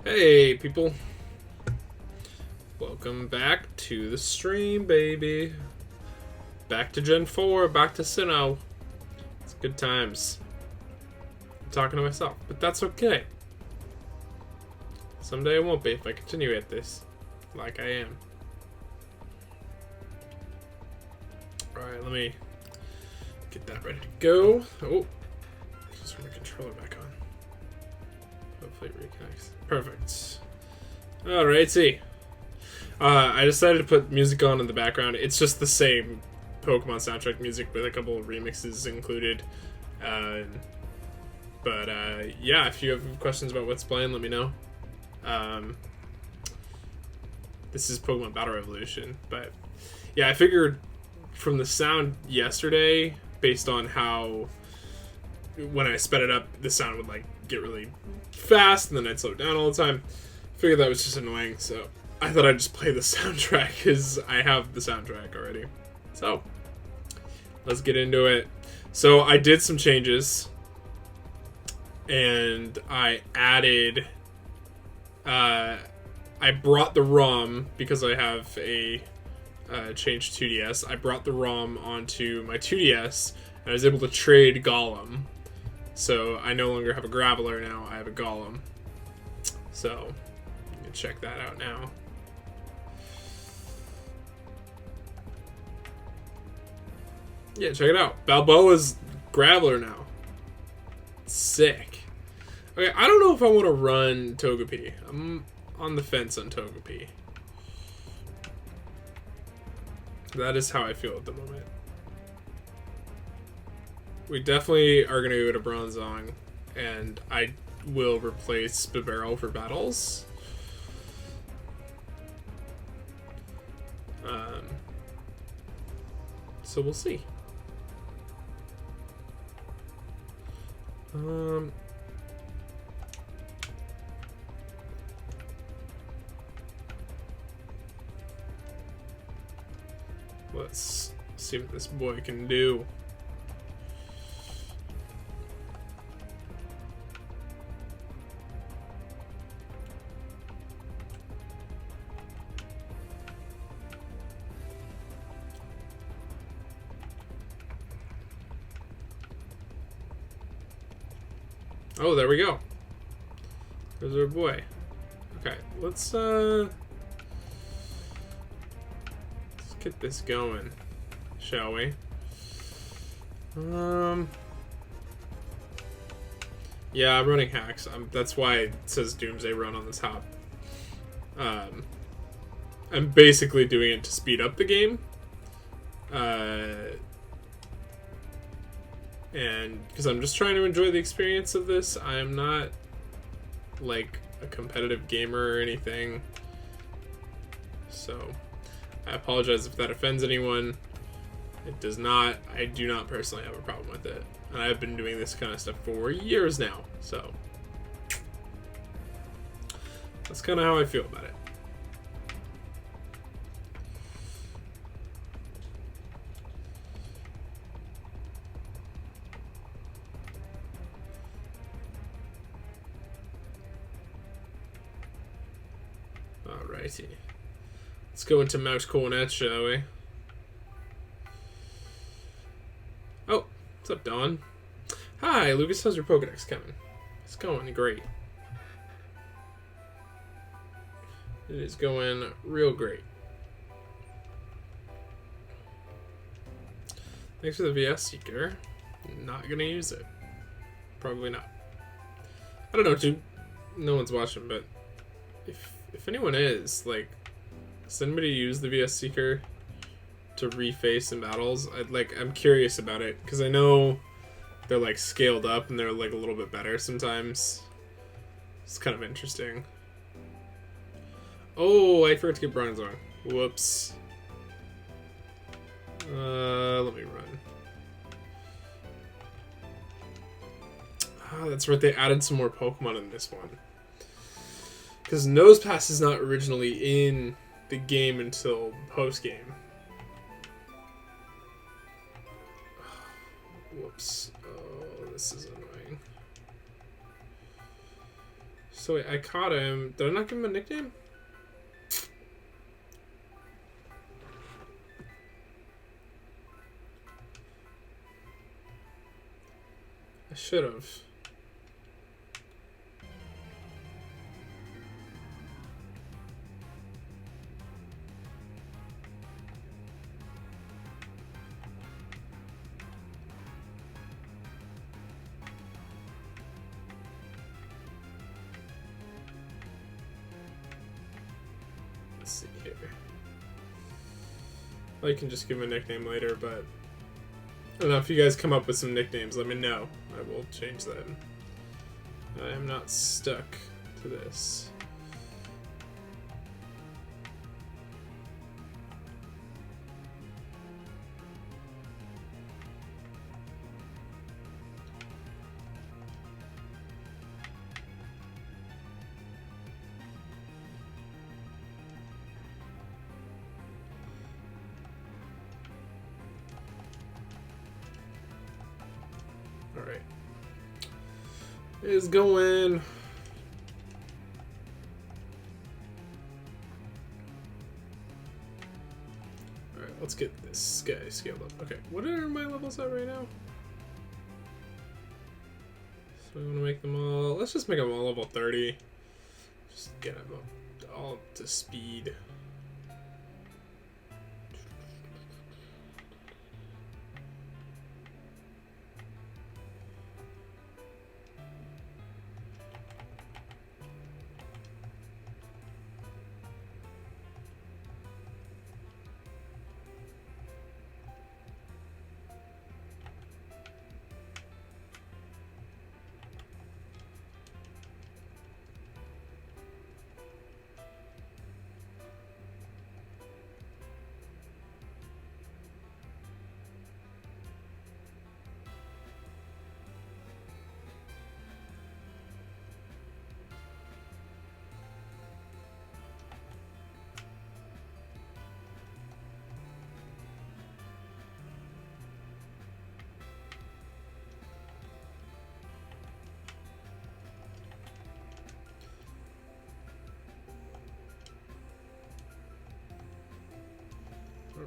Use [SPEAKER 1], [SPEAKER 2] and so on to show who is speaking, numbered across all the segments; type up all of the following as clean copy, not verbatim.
[SPEAKER 1] Hey, people. Welcome back to the stream, baby. Back to Gen 4, back to Sinnoh. It's good times. I'm talking to myself, but that's okay. Someday it won't be if I continue at this, like I am. Alright, let me get that ready to go. Oh, just turn my controller back on. Hopefully it reconnects. Perfect. Alrighty. I decided to put music on in the background. It's just the same Pokemon soundtrack music with a couple of remixes included. Yeah, if you have questions about what's playing, let me know. This is Pokemon Battle Revolution, but yeah, I figured from the sound yesterday, based on how when I sped it up, the sound would like get really fast and then I'd slow it down all the time. Figured that was just annoying, so I thought I'd just play the soundtrack because I have the soundtrack already. So let's get into it. So I did some changes and I added I brought the ROM because I have a changed 2DS. I brought the ROM onto my 2DS and I was able to trade Golem. So I no longer have a Graveler now, I have a Golem. So you can check that out now. Yeah, check it out. Balboa's Graveler now. Sick. Okay, I don't know if I want to run Togepi. I'm on the fence on Togepi. That is how I feel at the moment. We definitely are going to go to Bronzong, and I will replace Bibarel for battles. So we'll see. Let's see what this boy can do. Oh, there we go. There's our boy. Okay, let's get this going, shall we? Yeah, I'm running hacks. That's why it says Doomsday Run on the top. I'm basically doing it to speed up the game. And because I'm just trying to enjoy the experience of this. I am not like a competitive gamer or anything, so I apologize if that offends anyone. It does not. I do not personally have a problem with it, and I've been doing this kind of stuff for years now, so that's kind of how I feel about it. Alrighty. Let's go into Mouse Cornet, shall we? Oh, what's up, Dawn? Hi, Lucas. How's your Pokedex coming? It's going great. It is going real great. Thanks for the VS Seeker. Not gonna use it. Probably not. I don't know, dude. No one's watching, but if anyone is, like, does anybody use the VS Seeker to reface in battles? I'm curious about it, because I know they're, like, scaled up and they're, like, a little bit better sometimes. It's kind of interesting. Oh, I forgot to get Bronzong. Whoops. Let me run. Ah, that's right, they added some more Pokemon in this one. Because Nosepass is not originally in the game until post-game. Whoops. Oh, this is annoying. So wait, I caught him. Did I not give him a nickname? I should have. Let's see here. I can just give him a nickname later, but I don't know, if you guys come up with some nicknames, let me know. I will change them. I am not stuck to this. Alright. It's going. Alright, let's get this guy scaled up. Okay, what are my levels at right now? So we want to make them all. Let's just make them all level 30. Just get them all up to speed.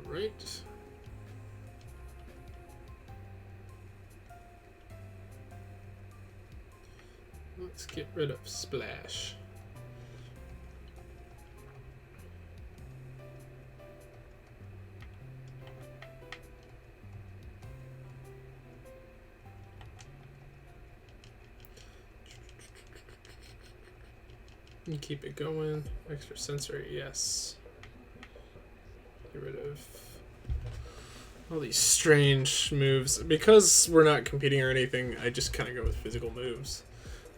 [SPEAKER 1] Alright. Let's get rid of Splash. And keep it going. Extra sensory, yes. Get rid of all these strange moves. Because we're not competing or anything, I just kind of go with physical moves.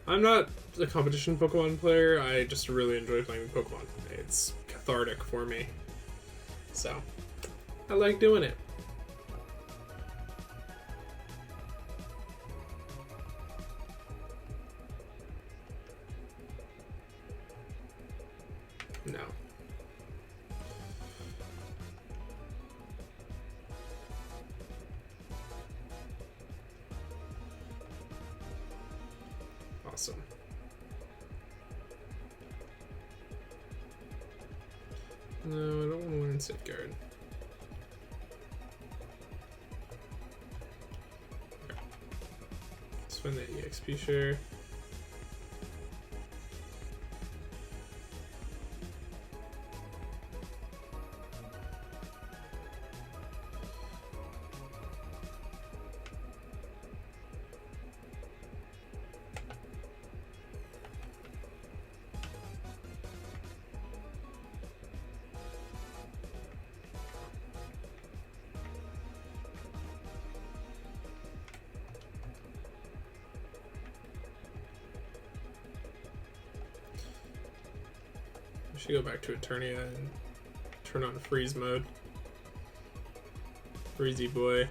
[SPEAKER 1] I'm not a competition Pokemon player, I just really enjoy playing Pokemon. It's cathartic for me. So, I like doing it. No. Awesome. No, I don't want to learn Safeguard. Okay. Let's find the EXP share. We should go back to Eternia and turn on freeze mode. Freezy boy.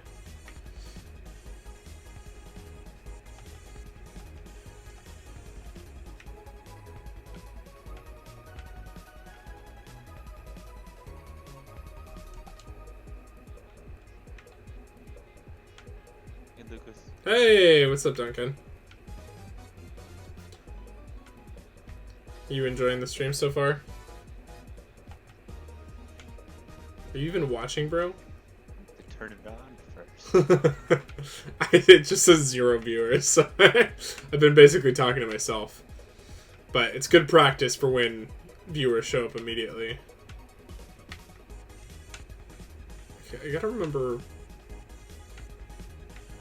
[SPEAKER 1] Hey, what's up, Duncan? You enjoying the stream so far? Are you even watching, bro?
[SPEAKER 2] Turn it on first.
[SPEAKER 1] It just says 0 viewers, so I've been basically talking to myself. But it's good practice for when viewers show up immediately. Okay, I gotta remember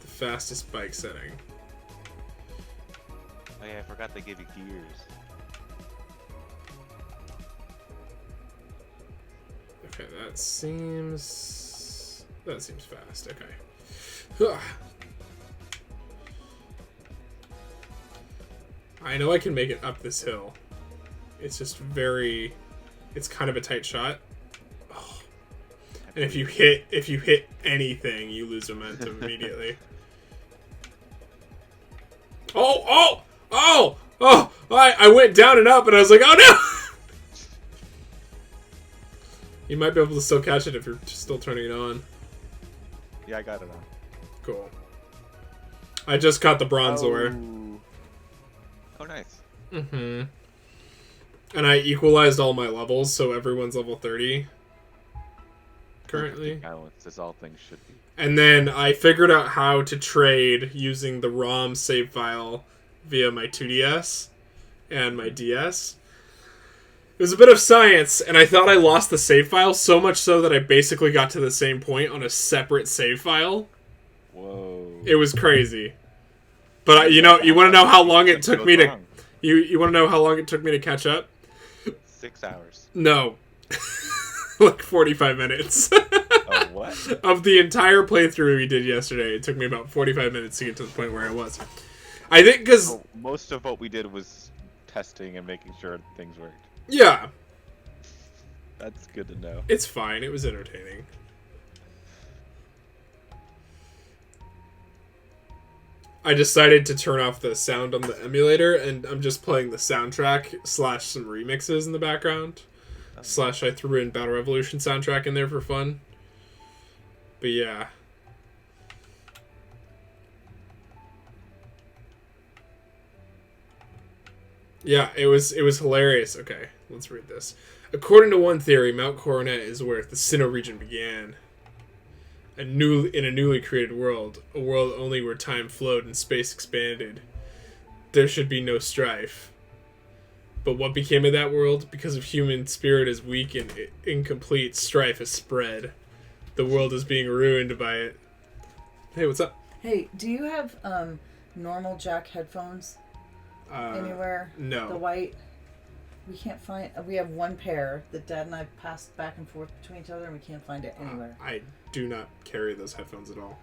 [SPEAKER 1] the fastest bike setting.
[SPEAKER 2] Oh yeah, I forgot they gave you gears.
[SPEAKER 1] Okay, that seems fast. Okay. I know I can make it up this hill. It's just it's kind of a tight shot. Oh. And if you hit anything, you lose momentum immediately. I went down and up and I was like, oh no! You might be able to still catch it if you're still turning it on.
[SPEAKER 2] Yeah, I got it on.
[SPEAKER 1] Cool. I just caught the bronze ore.
[SPEAKER 2] Oh, nice.
[SPEAKER 1] Mm-hmm. And I equalized all my levels, so everyone's level 30 currently.
[SPEAKER 2] Balance, as all things should be.
[SPEAKER 1] And then I figured out how to trade using the ROM save file via my 2DS and my DS. It was a bit of science, and I thought I lost the save file, so much so that I basically got to the same point on a separate save file.
[SPEAKER 2] Whoa.
[SPEAKER 1] It was crazy. But you want to know how long it took me to... You want to know how long it took me to catch up?
[SPEAKER 2] 6 hours.
[SPEAKER 1] No. Like 45 minutes.
[SPEAKER 2] Oh, what?
[SPEAKER 1] Of the entire playthrough we did yesterday, it took me about 45 minutes to get to the point where I was. I think because...
[SPEAKER 2] Well, most of what we did was testing and making sure things worked.
[SPEAKER 1] Yeah.
[SPEAKER 2] That's good to know.
[SPEAKER 1] It's fine. It was entertaining. I decided to turn off the sound on the emulator, and I'm just playing the soundtrack / some remixes in the background. / I threw in Battle Revolution soundtrack in there for fun. But yeah. Yeah, it was hilarious. Okay, let's read this. According to one theory, Mount Coronet is where the Sinnoh region began. In a newly created world, a world only where time flowed and space expanded. There should be no strife. But what became of that world? Because of human spirit is weak and incomplete, strife has spread. The world is being ruined by it. Hey, what's up?
[SPEAKER 3] Hey, do you have normal jack headphones anywhere?
[SPEAKER 1] No.
[SPEAKER 3] The white? We can't find... we have one pair that Dad and I passed back and forth between each other, and we can't find it anywhere.
[SPEAKER 1] I do not carry those headphones at all.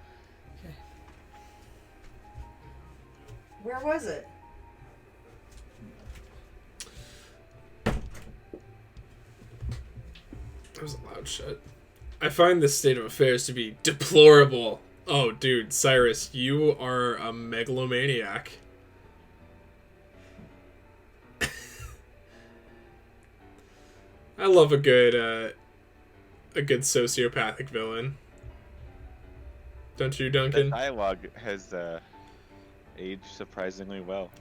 [SPEAKER 3] Okay. Where was it?
[SPEAKER 1] That was a loud shut. I find this state of affairs to be deplorable. Oh, dude, Cyrus, you are a megalomaniac. I love a good sociopathic villain. Don't you, Duncan?
[SPEAKER 2] That dialogue has aged surprisingly well.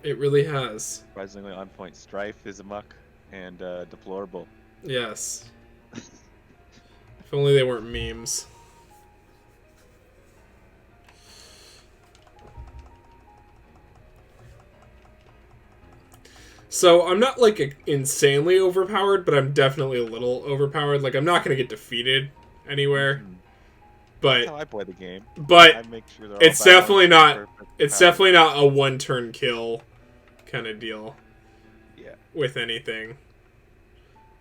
[SPEAKER 1] It really has.
[SPEAKER 2] Surprisingly on point. Strife is amok and deplorable.
[SPEAKER 1] Yes. If only they weren't memes. So, I'm not, like, insanely overpowered, but I'm definitely a little overpowered. Like, I'm not going to get defeated anywhere. But
[SPEAKER 2] that's how I play the game.
[SPEAKER 1] But
[SPEAKER 2] I make sure they're
[SPEAKER 1] it's
[SPEAKER 2] all
[SPEAKER 1] definitely not...
[SPEAKER 2] perfect
[SPEAKER 1] It's
[SPEAKER 2] power.
[SPEAKER 1] definitely not a one-turn kill kind of deal.
[SPEAKER 2] Yeah.
[SPEAKER 1] With anything.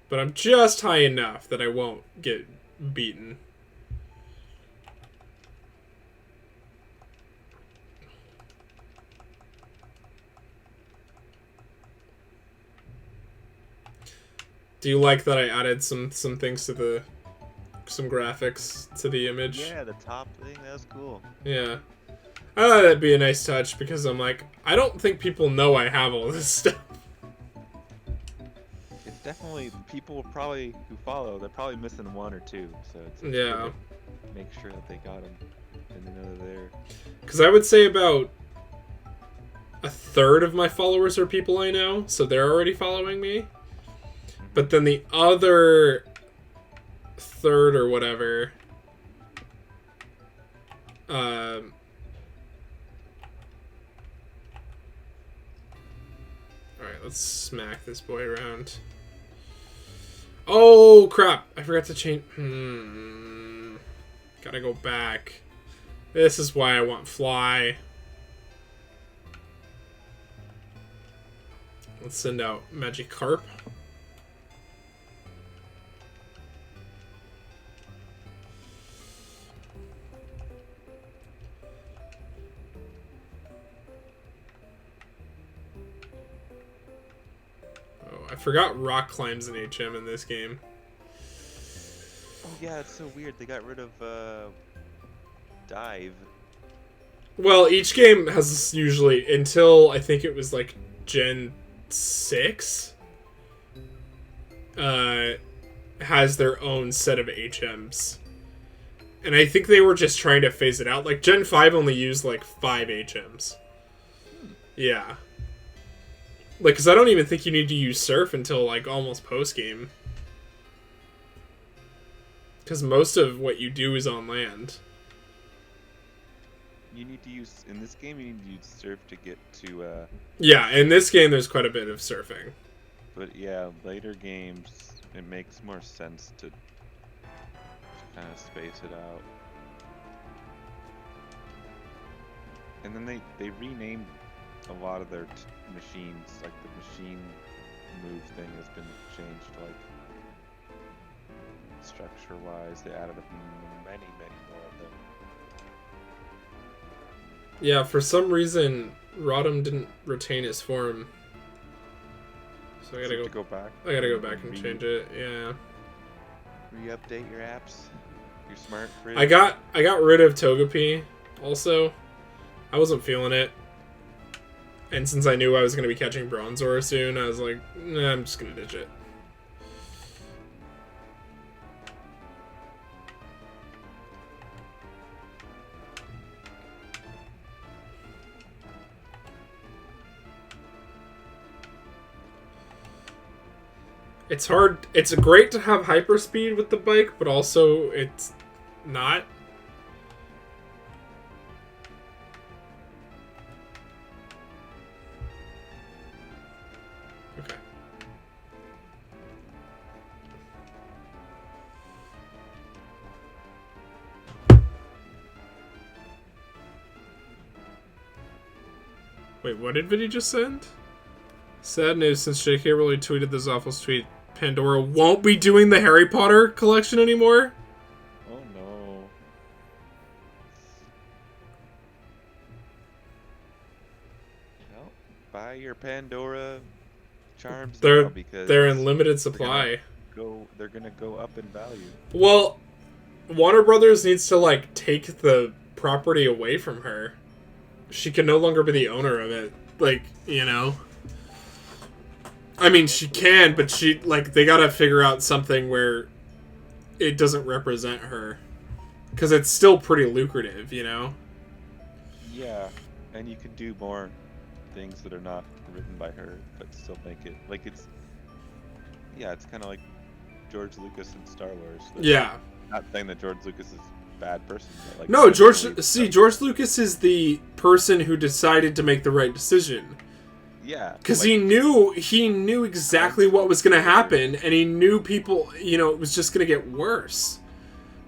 [SPEAKER 1] But I'm just high enough that I won't get beaten. Do you like that I added some things to some graphics to the image?
[SPEAKER 2] Yeah, the top thing, that was cool.
[SPEAKER 1] Yeah. I thought that'd be a nice touch because I'm like, I don't think people know I have all this stuff.
[SPEAKER 2] It's definitely, people who follow, they're probably missing one or two, so it's
[SPEAKER 1] Yeah.
[SPEAKER 2] good to make sure that they got them and they know they're there.
[SPEAKER 1] Because I would say about a third of my followers are people I know, so they're already following me. But then the other third or whatever, alright, let's smack this boy around. Oh, crap. I forgot to change. Gotta go back. This is why I want fly. Let's send out Magikarp. I forgot rock climbs in HM in this game.
[SPEAKER 2] Oh yeah, it's so weird. They got rid of dive.
[SPEAKER 1] Well, each game has usually, until I think it was like Gen 6, has their own set of HMs. And I think they were just trying to phase it out. Like Gen 5 only used like 5 HMs. Yeah. Like, because I don't even think you need to use Surf until, like, almost post-game. Because most of what you do is on land.
[SPEAKER 2] You need to use, in this game, you need to use Surf to get to,
[SPEAKER 1] Yeah, in this game, there's quite a bit of surfing.
[SPEAKER 2] But, yeah, later games, it makes more sense to kind of space it out. And then they renamed a lot of their machines, like the machine move thing has been changed, like structure wise. They added many more of them.
[SPEAKER 1] Yeah, for some reason Rodham didn't retain his form, so I gotta
[SPEAKER 2] go back.
[SPEAKER 1] I gotta go back and change it. Yeah,
[SPEAKER 2] re-update your apps, your smart fridge.
[SPEAKER 1] I got rid of Togepi also. I wasn't feeling it. And since I knew I was going to be catching Bronzor soon, I was like, nah, I'm just going to ditch it. It's hard. It's great to have hyperspeed with the bike, but also it's not. Okay. Wait, what did Vinny just send? Sad news, since J.K. Rowling tweeted this awful tweet, Pandora won't be doing the Harry Potter collection anymore?
[SPEAKER 2] Oh no. Well, buy your Pandora charms now because
[SPEAKER 1] they're in limited supply.
[SPEAKER 2] They're gonna go up in value.
[SPEAKER 1] Well, Warner Brothers needs to, like, take the property away from her. She can no longer be the owner of it. Like, you know? I mean, she can, but they gotta figure out something where it doesn't represent her. Because it's still pretty lucrative, you know?
[SPEAKER 2] Yeah, and you can do more things that are not written by her, but still make it, like, it's... Yeah, it's kind of like George Lucas and Star Wars.
[SPEAKER 1] Yeah.
[SPEAKER 2] Not saying that George Lucas is a bad person, but, like...
[SPEAKER 1] No, George Lucas is the person who decided to make the right decision.
[SPEAKER 2] Yeah.
[SPEAKER 1] Because he knew exactly what was going to happen, and he knew people, you know, it was just going to get worse.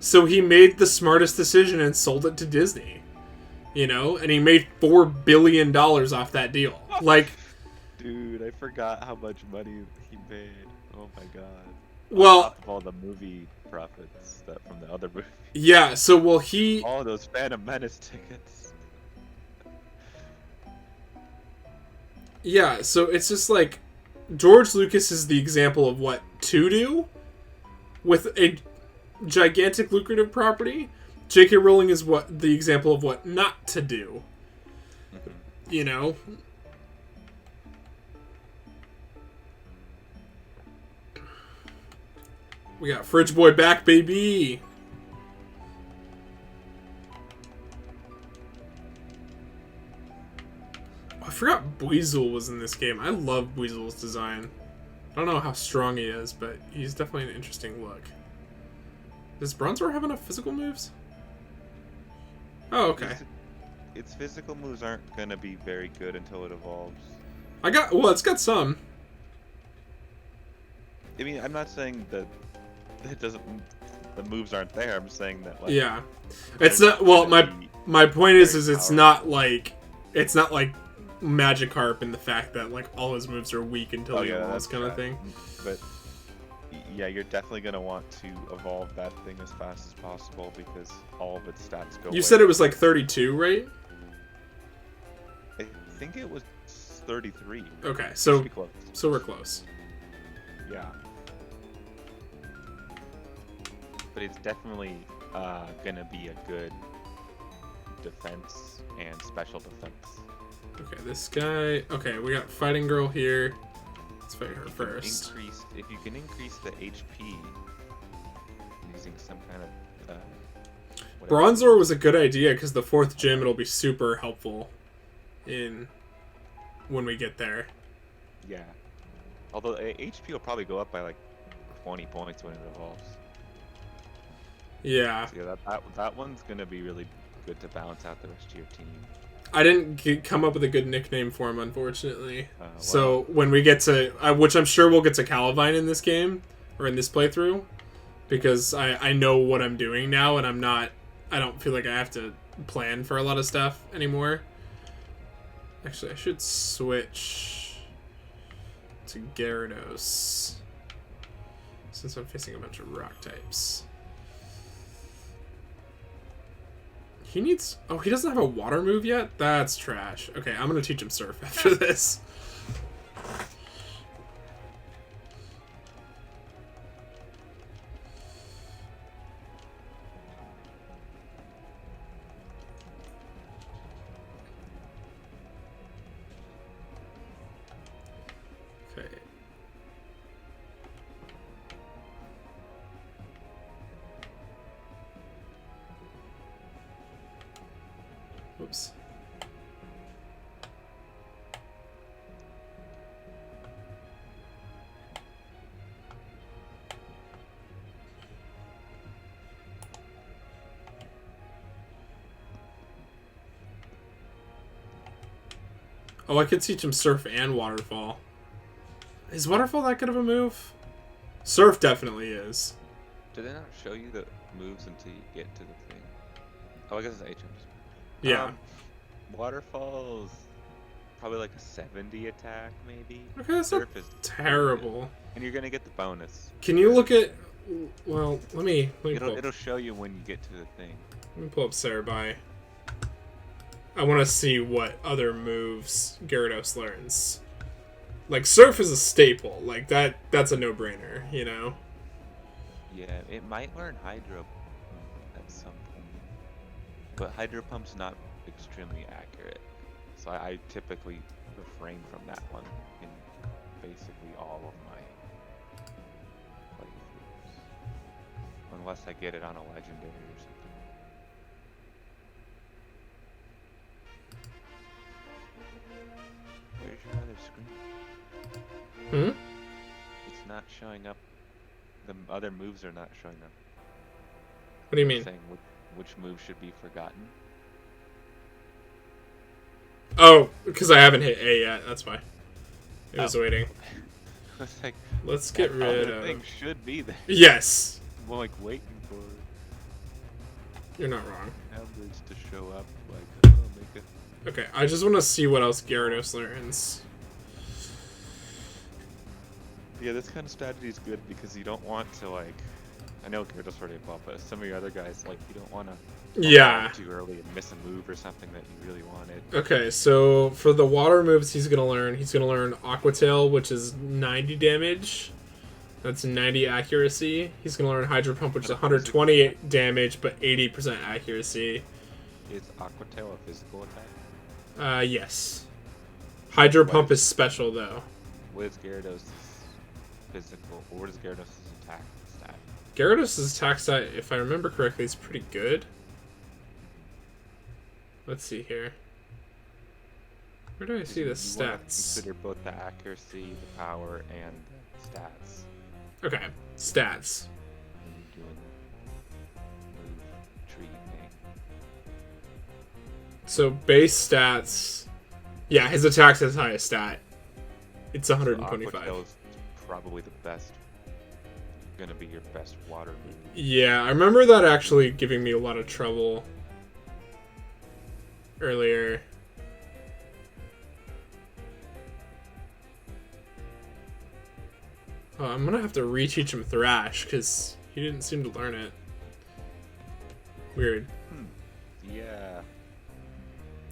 [SPEAKER 1] So he made the smartest decision and sold it to Disney. You know? And he made $4 billion off that deal. Like...
[SPEAKER 2] Dude, I forgot how much money he made. Oh my god.
[SPEAKER 1] Well...
[SPEAKER 2] all the movie profits from the other movies.
[SPEAKER 1] Yeah, so, well, he...
[SPEAKER 2] All those Phantom Menace tickets.
[SPEAKER 1] Yeah, so it's just like George Lucas is the example of what to do with a gigantic lucrative property. J.K. Rowling is the example of what not to do. Mm-hmm. You know? We got Fridge Boy back, baby! I forgot Buizel was in this game. I love Buizel's design. I don't know how strong he is, but he's definitely an interesting look. Does Bronzor have enough physical moves? Oh, okay.
[SPEAKER 2] Its physical moves aren't gonna be very good until it evolves.
[SPEAKER 1] It's got some.
[SPEAKER 2] I mean, I'm not saying that it doesn't. The moves aren't there. I'm saying that. Like,
[SPEAKER 1] Yeah, it's not. Well, my point is it's not like Magikarp in the fact that like all his moves are weak until he evolves, kind of thing.
[SPEAKER 2] But yeah, you're definitely gonna want to evolve that thing as fast as possible because all of its stats go.
[SPEAKER 1] You said it was like 32, right?
[SPEAKER 2] I think it was 33.
[SPEAKER 1] Okay, so
[SPEAKER 2] close.
[SPEAKER 1] So we're close.
[SPEAKER 2] Yeah. But it's definitely gonna be a good defense and special defense.
[SPEAKER 1] Okay, this guy. Okay, we got Fighting Girl here. Let's fight her first.
[SPEAKER 2] If you can increase the HP using some kind of
[SPEAKER 1] Bronzor was a good idea because the 4th gym it'll be super helpful in when we get there.
[SPEAKER 2] Yeah. Although HP will probably go up by like 20 points when it evolves.
[SPEAKER 1] Yeah.
[SPEAKER 2] So yeah, that one's gonna be really good to balance out the rest of your team.
[SPEAKER 1] I didn't come up with a good nickname for him, unfortunately.
[SPEAKER 2] Well,
[SPEAKER 1] so when we get to, which I'm sure we'll get to Calavine in this game or in this playthrough, because I know what I'm doing now, and I don't feel like I have to plan for a lot of stuff anymore. Actually, I should switch to Gyarados since I'm facing a bunch of rock types. He needs... Oh, he doesn't have a water move yet? That's trash. Okay, I'm going to teach him Surf after this. Okay. Oops. Oh, I could teach him Surf and Waterfall. Is Waterfall that good of a move? Surf definitely is.
[SPEAKER 2] Did they not show you the moves until you get to the thing? Oh, I guess it's HMs.
[SPEAKER 1] Yeah.
[SPEAKER 2] Waterfall's probably like a 70 attack, maybe.
[SPEAKER 1] Okay, that's not terrible.
[SPEAKER 2] And you're gonna get the bonus.
[SPEAKER 1] Can you look at... Well, let me
[SPEAKER 2] It'll show you when you get to the thing.
[SPEAKER 1] Let me pull up Cerebi. I want to see what other moves Gyarados learns. Like, Surf is a staple. Like, that's a no-brainer, you know?
[SPEAKER 2] Yeah, it might learn Hydro at some point. But Hydro Pump's not extremely accurate. So I typically refrain from that one in basically all of my playthroughs. Unless I get it on a legendary or something. Where's your other screen? It's not showing up. The other moves are not showing up.
[SPEAKER 1] What do you mean?
[SPEAKER 2] Saying which move should be forgotten.
[SPEAKER 1] Oh, because I haven't hit A yet. That's why. It was waiting.
[SPEAKER 2] It's like,
[SPEAKER 1] let's get rid of...
[SPEAKER 2] thing should be there.
[SPEAKER 1] Yes!
[SPEAKER 2] I'm like waiting for
[SPEAKER 1] You're not wrong.
[SPEAKER 2] average to show up. Like, oh, make it.
[SPEAKER 1] Okay, I just want to see what else Gyarados learns.
[SPEAKER 2] Yeah, this kind of strategy is good because you don't want to, like... I know Gyarados already evolved, but some of your other guys, like, you don't want to...
[SPEAKER 1] Yeah.
[SPEAKER 2] Too early and miss a move or something that you really wanted.
[SPEAKER 1] Okay, so for the water moves he's going to learn Aqua Tail, which is 90 damage. That's 90 accuracy. He's going to learn Hydro Pump, which is 120 damage, but 80% accuracy.
[SPEAKER 2] Is Aqua Tail a physical attack?
[SPEAKER 1] Yes. Hydro Pump is special, though.
[SPEAKER 2] What is Gyarados' physical, or what is Gyarados' attack stat?
[SPEAKER 1] Gyarados' attack stat, if I remember correctly, is pretty good. Let's see here. Where do I see the
[SPEAKER 2] You wanna
[SPEAKER 1] stats?
[SPEAKER 2] consider both the accuracy, the power, and the stats.
[SPEAKER 1] Okay, stats.
[SPEAKER 2] When you're doing move tree thing.
[SPEAKER 1] So base stats. Yeah, his attack's his highest stat. It's
[SPEAKER 2] So
[SPEAKER 1] 125.
[SPEAKER 2] Aquatail is probably the best. Gonna be your best water move.
[SPEAKER 1] Yeah, I remember that actually giving me a lot of trouble earlier. Oh, I'm gonna have to reteach him Thrash because he didn't seem to learn it. Weird.
[SPEAKER 2] Yeah.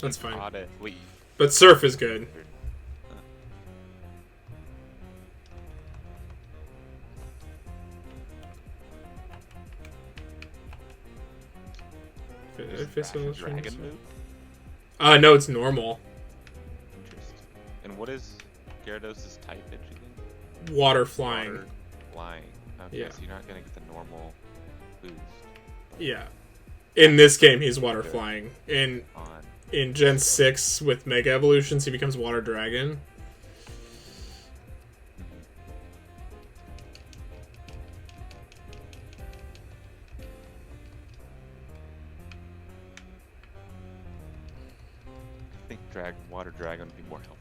[SPEAKER 1] That's fine.
[SPEAKER 2] Got it. Wait.
[SPEAKER 1] But Surf is good.
[SPEAKER 2] Is
[SPEAKER 1] Face
[SPEAKER 2] Thrash a
[SPEAKER 1] illustrations?
[SPEAKER 2] dragon move?
[SPEAKER 1] No, it's normal.
[SPEAKER 2] Interesting. And what is Gyarados' type again?
[SPEAKER 1] Water flying.
[SPEAKER 2] Water flying. Okay,
[SPEAKER 1] Yeah.
[SPEAKER 2] so you're not gonna get the normal boost
[SPEAKER 1] Yeah. In this game, he's water flying.
[SPEAKER 2] on.
[SPEAKER 1] In Gen 6 with Mega Evolutions, he becomes Water Dragon.
[SPEAKER 2] I think Water Dragon would be more helpful.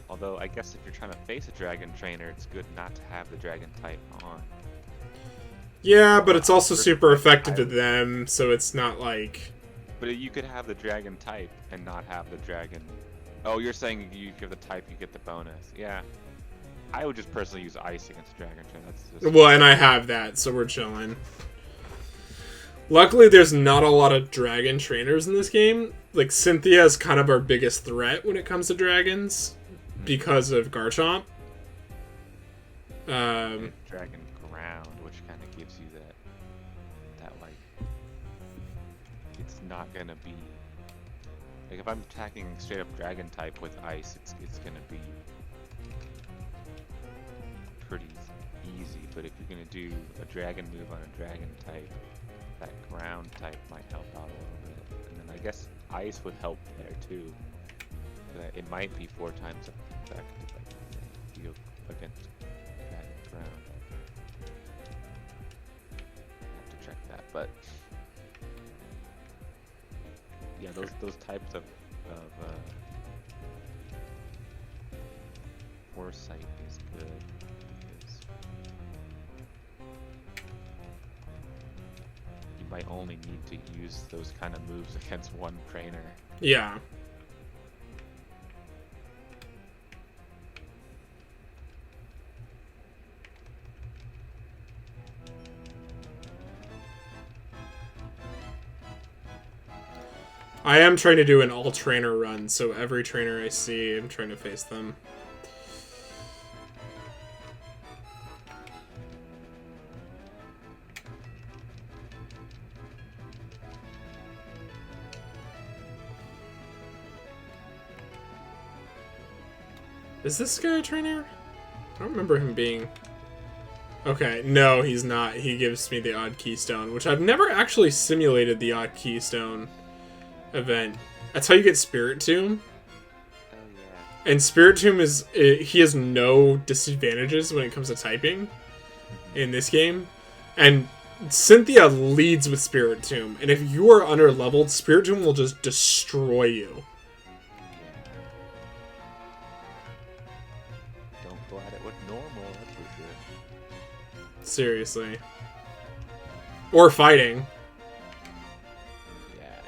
[SPEAKER 2] Although, I guess if you're trying to face a Dragon Trainer, it's good not to have the Dragon type on.
[SPEAKER 1] Yeah, but it's also super effective to them, so it's not like...
[SPEAKER 2] But you could have the Dragon type and not have the Dragon... Oh, you're saying you give the type, you get the bonus. Yeah. I would just personally use Ice against Dragon Trainer. That's just...
[SPEAKER 1] Well, and I have that, so we're chilling. Luckily, there's not a lot of dragon trainers in this game. Like, Cynthia is kind of our biggest threat when it comes to dragons because of Garchomp.
[SPEAKER 2] Dragon Ground, which kind of gives you that like, it's not gonna be like if I'm attacking straight up Dragon type with Ice, it's gonna be pretty easy. But if you're gonna do a Dragon move on a Dragon type, that Ground type might help out a little bit. And then I guess Ice would help there too. It might be 4 times effective, I think, against Dragon Ground. Have to check that, but yeah, those types of foresight is good because you might only need to use those kind of moves against one trainer.
[SPEAKER 1] Yeah. I am trying to do an all-trainer run, so every trainer I see, I'm trying to face them. Is this guy a trainer? I don't remember him being... Okay, no, he's not. He gives me the odd keystone, which I've never actually simulated the odd keystone event. That's how you get Spirit Tomb.
[SPEAKER 2] Oh yeah.
[SPEAKER 1] And Spirit Tomb is... he has no disadvantages when it comes to typing in this game. And Cynthia leads with Spirit Tomb. And if you are under-leveled, Spirit Tomb will just destroy you.
[SPEAKER 2] Don't go at it with normal, that's for sure.
[SPEAKER 1] Seriously. Or fighting.
[SPEAKER 2] Yeah.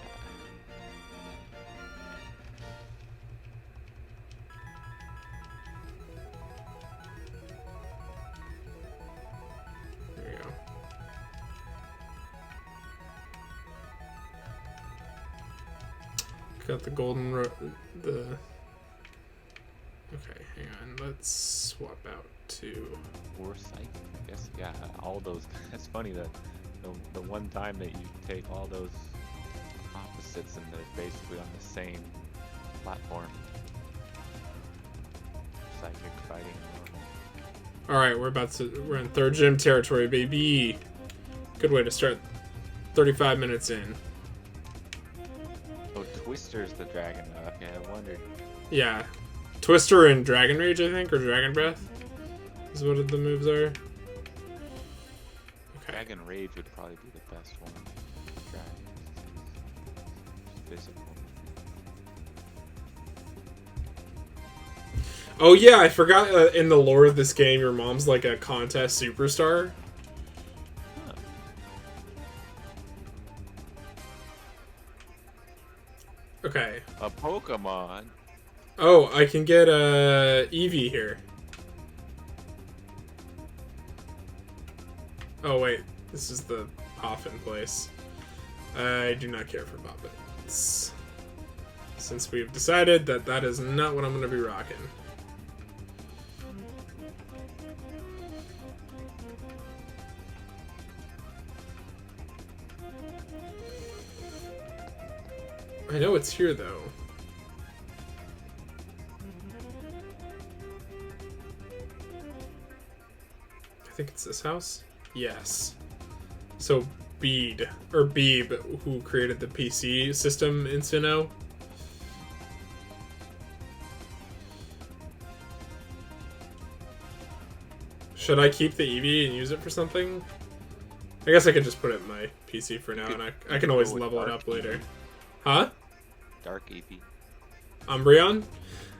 [SPEAKER 1] There you go. Got the golden the... Okay, hang on. Let's swap out to...
[SPEAKER 2] Foresight, I guess. Yeah, all those. It's funny that the one time that you take all those opposites and they're basically on the same platform. Psychic fighting.
[SPEAKER 1] Alright, we're in third gym territory, baby. Good way to start 35 minutes in.
[SPEAKER 2] Oh, Twister's the dragon. Okay, I wondered.
[SPEAKER 1] Yeah. Twister and Dragon Rage, I think, or Dragon Breath is what the moves are. Okay.
[SPEAKER 2] Dragon Rage would probably be the best one. Dragon. Physical.
[SPEAKER 1] Oh yeah, I forgot in the lore of this game, your mom's like a contest superstar.
[SPEAKER 2] Huh.
[SPEAKER 1] Okay.
[SPEAKER 2] A Pokemon.
[SPEAKER 1] Oh, I can get a Eevee here. Oh wait, this is the Poffin place. I do not care for Poffins, since we've decided that that is not what I'm going to be rocking. I know it's here though. I think it's this house? Yes. So Beeb, who created the PC system in Sinnoh. Should I keep the Eevee and use it for something? I guess I could just put it in my PC for now, and I can always level it up later. Huh?
[SPEAKER 2] Dark Eevee.
[SPEAKER 1] Umbreon?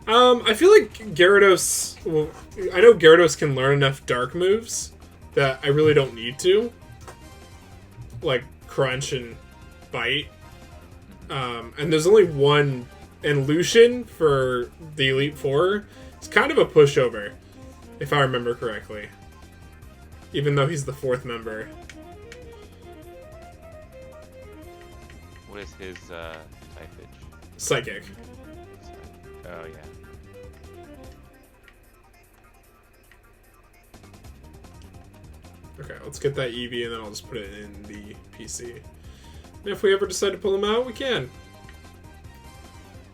[SPEAKER 1] I feel like Gyarados... Well, I know Gyarados can learn enough dark moves that I really don't need to. Like, Crunch and Bite. And there's only one... And Lucian, for the Elite Four, is kind of a pushover, if I remember correctly. Even though he's the 4th member.
[SPEAKER 2] What is his typage?
[SPEAKER 1] Psychic.
[SPEAKER 2] Oh yeah.
[SPEAKER 1] Okay, let's get that Eevee and then I'll just put it in the PC. And if we ever decide to pull him out, we can.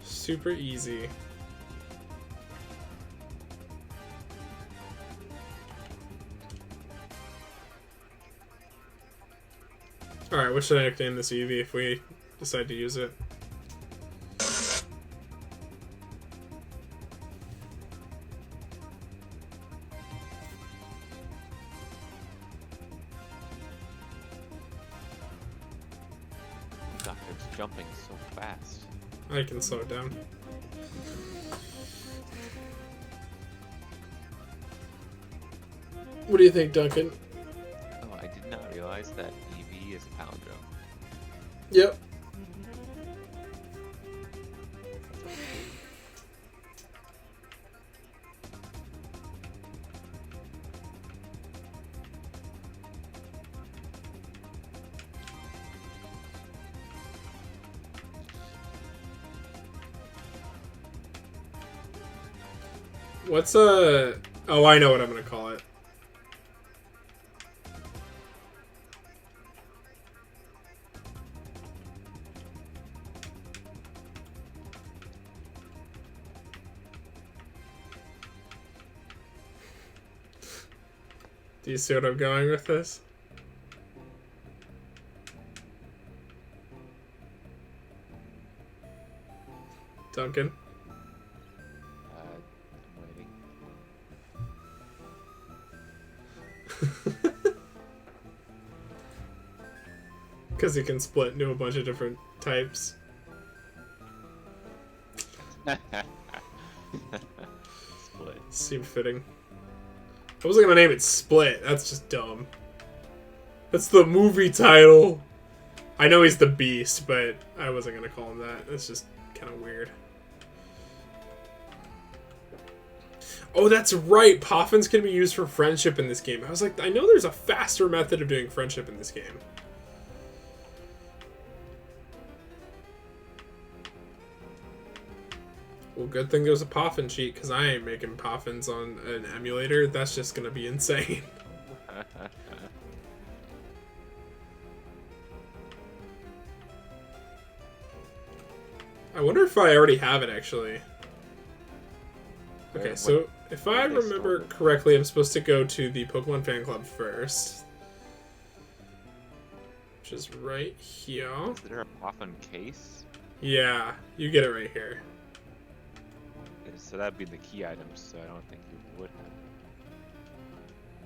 [SPEAKER 1] Super easy. Alright, what should I nickname this Eevee if we decide to use it?
[SPEAKER 2] God, it's jumping so fast.
[SPEAKER 1] I can slow it down. What do you think, Duncan?
[SPEAKER 2] Oh, I did not realize that EV is Palindrome.
[SPEAKER 1] Yep. What's a... Oh, I know what I'm gonna call it. Do you see what I'm going with this? Duncan?
[SPEAKER 2] I'm waiting.
[SPEAKER 1] Because you can split into a bunch of different types.
[SPEAKER 2] Split.
[SPEAKER 1] Seemed fitting. I wasn't gonna name it Split. That's just dumb. That's the movie title. I know he's the Beast, but I wasn't gonna call him that. That's just kind of weird. Oh, that's right. Poffins can be used for friendship in this game. I was like, I know there's a faster method of doing friendship in this game. Well, good thing there's a Poffin cheat, because I ain't making Poffins on an emulator. That's just gonna be insane. I wonder if I already have it, actually. Okay, so if I remember correctly, I'm supposed to go to the Pokemon Fan Club first. Which is right here.
[SPEAKER 2] Is there a Poffin case?
[SPEAKER 1] Yeah, you get it right here.
[SPEAKER 2] Yeah, so that'd be the key items, so I don't think you would have.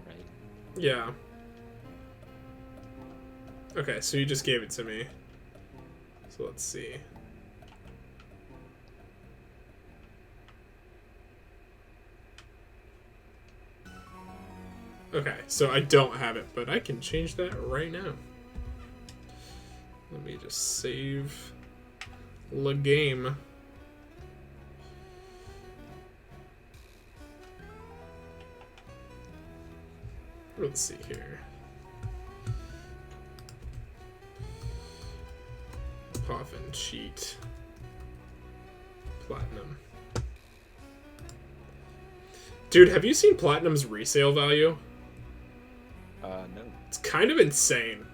[SPEAKER 2] Right?
[SPEAKER 1] Yeah. Okay, so you just gave it to me. So let's see. Okay, so I don't have it, but I can change that right now. Let me just save the game. Let's see here. Puff and cheat. Platinum. Dude, have you seen Platinum's resale value?
[SPEAKER 2] No.
[SPEAKER 1] It's kind of insane.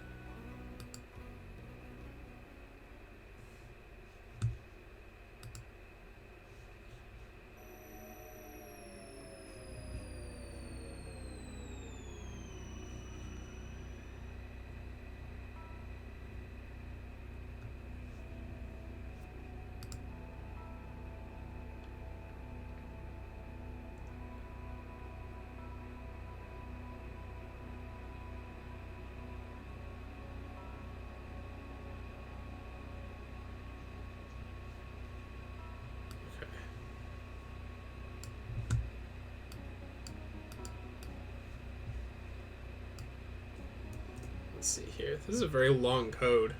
[SPEAKER 1] Let's see here. This is a very long code.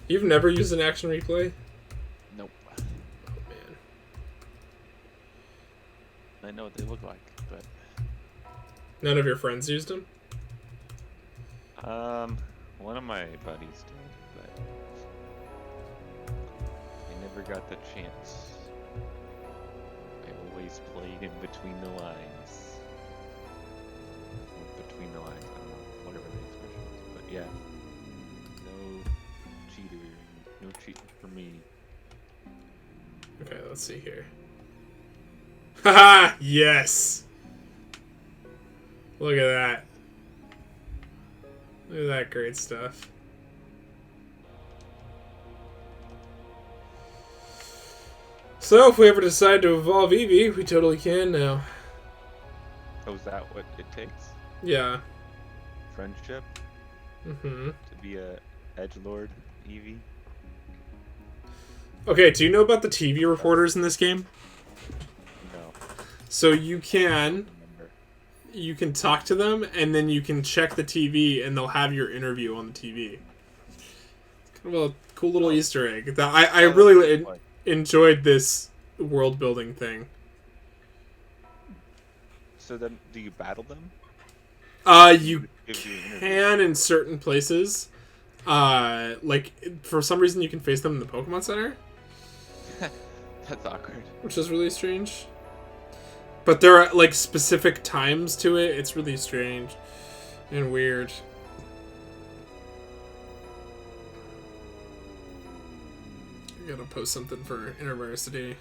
[SPEAKER 1] You've never used an action replay?
[SPEAKER 2] Nope.
[SPEAKER 1] Oh, man.
[SPEAKER 2] I know what they look like, but...
[SPEAKER 1] None of your friends used them?
[SPEAKER 2] One of my buddies did, but... I never got the chance. I always played in between the lines. Between the lines, I don't know, whatever the expression is, but yeah. No cheater, no cheating for me.
[SPEAKER 1] Okay, let's see here. Haha! Yes! Look at that. Look at that great stuff. So, if we ever decide to evolve Eevee, we totally can now.
[SPEAKER 2] Oh, is that what it takes?
[SPEAKER 1] Yeah.
[SPEAKER 2] Friendship?
[SPEAKER 1] Mm-hmm.
[SPEAKER 2] To be a edgelord Eevee?
[SPEAKER 1] Okay, do you know about the TV reporters in this game?
[SPEAKER 2] No.
[SPEAKER 1] So you can
[SPEAKER 2] Remember.
[SPEAKER 1] talk to them, and then you can check the TV, and they'll have your interview on the TV. It's kind of a cool little Easter egg. That I really enjoyed this world building thing.
[SPEAKER 2] So then, do you battle them?
[SPEAKER 1] You
[SPEAKER 2] Give you an interview.
[SPEAKER 1] can in certain places. Like, for some reason you can face them in the Pokemon Center,
[SPEAKER 2] That's awkward.
[SPEAKER 1] which is really strange. But there are, like, specific times to it. It's really strange and weird. I gotta post something for InterVarsity.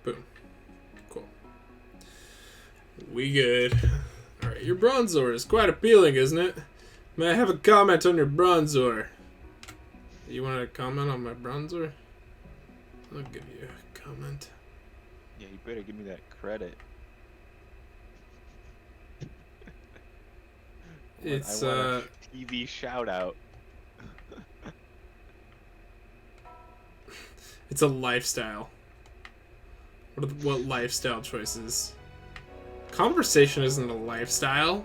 [SPEAKER 1] Boom. Cool. We good. Alright, your Bronzor is quite appealing, isn't it? May I have a comment on your Bronzor? You want to comment on my Bronzor? I'll give you a comment.
[SPEAKER 2] Yeah, you better give me that credit.
[SPEAKER 1] It's,
[SPEAKER 2] I want a TV shout out.
[SPEAKER 1] it's a lifestyle. What lifestyle choices? Conversation isn't a lifestyle.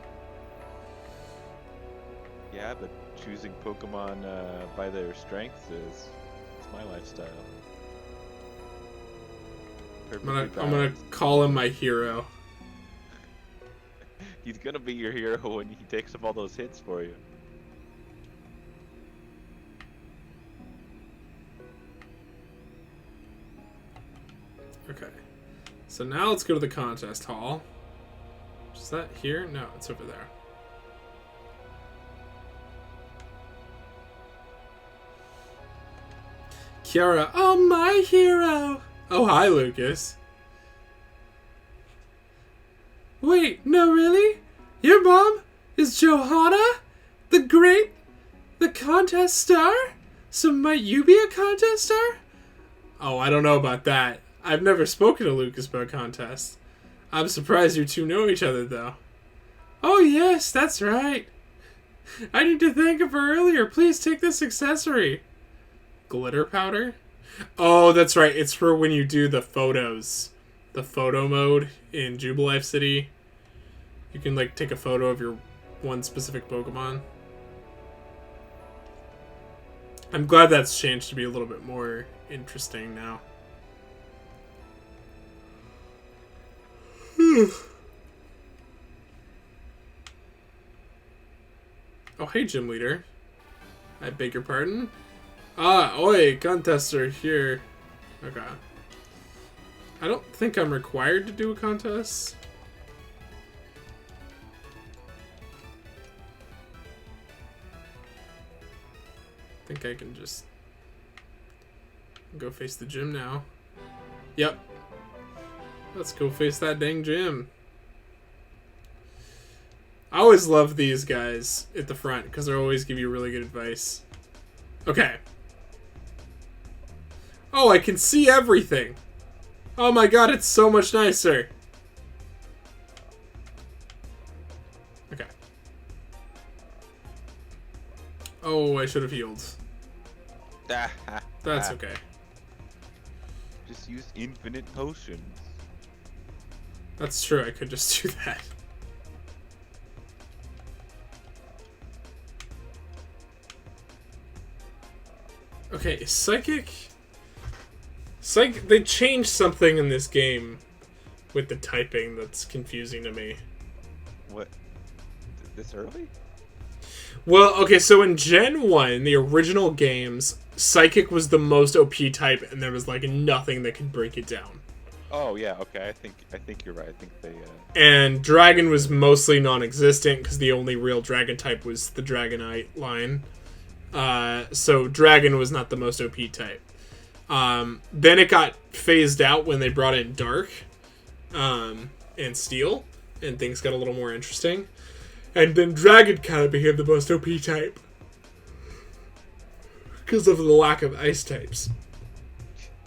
[SPEAKER 2] Yeah, but choosing Pokemon by their strengths is it's my lifestyle.
[SPEAKER 1] I'm gonna call him my hero.
[SPEAKER 2] He's gonna be your hero when he takes up all those hits for you.
[SPEAKER 1] Okay. So now let's go to the contest hall. Is that here? No, it's over there. Kiara, oh my hero! Oh, hi, Lucas. Wait, no, really? Your mom is Johanna? The contest star? So might you be a contest star? Oh, I don't know about that. I've never spoken to Lucas about contests. I'm surprised you two know each other, though. Oh, yes, that's right. I need to think of her earlier. Please take this accessory. Glitter powder? Oh, that's right. It's for when you do the photos. The photo mode in Jubilife City. You can, like, take a photo of your one specific Pokemon. I'm glad that's changed to be a little bit more interesting now. Oh, hey, gym leader. I beg your pardon? Ah, oi, contester here. Okay. I don't think I'm required to do a contest. I think I can just go face the gym now. Yep. Let's go face that dang gym. I always love these guys at the front because they always give you really good advice. Okay. Oh, I can see everything. Oh my god, it's so much nicer. Okay. Oh, I should have healed. That's okay.
[SPEAKER 2] Just use infinite potions.
[SPEAKER 1] That's true, I could just do that. Okay, Psychic... They changed something in this game with the typing that's confusing to me.
[SPEAKER 2] What? This early?
[SPEAKER 1] Well, okay, so in Gen 1, the original games, Psychic was the most OP type, and there was, like, nothing that could break it down.
[SPEAKER 2] Oh, yeah, okay, I think you're right. I think they,
[SPEAKER 1] And Dragon was mostly non-existent, because the only real Dragon type was the Dragonite line. So Dragon was not the most OP type. Then it got phased out when they brought in Dark, and Steel, and things got a little more interesting. And then Dragon kind of became the most OP type because of the lack of ice types.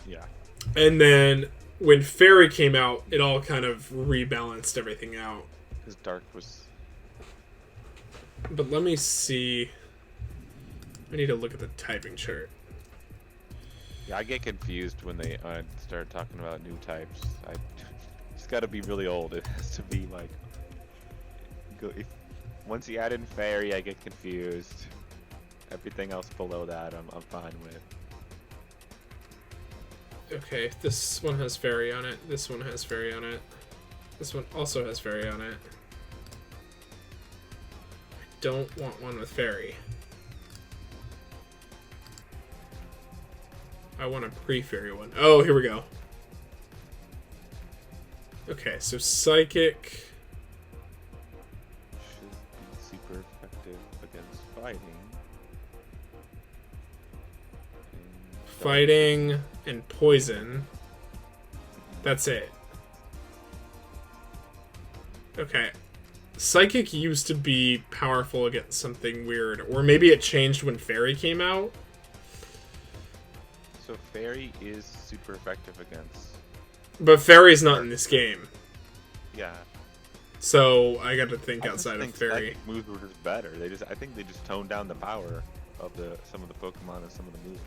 [SPEAKER 2] Yeah.
[SPEAKER 1] And then when Fairy came out, it all kind of rebalanced everything out.
[SPEAKER 2] Because Dark was...
[SPEAKER 1] But let me see. I need to look at the typing chart.
[SPEAKER 2] Yeah, I get confused when they start talking about new types. It's got to be really old. It has to be like... Once you add in Fairy, I get confused. Everything else below that, I'm fine with.
[SPEAKER 1] Okay, this one has Fairy on it. This one has Fairy on it. This one also has Fairy on it. I don't want one with Fairy. I want a pre-Fairy one. Oh, here we go. Okay, so Psychic...
[SPEAKER 2] Should be super effective against fighting.
[SPEAKER 1] Fighting and Poison. That's it. Okay. Psychic used to be powerful against something weird. Or maybe it changed when Fairy came out.
[SPEAKER 2] So Fairy is super effective against...
[SPEAKER 1] But Fairy's not in this game.
[SPEAKER 2] Yeah.
[SPEAKER 1] So I got to think outside of Fairy.
[SPEAKER 2] Psychic moves were just better. I think they just toned down the power of some of the Pokemon and some of the moves.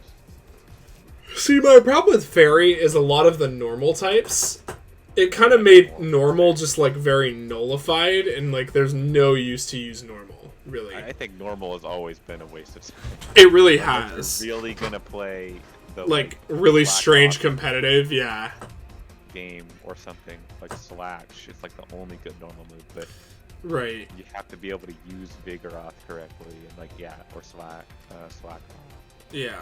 [SPEAKER 1] See, my problem with Fairy is a lot of the normal types. It kind of made normal just, like, very nullified, and, like, there's no use to use normal, really.
[SPEAKER 2] I think normal has always been a waste of time.
[SPEAKER 1] It really has.
[SPEAKER 2] You're really gonna play the
[SPEAKER 1] like really
[SPEAKER 2] Black
[SPEAKER 1] strange
[SPEAKER 2] Hawk
[SPEAKER 1] competitive, yeah.
[SPEAKER 2] game or something like Slash. It's like the only good normal move, but
[SPEAKER 1] Right.
[SPEAKER 2] You have to be able to use Vigoroth correctly, and like or Slack.
[SPEAKER 1] Yeah.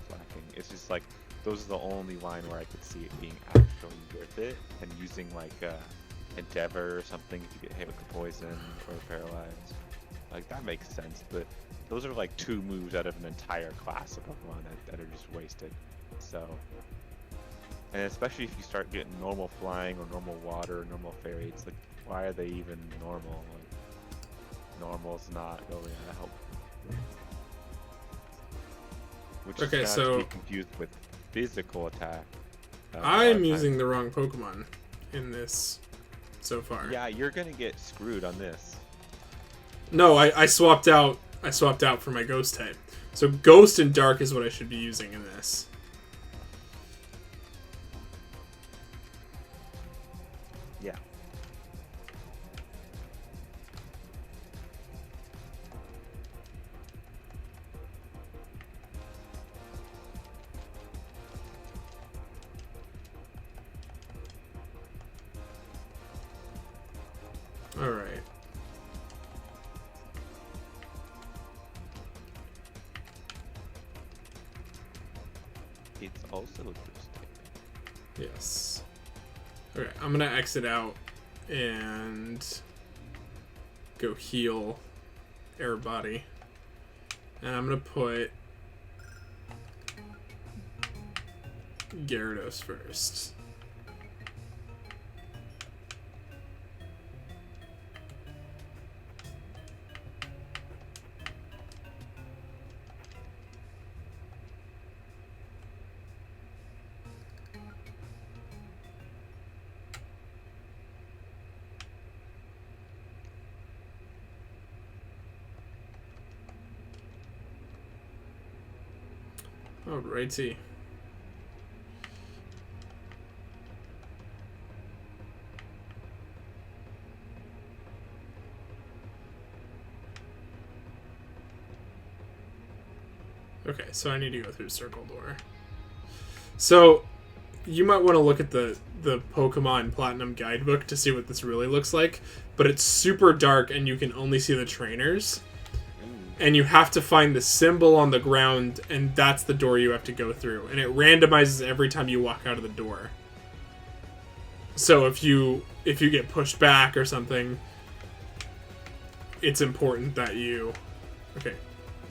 [SPEAKER 2] Slacking. It's just like those are the only line where I could see it being actually worth it, and using like Endeavor or something if you get hit with the poison or paralyzed. Like that makes sense, but those are like 2 moves out of an entire class of Pokemon that are just wasted. So, and especially if you start getting normal flying or normal water or normal fairy, it's like, why are they even normal? Like, normal's not really gonna help. Which
[SPEAKER 1] Okay,
[SPEAKER 2] is not
[SPEAKER 1] so
[SPEAKER 2] to be confused with physical attack.
[SPEAKER 1] I'm using the wrong Pokemon in this so far.
[SPEAKER 2] Yeah, you're gonna get screwed on this.
[SPEAKER 1] No, I swapped out. I swapped out for my Ghost type. So Ghost and Dark is what I should be using in this.
[SPEAKER 2] Yeah.
[SPEAKER 1] All right.
[SPEAKER 2] It's also a Ghost type.
[SPEAKER 1] Yes. Okay, I'm gonna exit out and go heal everybody. And I'm gonna put Gyarados first. Alrighty. Okay, so I need to go through Circle Door. So, you might want to look at the Pokemon Platinum Guidebook to see what this really looks like, but it's super dark and you can only see the trainers. And you have to find the symbol on the ground, and that's the door you have to go through. And it randomizes every time you walk out of the door. So if you get pushed back or something, it's important that you... Okay,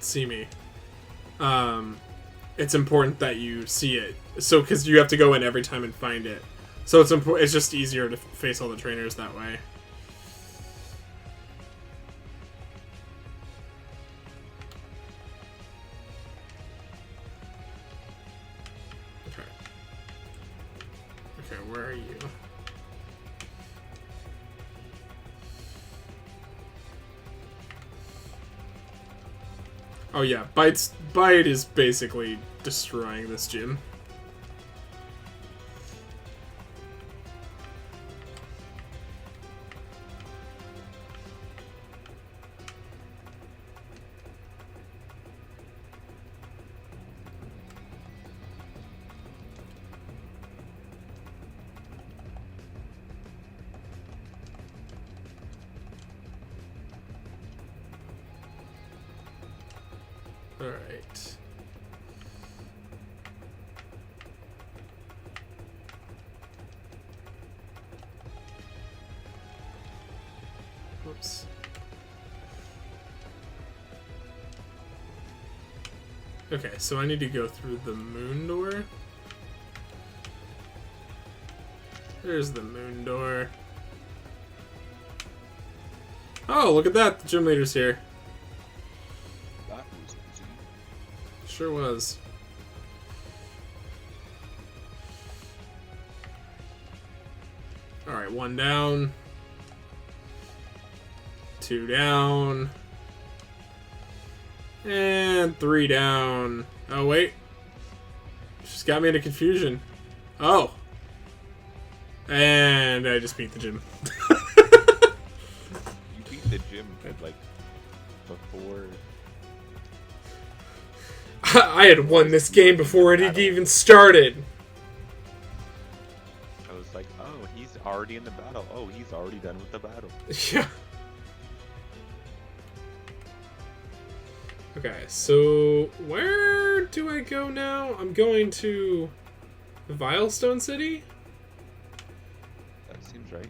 [SPEAKER 1] see me. It's important that you see it. So, because you have to go in every time and find it. So it's just easier to face all the trainers that way. Okay, where are you? Oh yeah, Bite is basically destroying this gym. Alright. Whoops. Okay, so I need to go through the moon door. There's the moon door. Oh, look at that! The gym leader's here.
[SPEAKER 2] That was easy.
[SPEAKER 1] Sure was. Alright, 1 down. 2 down. And 3 down. Oh, wait. She's got me into confusion. Oh. And I just beat the gym.
[SPEAKER 2] You beat the gym like before.
[SPEAKER 1] I had won this game before it had even started.
[SPEAKER 2] I was like, oh, he's already in the battle. Oh, he's already done with the battle.
[SPEAKER 1] Yeah. Okay, so where do I go now? I'm going to Vilestone City?
[SPEAKER 2] That seems right.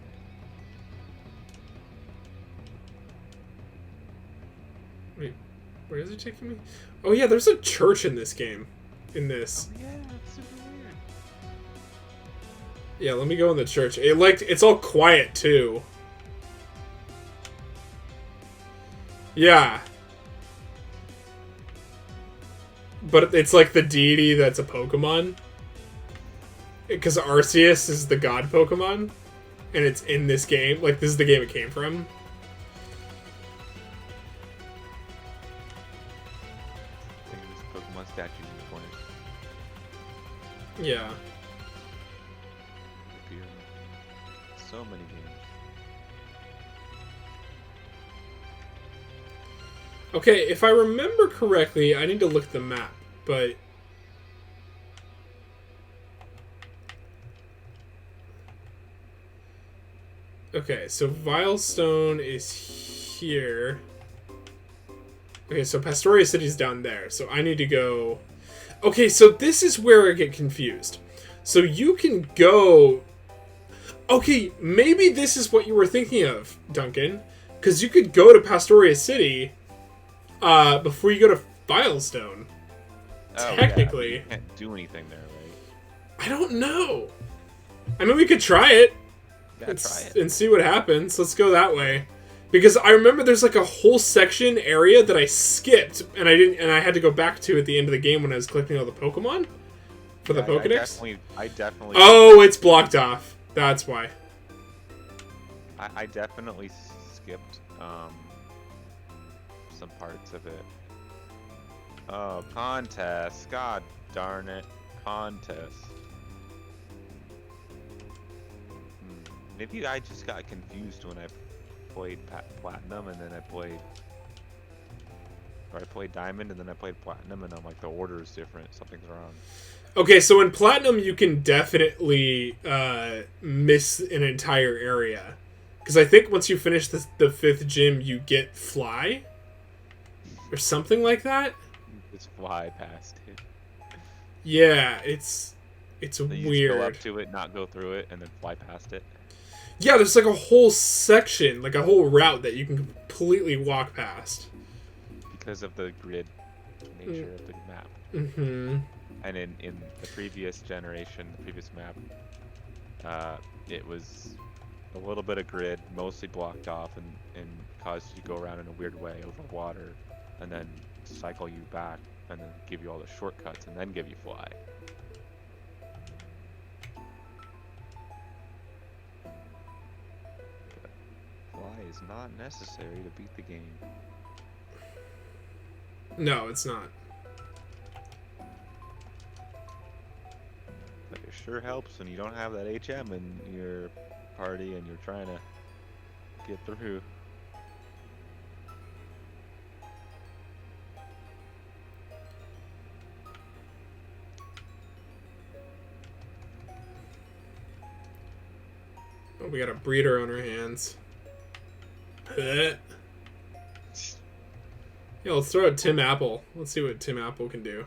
[SPEAKER 1] Wait, where is it taking me? Oh yeah, there's a church in this game. In this.
[SPEAKER 2] Oh, yeah, that's super weird.
[SPEAKER 1] Yeah, let me go in the church. It's all quiet too. Yeah. But it's like the deity that's a Pokemon. Because Arceus is the god Pokemon. And it's in this game. Like, this is the game it came from.
[SPEAKER 2] There's Pokemon statues in the corner.
[SPEAKER 1] Yeah.
[SPEAKER 2] Appear in so many games.
[SPEAKER 1] Okay, if I remember correctly, I need to look at the map, but... Okay, so Vilestone is here. Okay, so Pastoria City's down there, so I need to go... Okay, so this is where I get confused. So you can go... Okay, maybe this is what you were thinking of, Duncan. Because you could go to Pastoria City... before you go to Vilestone.
[SPEAKER 2] Oh,
[SPEAKER 1] Technically.
[SPEAKER 2] yeah, you can't do anything there, right?
[SPEAKER 1] I don't know. I mean, we could try it.
[SPEAKER 2] Yeah, try it.
[SPEAKER 1] And see what happens. Let's go that way. Because I remember there's like a whole section area that I skipped and I had to go back to at the end of the game when I was collecting all the Pokemon for the Pokedex.
[SPEAKER 2] I definitely.
[SPEAKER 1] Oh, it's blocked off. That's why.
[SPEAKER 2] I definitely skipped some parts of it. Oh, contest! God darn it, contest. Maybe I just got confused when I played Platinum and then I played Diamond and then I played Platinum and I'm like, the order is different. Something's wrong.
[SPEAKER 1] Okay, so in Platinum you can definitely miss an entire area. Because I think once you finish the 5th gym, you get Fly? Or something like that?
[SPEAKER 2] Just fly past it.
[SPEAKER 1] Yeah, it's
[SPEAKER 2] Then you
[SPEAKER 1] weird.
[SPEAKER 2] just go up to it, not go through it, and then fly past it.
[SPEAKER 1] Yeah, there's like a whole section, like a whole route that you can completely walk past.
[SPEAKER 2] Because of the grid nature of the map.
[SPEAKER 1] Mm-hmm.
[SPEAKER 2] And in the previous generation, the previous map, it was a little bit of grid, mostly blocked off, and caused you to go around in a weird way over water, and then cycle you back, and then give you all the shortcuts, and then give you fly. Fly is not necessary to beat the game.
[SPEAKER 1] No, it's not.
[SPEAKER 2] But it sure helps when you don't have that HM in your party and you're trying to get through.
[SPEAKER 1] Oh, we got a breeder on our hands. Yeah, let's throw out Tim Apple. Let's see what Tim Apple can do.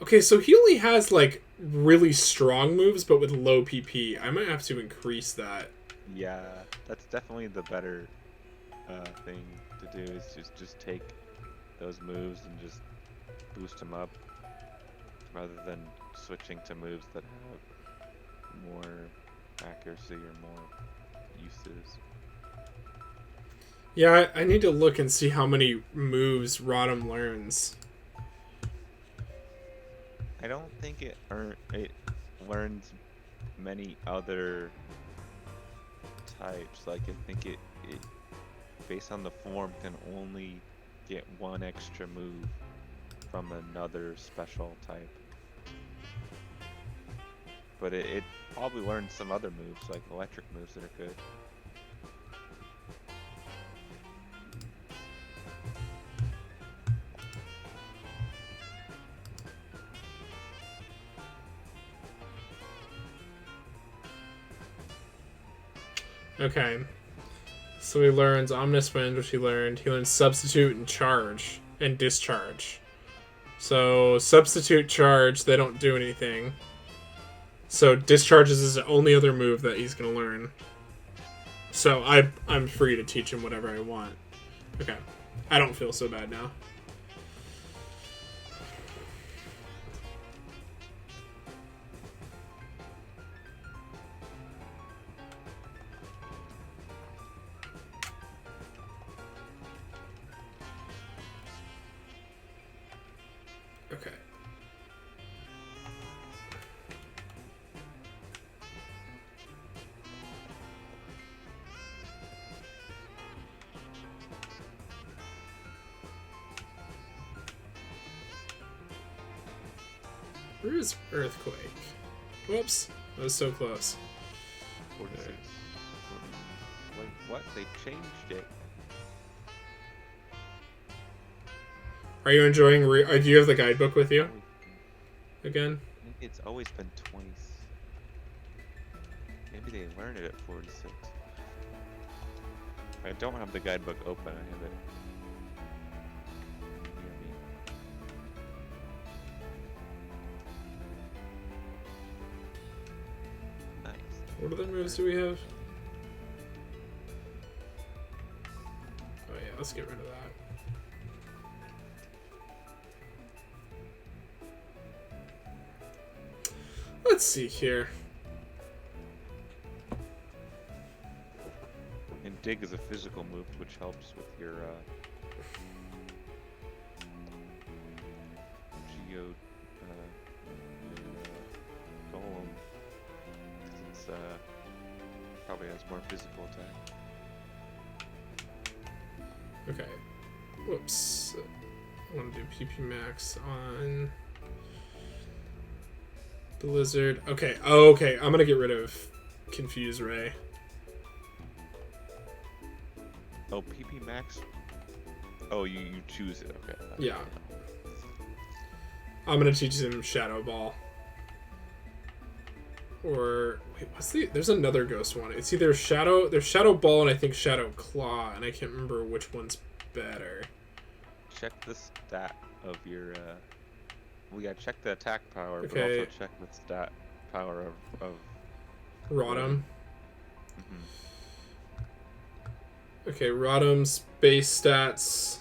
[SPEAKER 1] Okay, so he only has, like, really strong moves, but with low PP. I might have to increase that.
[SPEAKER 2] Yeah, that's definitely the better thing to do, is just take those moves and just boost them up, rather than switching to moves that have more accuracy or more uses.
[SPEAKER 1] Yeah, I need to look and see how many moves Rodham learns.
[SPEAKER 2] I don't think it learns many other types. Like, I think it based on the form can only get one extra move from another special type. But it probably learns some other moves, like electric moves that are good.
[SPEAKER 1] Okay. So he learns Omnispend, which he learned. He learns Substitute and Charge. and discharge. So substitute charge, they don't do anything. So discharges is the only other move that he's gonna learn. So I'm free to teach him whatever I want. Okay. I don't feel so bad now. Okay. Where is Earthquake? Whoops. That was so close.
[SPEAKER 2] 46. Wait, what? They changed it.
[SPEAKER 1] Are you enjoying... do you have the guidebook with you? Again?
[SPEAKER 2] I think it's always been 20. Maybe they learned it at 46. I don't have the guidebook open. I have it near me. Nice.
[SPEAKER 1] What other moves do we have? Oh yeah, let's get rid of that. Let's see here.
[SPEAKER 2] And dig is a physical move, which helps with your geo golem. It's probably has more physical attack.
[SPEAKER 1] Okay. Whoops. I want to do PP max on Blizzard. Okay. Oh, okay. I'm gonna get rid of Confuse Ray.
[SPEAKER 2] Oh, PP max. Oh, you choose it. Okay.
[SPEAKER 1] Yeah. I'm gonna teach him Shadow Ball. Or wait, what's the? There's another ghost one. It's either Shadow. There's Shadow Ball and I think Shadow Claw, and I can't remember which one's better.
[SPEAKER 2] Check the stat of your. We gotta check the attack power, but
[SPEAKER 1] Okay.
[SPEAKER 2] also check the stat power of
[SPEAKER 1] Rodham.
[SPEAKER 2] Mhm.
[SPEAKER 1] Okay, Rodham's base stats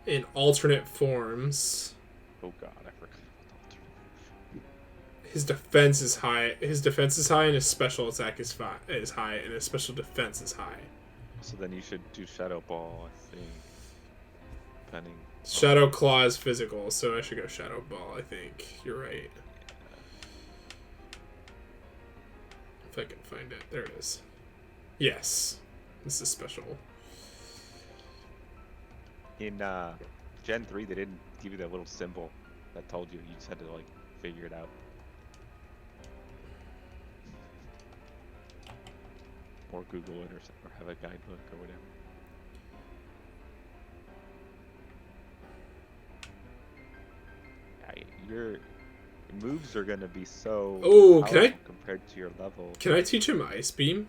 [SPEAKER 1] in alternate forms.
[SPEAKER 2] Oh god, I forgot about the
[SPEAKER 1] His defense is high. His defense is high, and his special attack is high, and his special defense is high.
[SPEAKER 2] So then you should do Shadow Ball, I think. Depending.
[SPEAKER 1] Shadow Claw is physical, so I should go Shadow Ball. I think you're right. If I can find it, there it is. Yes, this is special.
[SPEAKER 2] In Gen 3, they didn't give you that little symbol that told you. You just had to like figure it out. Or Google it, or have a guidebook or whatever. Your moves are gonna be so
[SPEAKER 1] Oh, can I-
[SPEAKER 2] powerful compared to your level.
[SPEAKER 1] Can I teach him Ice Beam?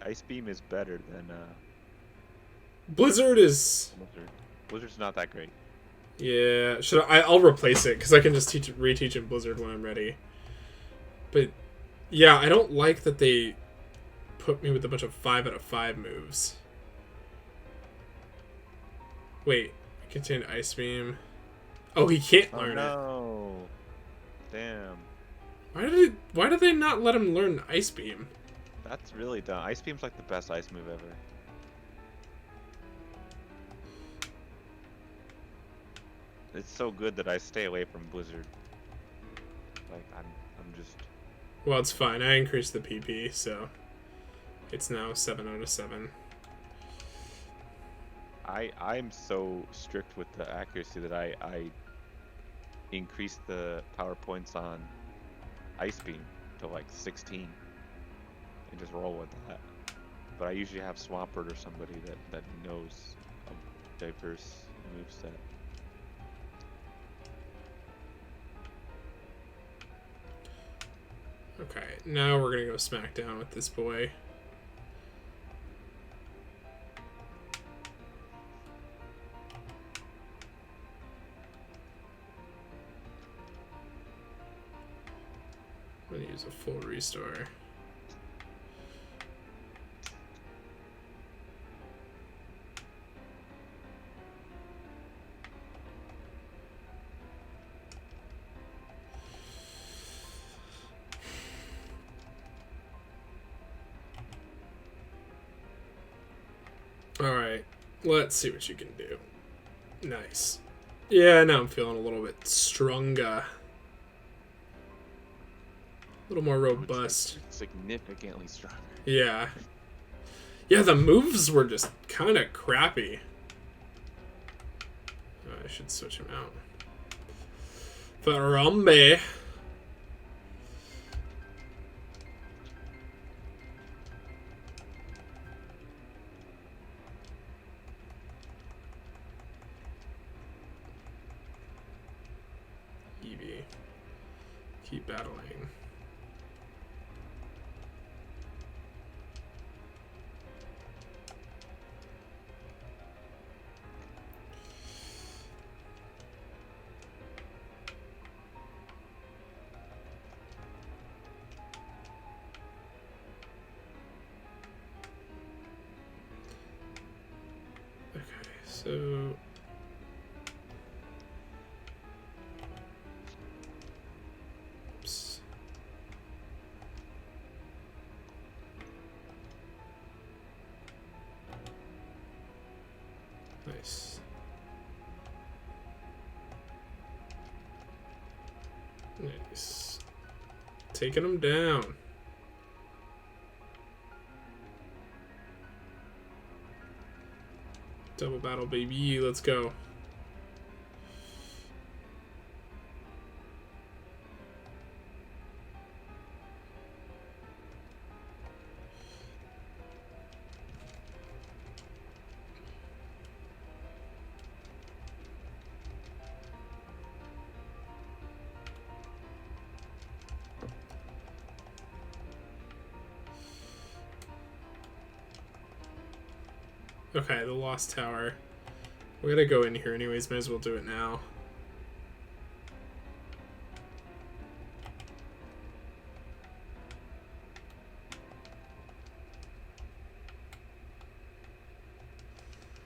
[SPEAKER 2] Ice Beam is better than
[SPEAKER 1] Blizzard is...
[SPEAKER 2] Blizzard. Blizzard's not that great.
[SPEAKER 1] Yeah, should I'll replace it, because I can just reteach him Blizzard when I'm ready. But, yeah, I don't like that they put me with a bunch of 5 out of 5 moves. Wait, contain Ice Beam. Oh, he can't learn it.
[SPEAKER 2] No. Damn.
[SPEAKER 1] Why did they not let him learn Ice Beam?
[SPEAKER 2] That's really dumb. Ice Beam's like the best ice move ever. It's so good that I stay away from Blizzard. Like I'm just.
[SPEAKER 1] Well, it's fine. I increased the PP, so it's now 7 out of 7.
[SPEAKER 2] I'm so strict with the accuracy that I increased the power points on Ice Beam to like 16 and just roll with that. But I usually have Swampert or somebody that knows a diverse moveset.
[SPEAKER 1] Okay, now we're gonna go smack down with this boy. I'm gonna use a full restore. Alright, let's see what you can do. Nice. Yeah, now I'm feeling a little bit stronger. A little more robust.
[SPEAKER 2] Significantly stronger.
[SPEAKER 1] Yeah. Yeah, the moves were just kind of crappy. Oh, I should switch him out. Farambe. Eevee. Keep battling. Okay, so oops. Nice. Nice. Taking them down. Double battle, baby. Let's go. Okay, the Lost Tower. We gotta go in here anyways, might as well do it now.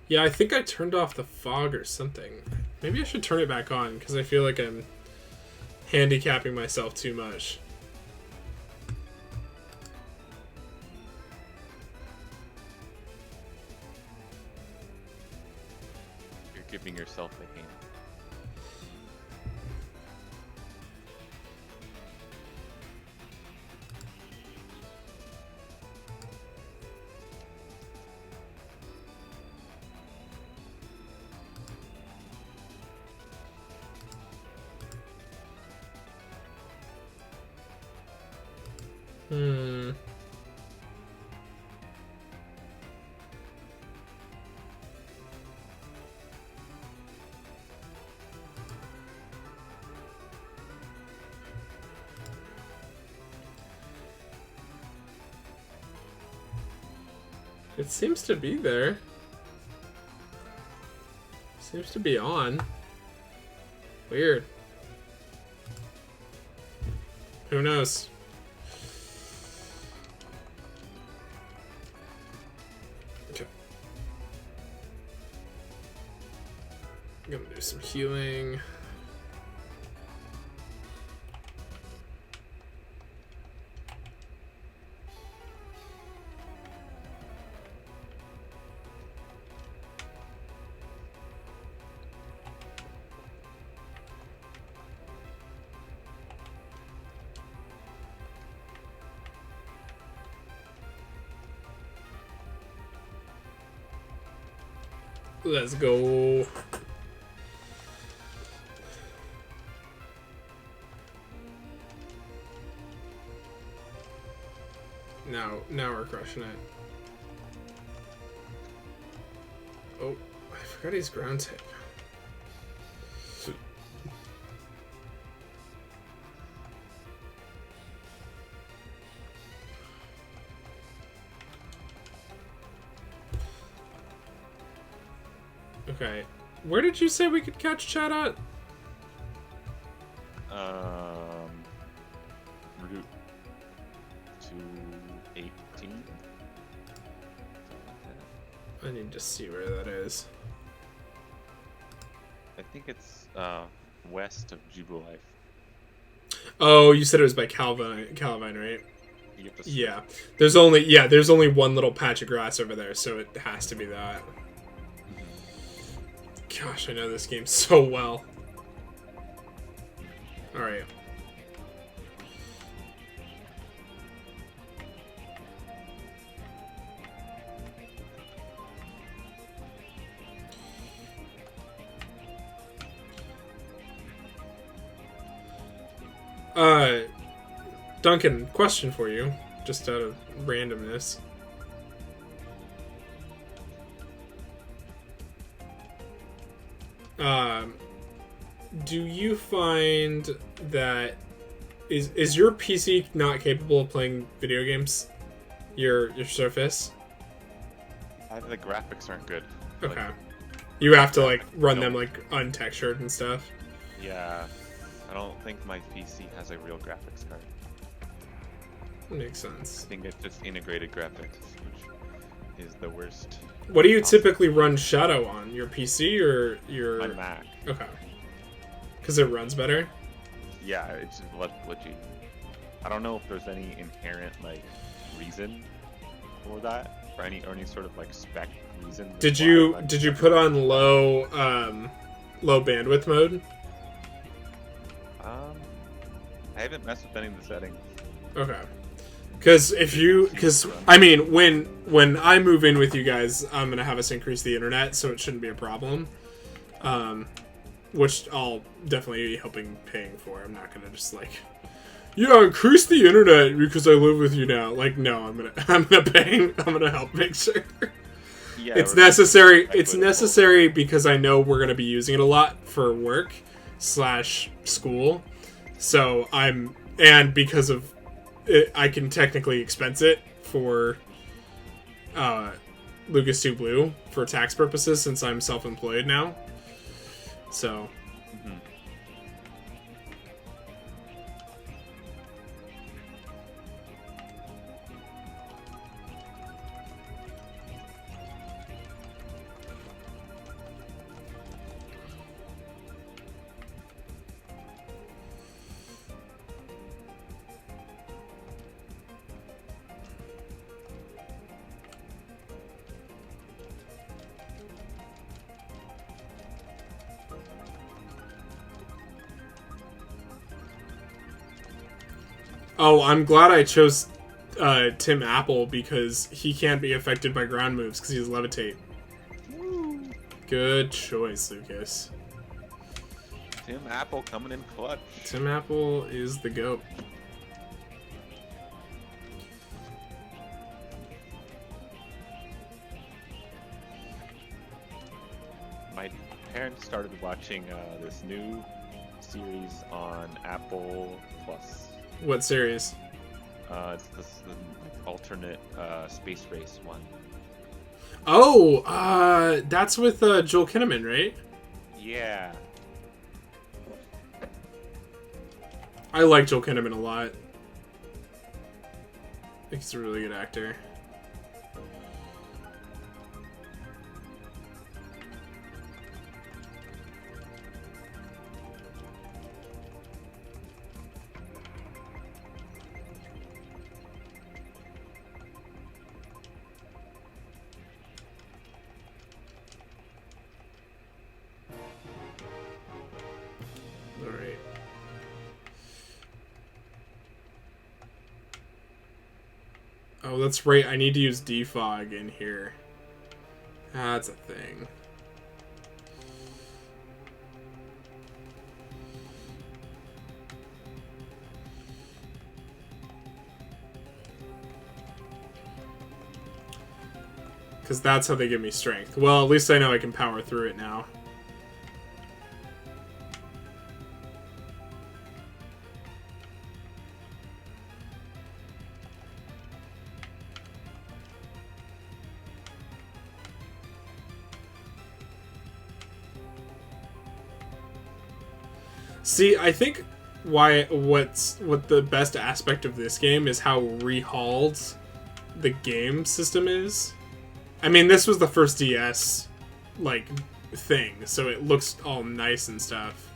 [SPEAKER 1] Yeah, I think I turned off the fog or something. Maybe I should turn it back on, because I feel like I'm handicapping myself too much.
[SPEAKER 2] Giving yourself a hand. It seems to be there. Seems to be on. Weird. Who knows? Okay. I'm gonna do some healing. Let's go. Now we're crushing it. Oh, I forgot he's ground type. Okay, where did you say we could catch chat at? Route
[SPEAKER 1] I need to see where that is.
[SPEAKER 2] I think it's west of Jubilife.
[SPEAKER 1] Oh, you said it was by Calavine, right?
[SPEAKER 2] You have to
[SPEAKER 1] Yeah. There's only one little patch of grass over there, so it has to be that. Gosh, I know this game so well. Alright. Duncan, question for you, just out of randomness. Do you find that is your PC not capable of playing video games? Your Surface?
[SPEAKER 2] The graphics aren't good.
[SPEAKER 1] Okay.
[SPEAKER 2] Like,
[SPEAKER 1] You have to like run them like untextured and stuff.
[SPEAKER 2] yeah, I don't think my PC has a real graphics card.
[SPEAKER 1] Makes sense.
[SPEAKER 2] I think it's just integrated graphics, which is the worst.
[SPEAKER 1] What do you typically run Shadow on? Your PC or your...
[SPEAKER 2] My Mac.
[SPEAKER 1] Okay. Because it runs better?
[SPEAKER 2] Yeah, it's just glitchy. I don't know if there's any inherent like reason for that, or any sort of like spec reason.
[SPEAKER 1] Did you put on low bandwidth mode?
[SPEAKER 2] I haven't messed with any of the settings.
[SPEAKER 1] Okay. Because I mean, when I move in with you guys, I'm gonna have us increase the internet, so it shouldn't be a problem. Which I'll definitely be helping paying for. I'm not gonna just like, yeah, increase the internet because I live with you now. Like, no, I'm gonna help make sure.
[SPEAKER 2] Yeah,
[SPEAKER 1] it's necessary. It's necessary because I know we're gonna be using it a lot for work / school. So and because of it, I can technically expense it for Lucas 2 Blue for tax purposes since I'm self-employed now. So. Oh, I'm glad I chose Tim Apple because he can't be affected by ground moves because he has levitate.
[SPEAKER 2] Woo.
[SPEAKER 1] Good choice, Lucas.
[SPEAKER 2] Tim Apple coming in clutch.
[SPEAKER 1] Tim Apple is the GOAT.
[SPEAKER 2] My parents started watching this new series on Apple Plus.
[SPEAKER 1] What series?
[SPEAKER 2] It's this alternate space race one.
[SPEAKER 1] Oh, that's with Joel Kinnaman, right?
[SPEAKER 2] Yeah.
[SPEAKER 1] I like Joel Kinnaman a lot. I think he's a really good actor. Alright. Oh, that's right. I need to use defog in here. That's a thing. Because that's how they give me strength. Well, at least I know I can power through it now. See, I think what the best aspect of this game is how rehauled the game system is. I mean, this was the first DS, like, thing, so it looks all nice and stuff.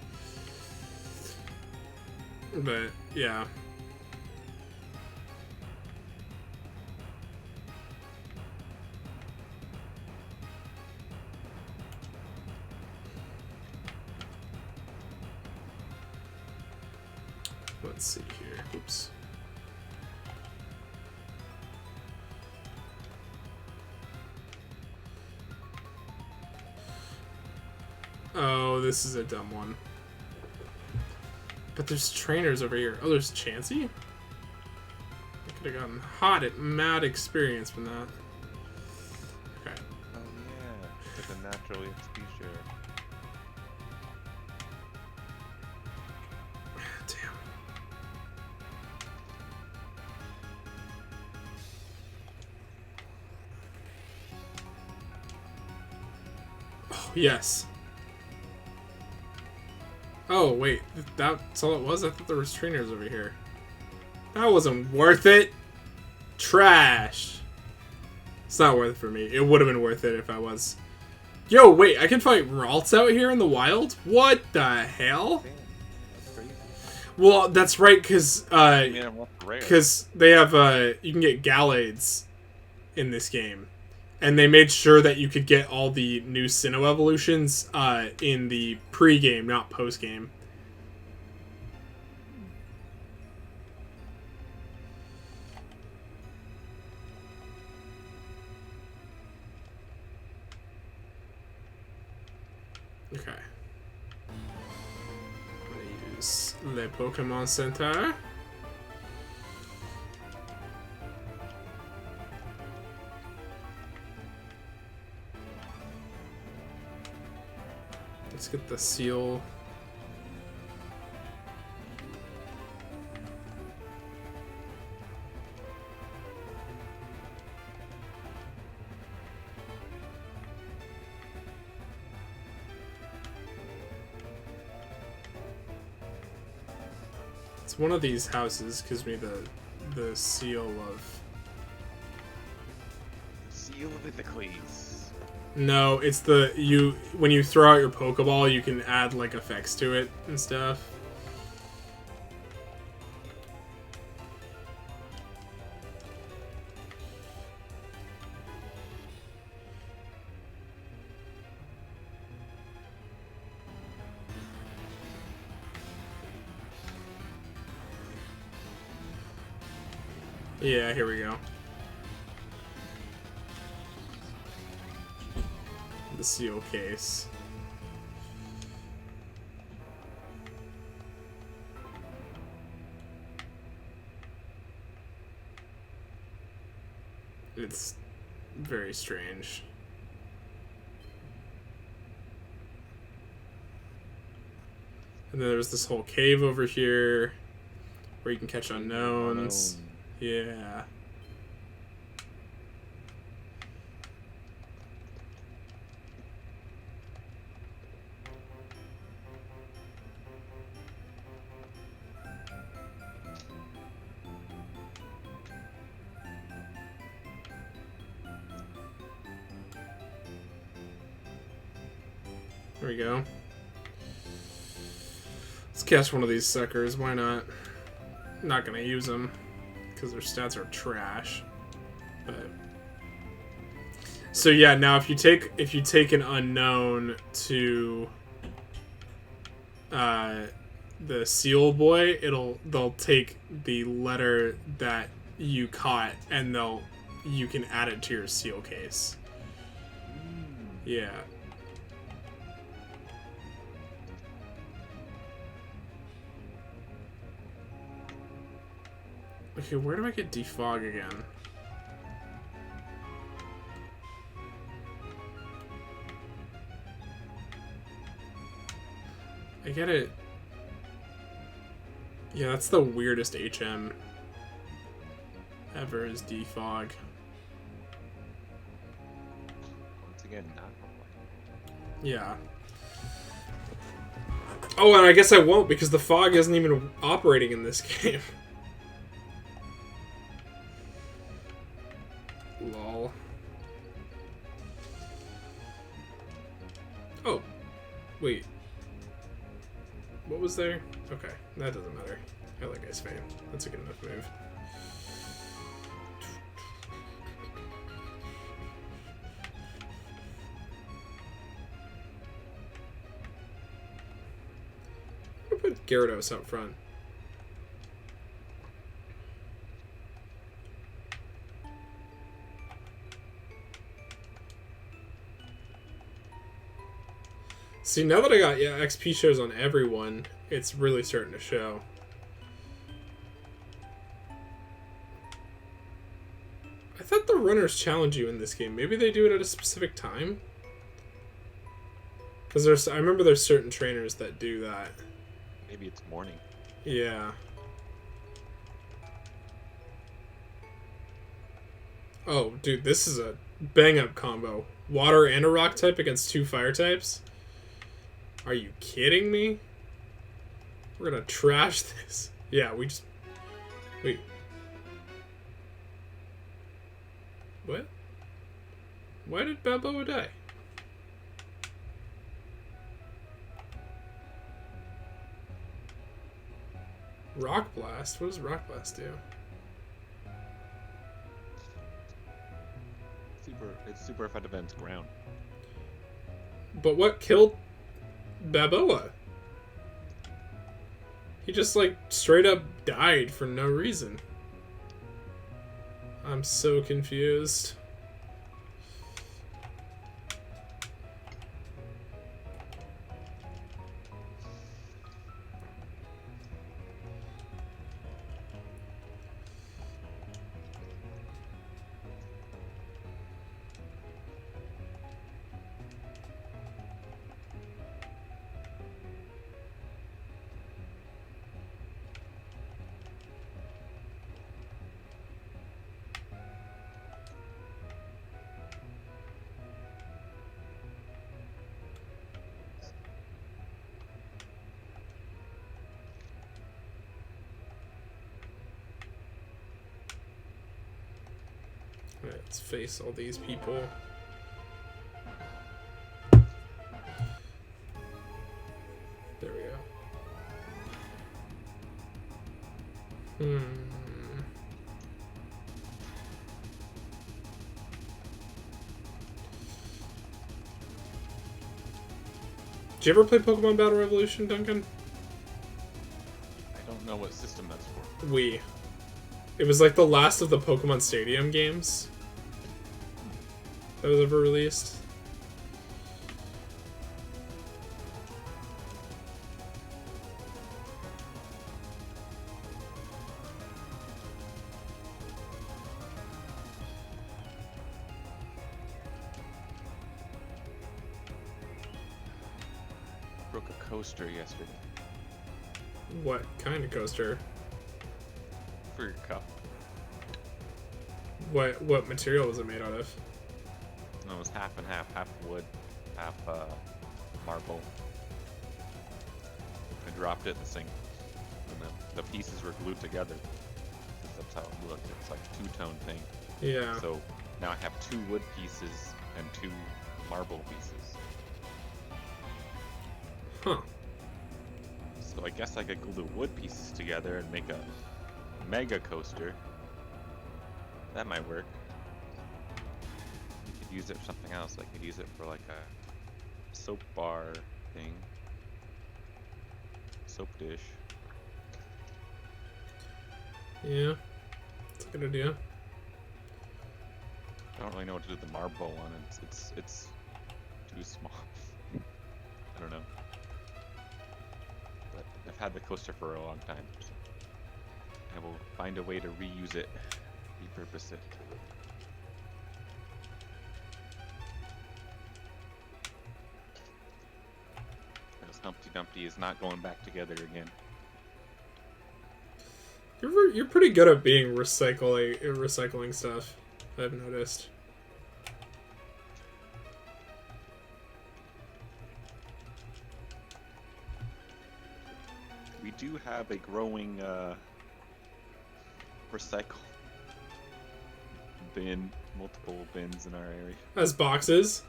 [SPEAKER 1] But, yeah. Let's see here. Oops. Oh, this is a dumb one. But there's trainers over here. Oh, there's Chansey? I could have gotten hot at mad experience from that. Okay.
[SPEAKER 2] Oh yeah, it's a natural XP share.
[SPEAKER 1] Damn. Oh, yes. Oh, wait. That's all it was? I thought there was trainers over here. That wasn't worth it. Trash. It's not worth it for me. It would have been worth it if I was. Yo, wait. I can fight Ralts out here in the wild? What the hell?
[SPEAKER 2] Damn, that's crazy.
[SPEAKER 1] Well, that's right, because
[SPEAKER 2] I mean, I'm rare.
[SPEAKER 1] they have you can get Gallades in this game, and they made sure that you could get all the new Sinnoh evolutions in the pre-game, not post-game. Okay. I'm gonna use Le Pokemon Center. Let's get the seal. It's one of these houses gives me the seal of.
[SPEAKER 2] Seal of Ithacles.
[SPEAKER 1] No, it's the when you throw out your Pokeball, you can add like effects to it and stuff. Yeah, here we go. The seal case. It's very strange. And then there's this whole cave over here where you can catch unknowns. Yeah. There we go. Let's catch one of these suckers. Why not? Not gonna use them because their stats are trash. But so yeah, now if you take an unknown to the seal boy, they'll take the letter that you caught and you can add it to your seal case. Yeah. Okay, where do I get defog again? I get it. Yeah, that's the weirdest HM ever is defog.
[SPEAKER 2] Once again, not.
[SPEAKER 1] Yeah. Oh, and I guess I won't because the fog isn't even operating in this game. Lol. Wait. What was there? Okay, that doesn't matter. I like Ice Fan. That's a good enough move. I'm gonna put Gyarados up front. See, now that I got XP shares on everyone, it's really starting to show. I thought the runners challenge you in this game. Maybe they do it at a specific time? Because I remember there's certain trainers that do that.
[SPEAKER 2] Maybe it's morning.
[SPEAKER 1] Yeah. Oh, dude, this is a bang-up combo. Water and a rock type against 2 fire types? Are you kidding me? We're gonna trash this. Yeah, we just... Wait. What? Why did Balboa die? Rock Blast? What does Rock Blast do?
[SPEAKER 2] It's super effective against ground.
[SPEAKER 1] But what killed Balboa? He just, like, straight up died for no reason. I'm so confused. Alright, let's face all these people. There we go. Did you ever play Pokemon Battle Revolution, Duncan?
[SPEAKER 2] I don't know what system that's for.
[SPEAKER 1] Wii. It was like the last of the Pokemon Stadium games that was ever released.
[SPEAKER 2] Broke a coaster yesterday
[SPEAKER 1] What kind of coaster?
[SPEAKER 2] for your cup.
[SPEAKER 1] What material was it made out of?
[SPEAKER 2] No, it was half and half wood, half marble. I dropped it in the sink, and the pieces were glued together. That's how it looked. It's like a two-tone thing.
[SPEAKER 1] Yeah.
[SPEAKER 2] So now I have 2 wood pieces and 2 marble pieces.
[SPEAKER 1] Huh.
[SPEAKER 2] So I guess I could glue the wood pieces together and make a mega coaster. That might work. You could use it for something else. I could use it for like a soap bar thing. Soap dish.
[SPEAKER 1] Yeah. That's a good idea.
[SPEAKER 2] I don't really know what to do with the marble one. It's too small. I don't know. But I've had the coaster for a long time. So I will find a way to reuse it, repurpose it. Because Humpty Dumpty is not going back together again.
[SPEAKER 1] You're pretty good at being recycling stuff, I've noticed.
[SPEAKER 2] We do have a growing recycle bin, multiple bins in our area.
[SPEAKER 1] As boxes?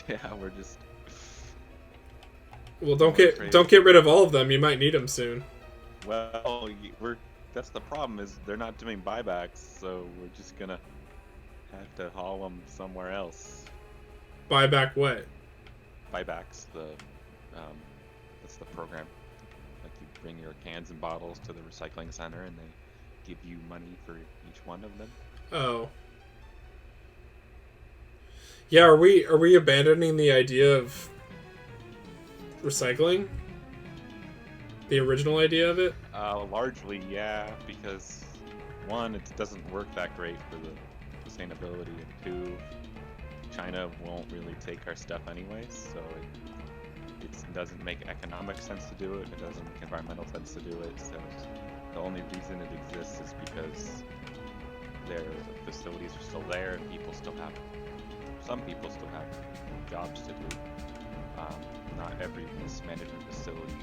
[SPEAKER 2] Yeah, we're just
[SPEAKER 1] Well, don't get rid of all of them. You might need them soon.
[SPEAKER 2] Well, that's the problem is they're not doing buybacks, so we're just gonna have to haul them somewhere else.
[SPEAKER 1] Buy back what?
[SPEAKER 2] Buybacks, that's the program. Like you bring your cans and bottles to the recycling center, and they give you money for each one of them.
[SPEAKER 1] Oh. Yeah, are we abandoning the idea of recycling? The original idea of it?
[SPEAKER 2] Largely, yeah, because one, it doesn't work that great for the sustainability, and two, China won't really take our stuff anyways, so it doesn't make economic sense to do it, it doesn't make environmental sense to do it, so the only reason it exists is because their facilities are still there and some people still have jobs to do. Not every waste management facility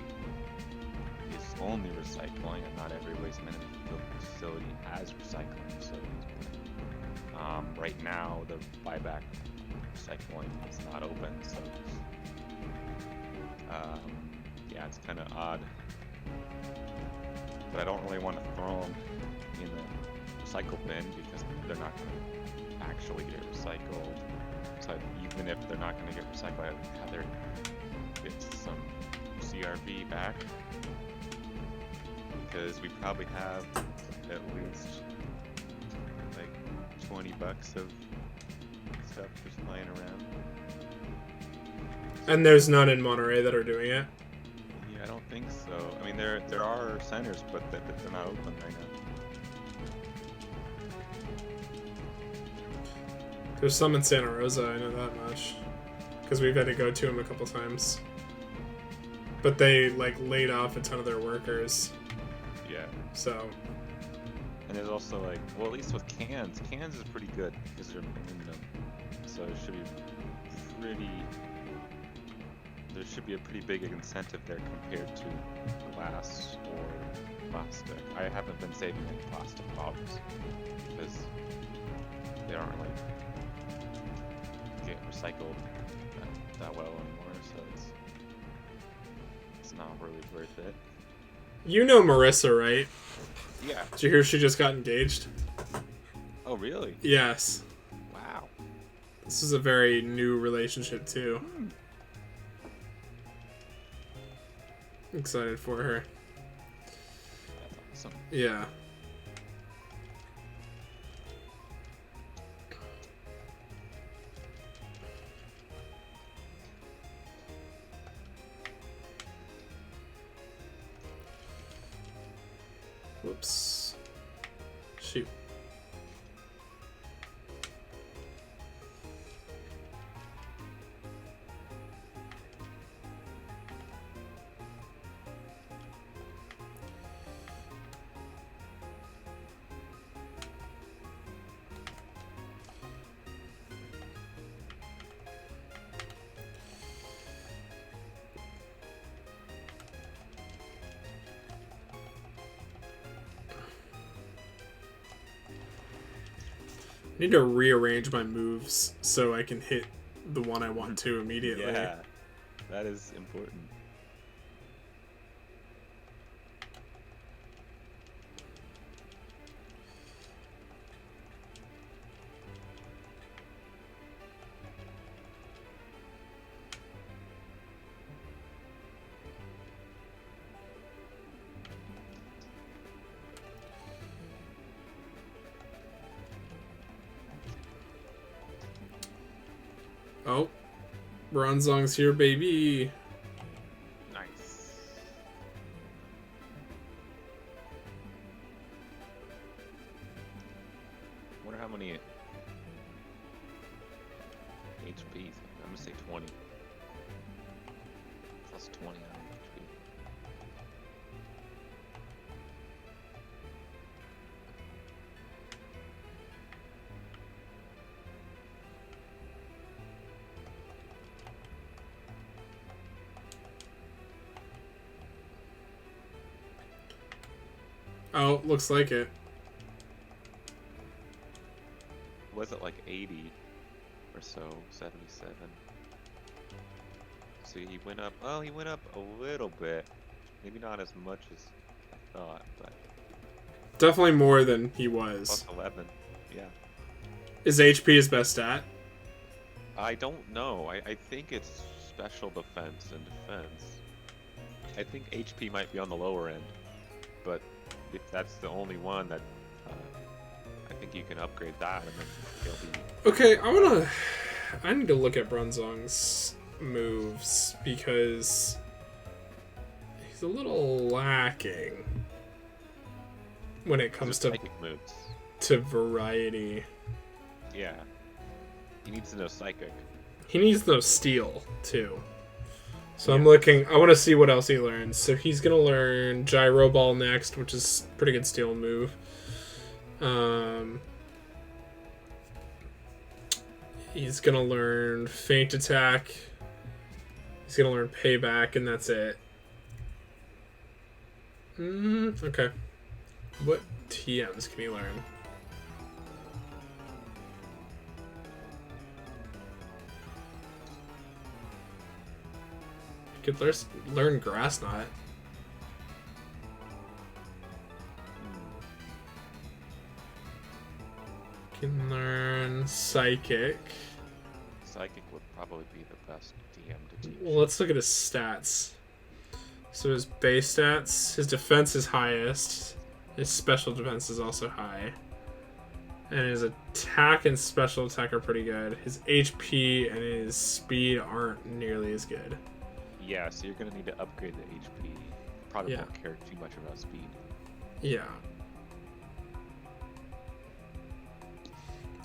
[SPEAKER 2] is only recycling, and not every waste management facility has recycling. So right now the buyback recycling is not open, so yeah, it's kind of odd. But I don't really want to throw them in the recycle bin because they're not going to actually get recycled. So even if they're not going to get recycled, I'd rather get some CRV back, because we probably have at least like $20 of stuff just lying around.
[SPEAKER 1] And there's none in Monterey that are doing it?
[SPEAKER 2] Yeah, I don't think so. I mean, there are centers, but they're not open right now.
[SPEAKER 1] There's some in Santa Rosa, I know that much. Because we've had to go to them a couple times. But they, like, laid off a ton of their workers.
[SPEAKER 2] Yeah.
[SPEAKER 1] So.
[SPEAKER 2] And there's also, like, well, at least with cans is pretty good because they're aluminum. So it should be there should be a pretty big incentive there compared to glass or plastic. I haven't been saving any plastic bottles because they aren't, like, get recycled that well anymore, so it's not really worth it.
[SPEAKER 1] You know Marissa, right?
[SPEAKER 2] Yeah.
[SPEAKER 1] Did you hear she just got engaged?
[SPEAKER 2] Oh, really?
[SPEAKER 1] Yes.
[SPEAKER 2] Wow.
[SPEAKER 1] This is a very new relationship, too. Excited for her.
[SPEAKER 2] That's awesome.
[SPEAKER 1] Yeah. Whoops. Shoot. I need to rearrange my moves so I can hit the one I want to immediately.
[SPEAKER 2] Yeah, that is important.
[SPEAKER 1] Oh, Bronzong's here, baby.
[SPEAKER 2] Nice. Wonder how many HPs. I'm gonna say 20. Plus 20 on HP.
[SPEAKER 1] Oh, looks like it.
[SPEAKER 2] Was it like 80 or so? 77. see. He went up. Oh, he went up a little bit. Maybe not as much as I thought, but
[SPEAKER 1] Definitely more than he was.
[SPEAKER 2] plus 11. Yeah.
[SPEAKER 1] Is HP his best stat?
[SPEAKER 2] I don't know. I think it's special defense and defense. I think HP might be on the lower end, but if that's the only one that I think you can upgrade that and then he'll be.
[SPEAKER 1] Okay, I need to look at Brunzong's moves because he's a little lacking when it comes to
[SPEAKER 2] psychic moves.
[SPEAKER 1] variety.
[SPEAKER 2] Yeah. He needs to know psychic.
[SPEAKER 1] He needs to know steel too. So
[SPEAKER 2] Yeah.
[SPEAKER 1] I'm looking. I want to see what else he learns. So he's gonna learn Gyro Ball next, which is a pretty good steel move. He's gonna learn Feint Attack. He's gonna learn Payback, and that's it. Okay. What TMs can he learn? He could learn Grass Knot. Can learn Psychic.
[SPEAKER 2] Psychic would probably be the best DM to teach.
[SPEAKER 1] Well, let's look at his stats. So his base stats, his defense is highest. His special defense is also high. And his attack and special attack are pretty good. His HP and his speed aren't nearly as good.
[SPEAKER 2] Yeah, so you're gonna need to upgrade the HP. Probably
[SPEAKER 1] Yeah.
[SPEAKER 2] won't care too much about speed.
[SPEAKER 1] Yeah.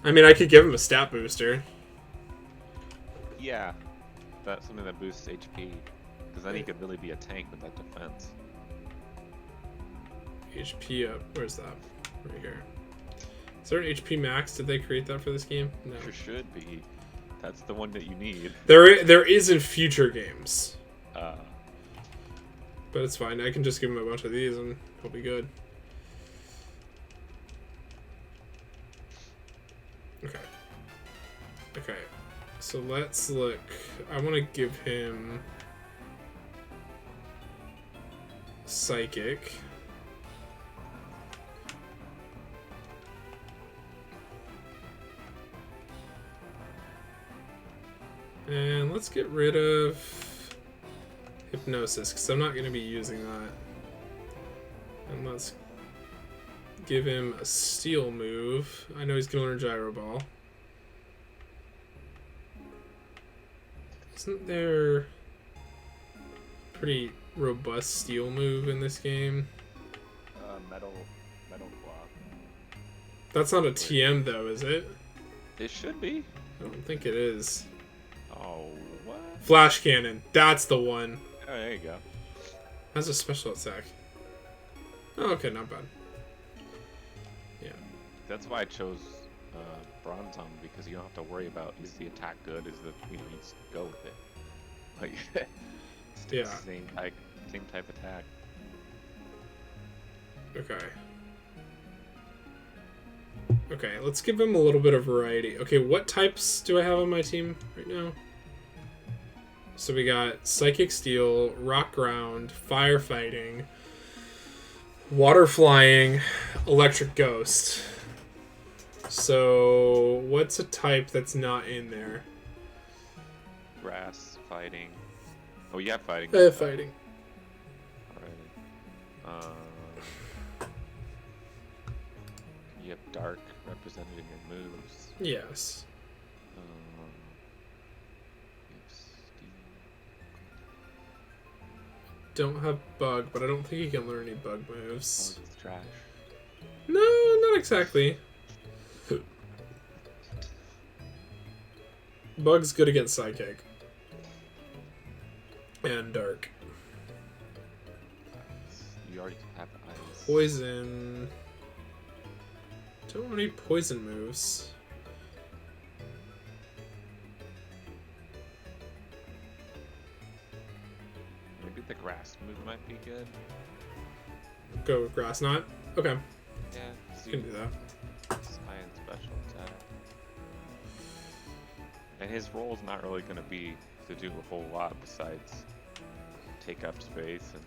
[SPEAKER 1] I mean, I could give him a stat booster.
[SPEAKER 2] Yeah, that's something that boosts HP. Because then he could really be a tank with that defense.
[SPEAKER 1] HP up. Where's that? Right here. Is there an HP max? Did they create that for this game? No.
[SPEAKER 2] There should be. That's the one that you need.
[SPEAKER 1] There is in future games. But it's fine. I can just give him a bunch of these and he'll be good. Okay. Okay. So let's look. I want to give him Psychic. And let's get rid of Hypnosis, because I'm not going to be using that. And let's give him a Steel move. I know he's going to learn Gyro Ball. Isn't there a pretty robust Steel move in this game?
[SPEAKER 2] Metal Claw.
[SPEAKER 1] That's not a TM, though, is it?
[SPEAKER 2] It should be.
[SPEAKER 1] I don't think it is.
[SPEAKER 2] Oh, what?
[SPEAKER 1] Flash Cannon. That's the one.
[SPEAKER 2] Oh, there you go.
[SPEAKER 1] Has a special attack. Oh, okay, not bad. Yeah.
[SPEAKER 2] That's why I chose Bronze on, because you don't have to worry about is the attack good, is the you just go with it. Like it's the
[SPEAKER 1] Yeah.
[SPEAKER 2] same type attack.
[SPEAKER 1] Okay. Okay, let's give him a little bit of variety. Okay, what types do I have on my team right now? So we got Psychic Steel, Rock Ground, Firefighting, Water Flying, Electric Ghost. So what's a type that's not in there?
[SPEAKER 2] Grass, fighting. Oh, you have fighting.
[SPEAKER 1] Fighting.
[SPEAKER 2] Alright. You have dark represented in your moves.
[SPEAKER 1] Yes.
[SPEAKER 2] You have steam.
[SPEAKER 1] Don't have Bug, but I don't think he can learn any Bug
[SPEAKER 2] Oh,
[SPEAKER 1] moves.
[SPEAKER 2] it's trash.
[SPEAKER 1] No, not exactly. Bug's good against Psychic. And Dark.
[SPEAKER 2] You already have ice.
[SPEAKER 1] Poison. Don't have any poison moves.
[SPEAKER 2] Maybe the grass move might be good.
[SPEAKER 1] Go with Grass Knot. Okay,
[SPEAKER 2] Yeah,
[SPEAKER 1] you can do that.
[SPEAKER 2] high and special attack. And his role's not really going to be have to do a whole lot besides take up space and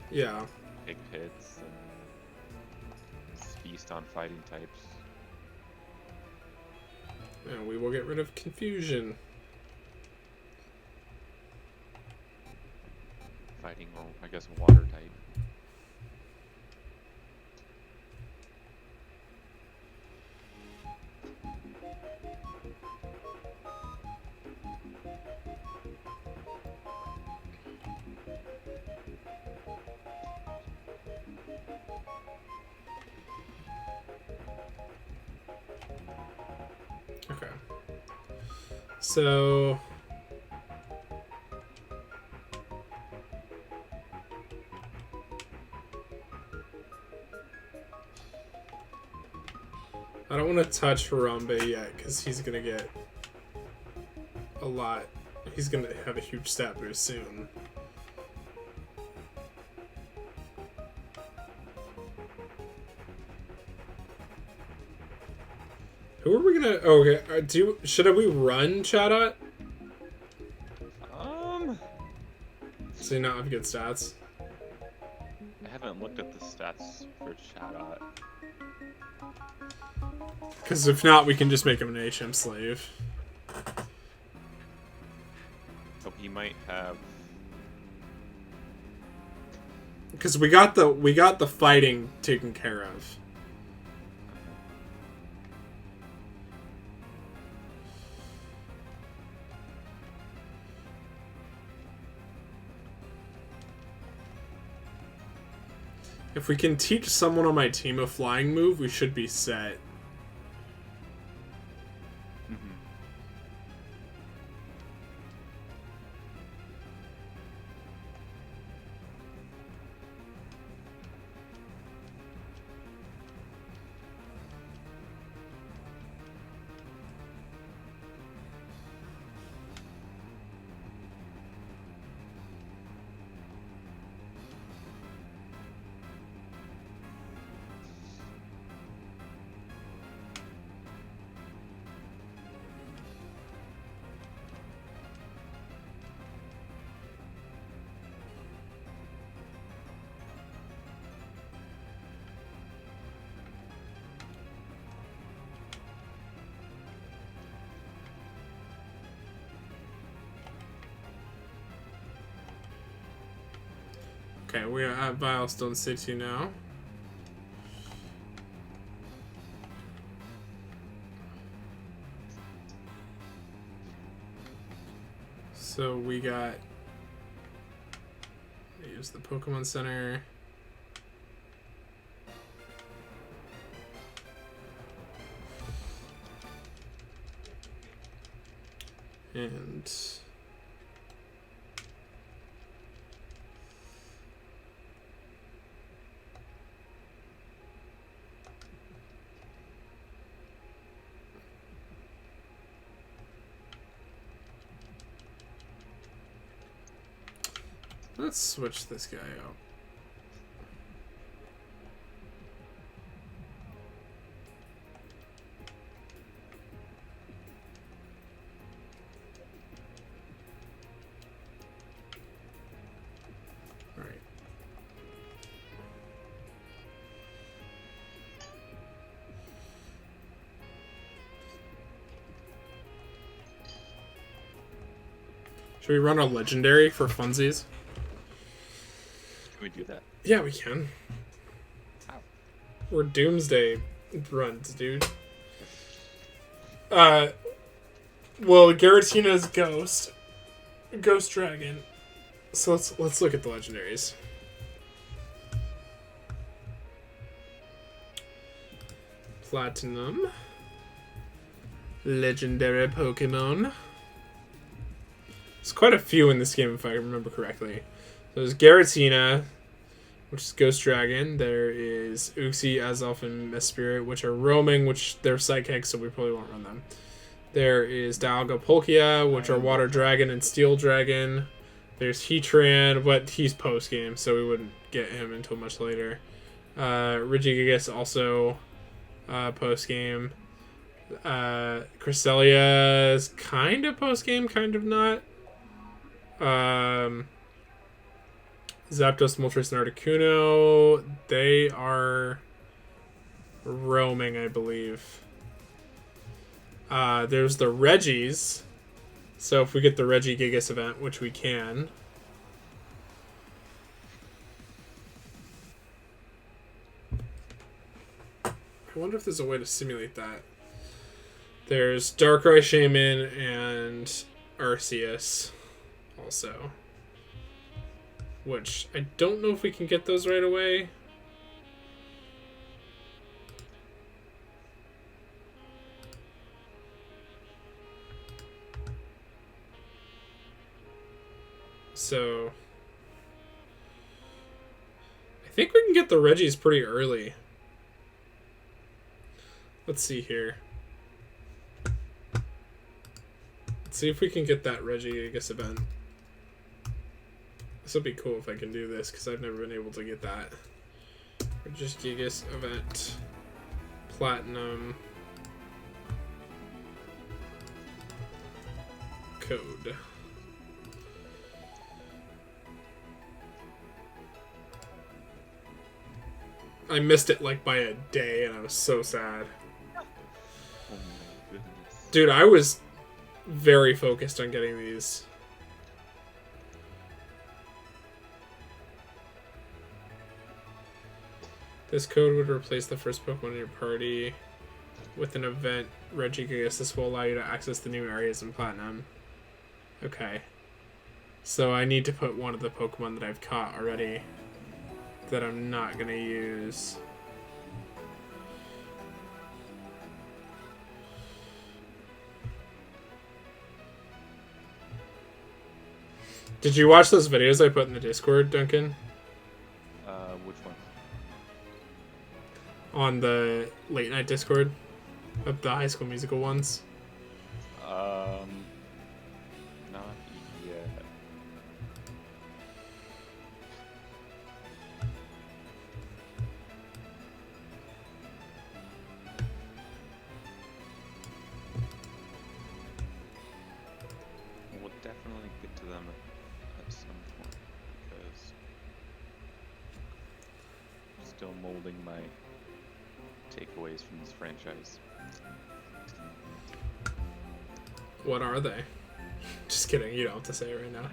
[SPEAKER 1] Yeah.
[SPEAKER 2] take hits and feast on fighting types.
[SPEAKER 1] And we will get rid of confusion.
[SPEAKER 2] Fighting, or I guess water type.
[SPEAKER 1] Okay. So I don't want to touch Harambe yet because he's gonna get a lot. He's gonna have a huge stat boost soon. Who are we gonna? Oh, okay. Should we run Chatot? So you not have good stats.
[SPEAKER 2] I haven't looked at the stats for Chatot.
[SPEAKER 1] Because if not, we can just make him an HM slave.
[SPEAKER 2] So he might have.
[SPEAKER 1] Because we got the fighting taken care of. If we can teach someone on my team a flying move, we should be set. Okay, we are at Vilestone City now. So we got... Use the Pokemon Center. And... let's switch this guy out. All right. Should we run a legendary for funsies?
[SPEAKER 2] Can we do that?
[SPEAKER 1] Yeah, we can.
[SPEAKER 2] How?
[SPEAKER 1] We're Doomsday runs, dude. Well, Garatina's Ghost Dragon. So let's look at the legendaries. Platinum. Legendary Pokemon. There's quite a few in this game if I remember correctly. There's Garatina, which is Ghost Dragon. There is Uxie, Azelf, and Mesprit, which are roaming, which they're psychic, so we probably won't run them. There is Dialga Palkia, which are Water Dragon and Steel Dragon. There's Heatran, but he's post-game, so we wouldn't get him until much later. Regigigas also post-game. Cresselia is kind of post-game, kind of not. Zapdos, Moltres, and Articuno. They are roaming, I believe. There's the Reggies. So if we get the Regigigas event, which we can. I wonder if there's a way to simulate that. There's Darkrai, Shaman, and Arceus also. Which, I don't know if we can get those right away. So, I think we can get the Reggies pretty early. Let's see here. Let's see if we can get that Regigigas event. This would be cool if I can do this, because I've never been able to get that. Regigigas event. Platinum. Code. I missed it like by a day, and I was so sad.
[SPEAKER 2] Oh my goodness.
[SPEAKER 1] Dude, I was very focused on getting these. This code would replace the first Pokemon in your party with an event. Regigigas. This will allow you to access the new areas in Platinum. Okay. So I need to put one of the Pokemon that I've caught already that I'm not going to use. Did you watch those videos I put in the Discord, Duncan?
[SPEAKER 2] Which one?
[SPEAKER 1] On the late night Discord? Of the High School Musical ones?
[SPEAKER 2] Not yet. We'll definitely get to them at some point, because I'm still molding my takeaways from this franchise.
[SPEAKER 1] What are they? Just kidding, you don't have to say it right now.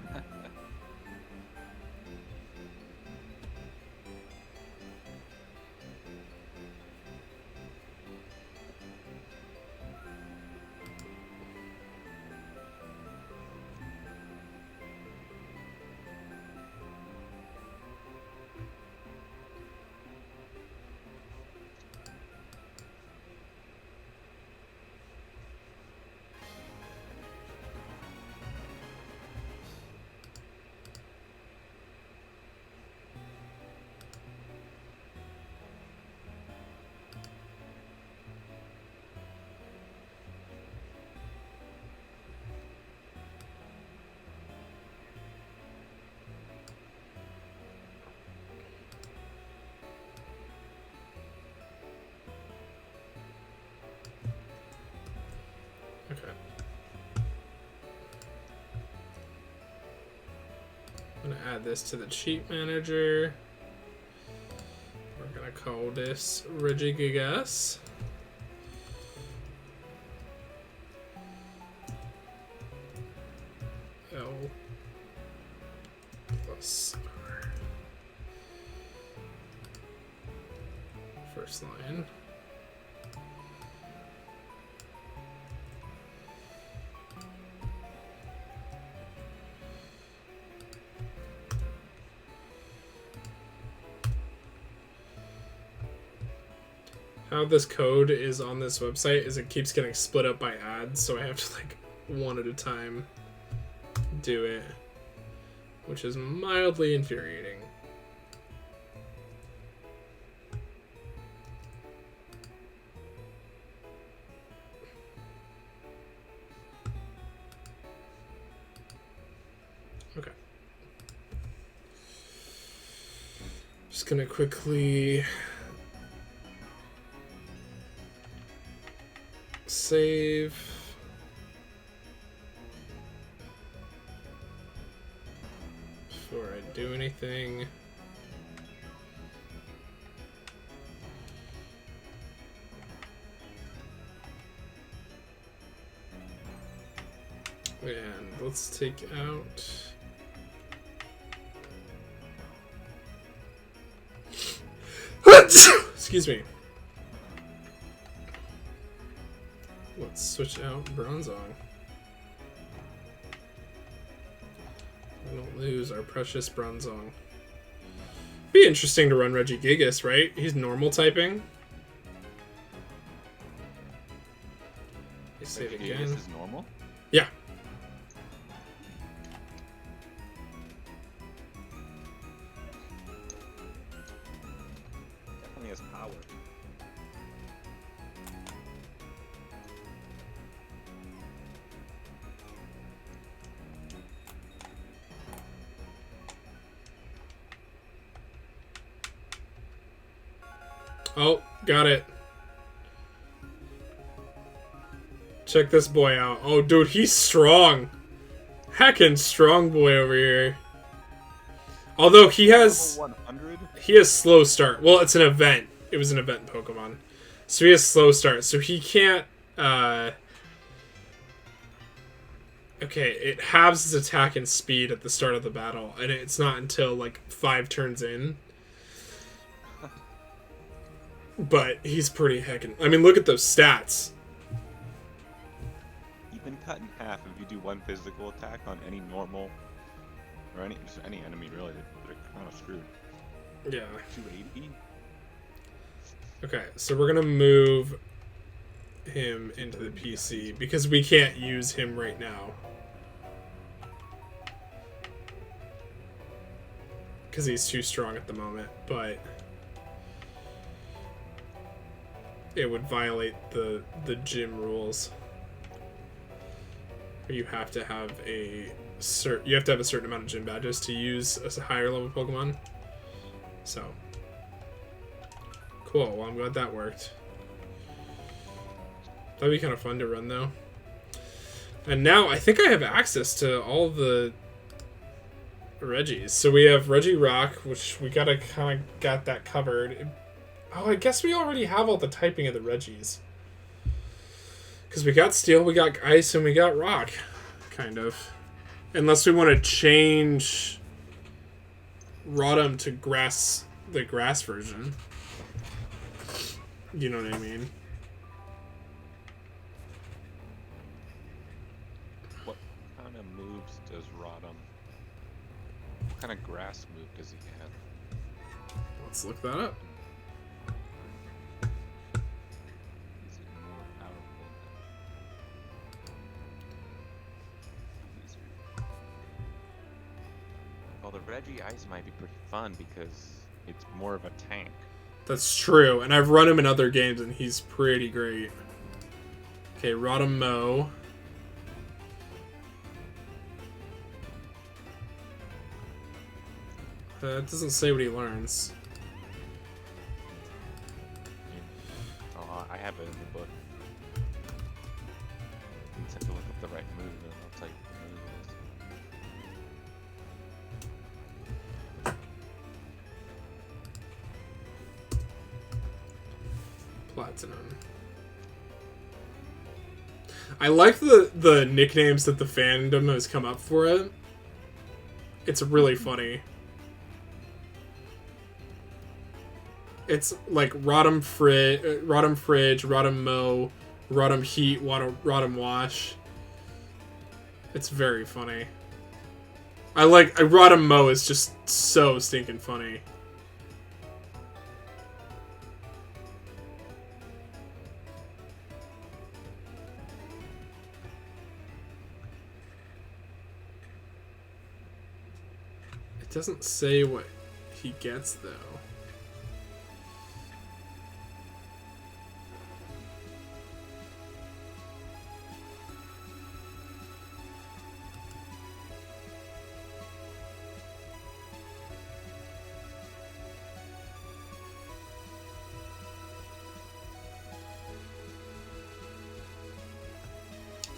[SPEAKER 1] Okay. I'm gonna add this to the cheat manager. We're gonna call this Regigigas. L plus R. First line. How this code is on this website is it keeps getting split up by ads, so I have to like one at a time do it, which is mildly infuriating. Okay. Just gonna quickly save. do anything. And let's take out... Excuse me. Let's switch out Bronzong. We don't lose our precious Bronzong. Be interesting to run Regigigas, right? He's normal typing. You say it again.
[SPEAKER 2] This is normal?
[SPEAKER 1] Yeah.
[SPEAKER 2] Definitely has power.
[SPEAKER 1] Oh, got it. Check this boy out. Oh, dude, he's strong. Heckin' strong boy over here. Although he has...
[SPEAKER 2] 100?
[SPEAKER 1] He has slow start. Well, it's an event. It was an event Pokemon. So he has slow start. So he can't... Okay, it halves his attack and speed at the start of the battle. And it's not until, like, 5 turns in. But he's pretty heckin'... I mean, look at those stats.
[SPEAKER 2] You've been cut in half if you do one physical attack on any normal... Or just any enemy, really. They're kind of screwed.
[SPEAKER 1] Yeah.
[SPEAKER 2] 280?
[SPEAKER 1] Okay, so we're gonna move him into the PC because we can't use him right now. Because he's too strong at the moment, but it would violate the gym rules. You have to have a certain amount of gym badges to use a higher level Pokemon. So cool. Well, I'm glad that worked. That'd be kind of fun to run though. And now I think I have access to all the Regis. So we have Regirock, which we gotta kind of got that covered. Oh, I guess we already have all the typing of the Regis. Because we got Steel, we got Ice, and we got Rock. Kind of. Unless we want to change Rotom to grass, the grass version. You know what I mean?
[SPEAKER 2] What kind of moves does Rotom? What kind of grass move does he have?
[SPEAKER 1] Let's look that up.
[SPEAKER 2] Is it more powerful than... Well, the Reggie Ice might be pretty fun because it's more of a tank.
[SPEAKER 1] That's true, and I've run him in other games, and he's pretty great. Okay, Rotom Mow. It doesn't say what he learns.
[SPEAKER 2] Oh, I have it in the book. You just have to look up the right move, and I'll tell you what the move is.
[SPEAKER 1] Platinum. I like the nicknames that the fandom has come up for it. It's really funny. It's like Rotom Fridge, Rotom Mow, Rotom Heat, Rotom Wash. It's very funny. Rotom Mow is just so stinking funny. It doesn't say what he gets though.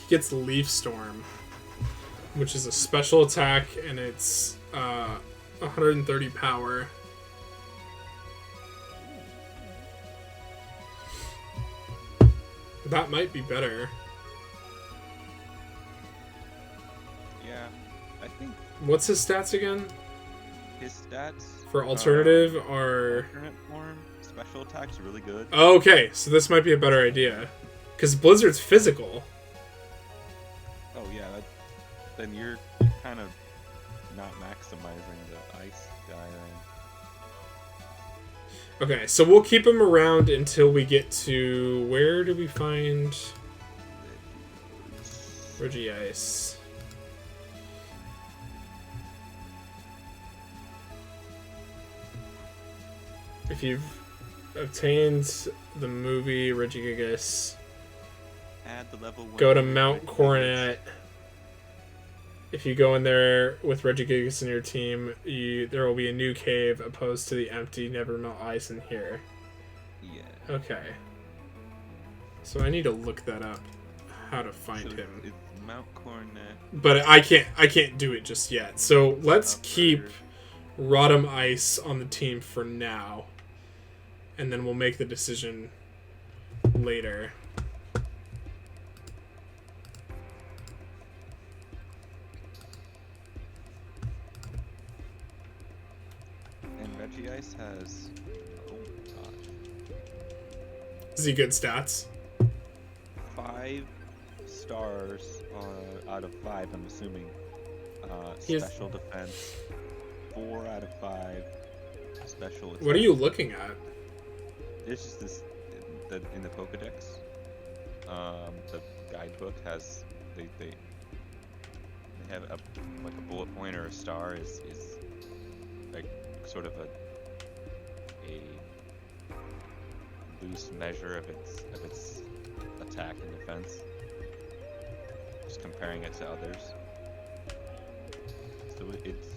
[SPEAKER 1] Gets Leaf Storm, which is a special attack, and it's 130 power. That might be better.
[SPEAKER 2] Yeah, I think
[SPEAKER 1] What's his stats again?
[SPEAKER 2] his stats
[SPEAKER 1] For alternative are...
[SPEAKER 2] alternate form special attacks are really good.
[SPEAKER 1] Okay, so this might be a better idea. Because Blizzard's physical.
[SPEAKER 2] Oh yeah, then you're kind of not maximizing the ice guy then.
[SPEAKER 1] Okay, so we'll keep him around until we get to... Where do we find... Regice? If you've obtained the movie Regigigas,
[SPEAKER 2] Add the level 1.
[SPEAKER 1] go to Mount Coronet. If you go in there with Regigigas in your team, there will be a new cave opposed to the empty never melt ice in here.
[SPEAKER 2] Yeah.
[SPEAKER 1] Okay. So I need to look that up. How to find
[SPEAKER 2] So
[SPEAKER 1] him.
[SPEAKER 2] it's Mount Coronet.
[SPEAKER 1] But I can't do it just yet. So let's keep Rodham Ice on the team for now. And then we'll make the decision later.
[SPEAKER 2] And Regice has, oh my gosh,
[SPEAKER 1] Is he good stats?
[SPEAKER 2] 5 stars out of 5, I'm assuming.
[SPEAKER 1] He has-
[SPEAKER 2] Special defense, 4 out of 5. Special attack.
[SPEAKER 1] What are you looking at?
[SPEAKER 2] There's just this in the Pokedex. The guidebook has they have like a bullet point or a star is like sort of a loose measure of its attack and defense. Just comparing it to others. So it's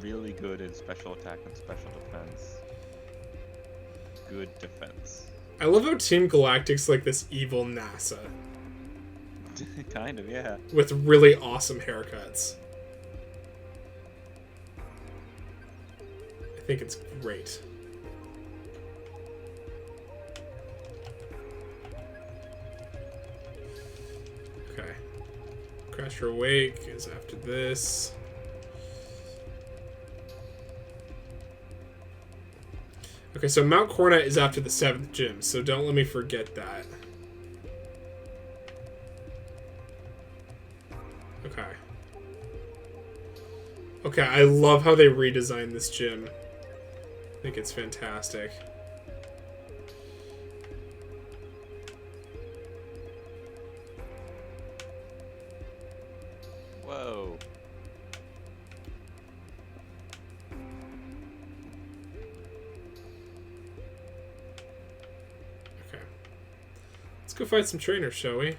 [SPEAKER 2] really good in special attack and special defense. Good defense.
[SPEAKER 1] I love how Team Galactic's like this evil NASA
[SPEAKER 2] Kind of, yeah.
[SPEAKER 1] with really awesome haircuts. I think it's great. Okay. Crash or Wake is after this. Okay, so Mount Coronet is after the 7th gym, so don't let me forget that. Okay. Okay, I love how they redesigned this gym. I think it's fantastic.
[SPEAKER 2] Whoa.
[SPEAKER 1] Okay. Let's go fight some trainers, shall we?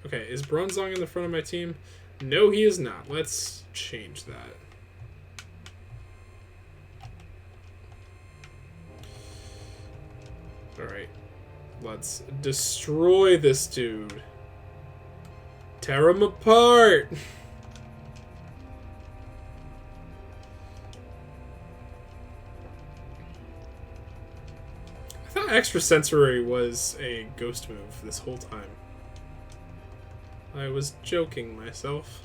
[SPEAKER 1] Okay, is Bronzong in the front of my team? No, he is not. Let's change that. Alright. Let's destroy this dude. Tear him apart! I thought Extrasensory was a ghost move this whole time. I was joking myself.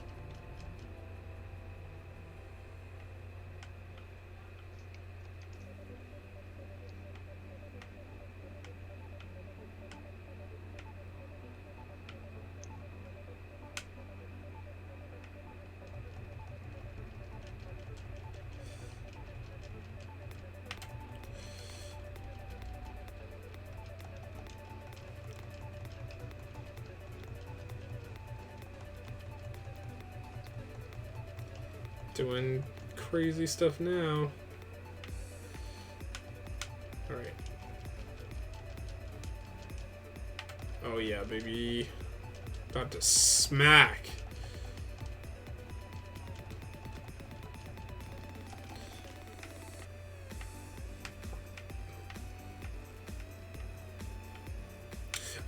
[SPEAKER 1] Doing crazy stuff now. Alright. Oh yeah, baby. About to smack.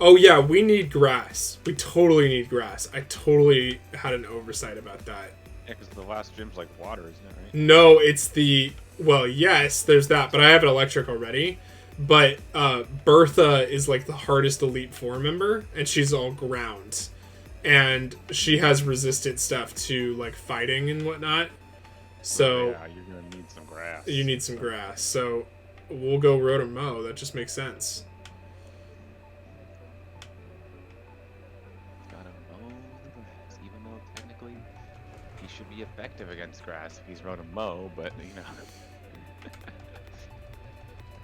[SPEAKER 1] Oh yeah, we need grass. We totally need grass. I totally had an oversight about that.
[SPEAKER 2] Yeah, because the last gym's like water, isn't it, right?
[SPEAKER 1] No, it's the... Well, yes, there's that, but I have an electric already. But Bertha is like the hardest Elite Four member, and she's all ground. And she has resistant stuff to like fighting and whatnot. So
[SPEAKER 2] yeah, you're gonna need some grass.
[SPEAKER 1] you need some grass. So we'll go road or mow. That just makes sense.
[SPEAKER 2] Gotta mow the grass, even though technically he should be effective against grass if he's run a mow, but you know.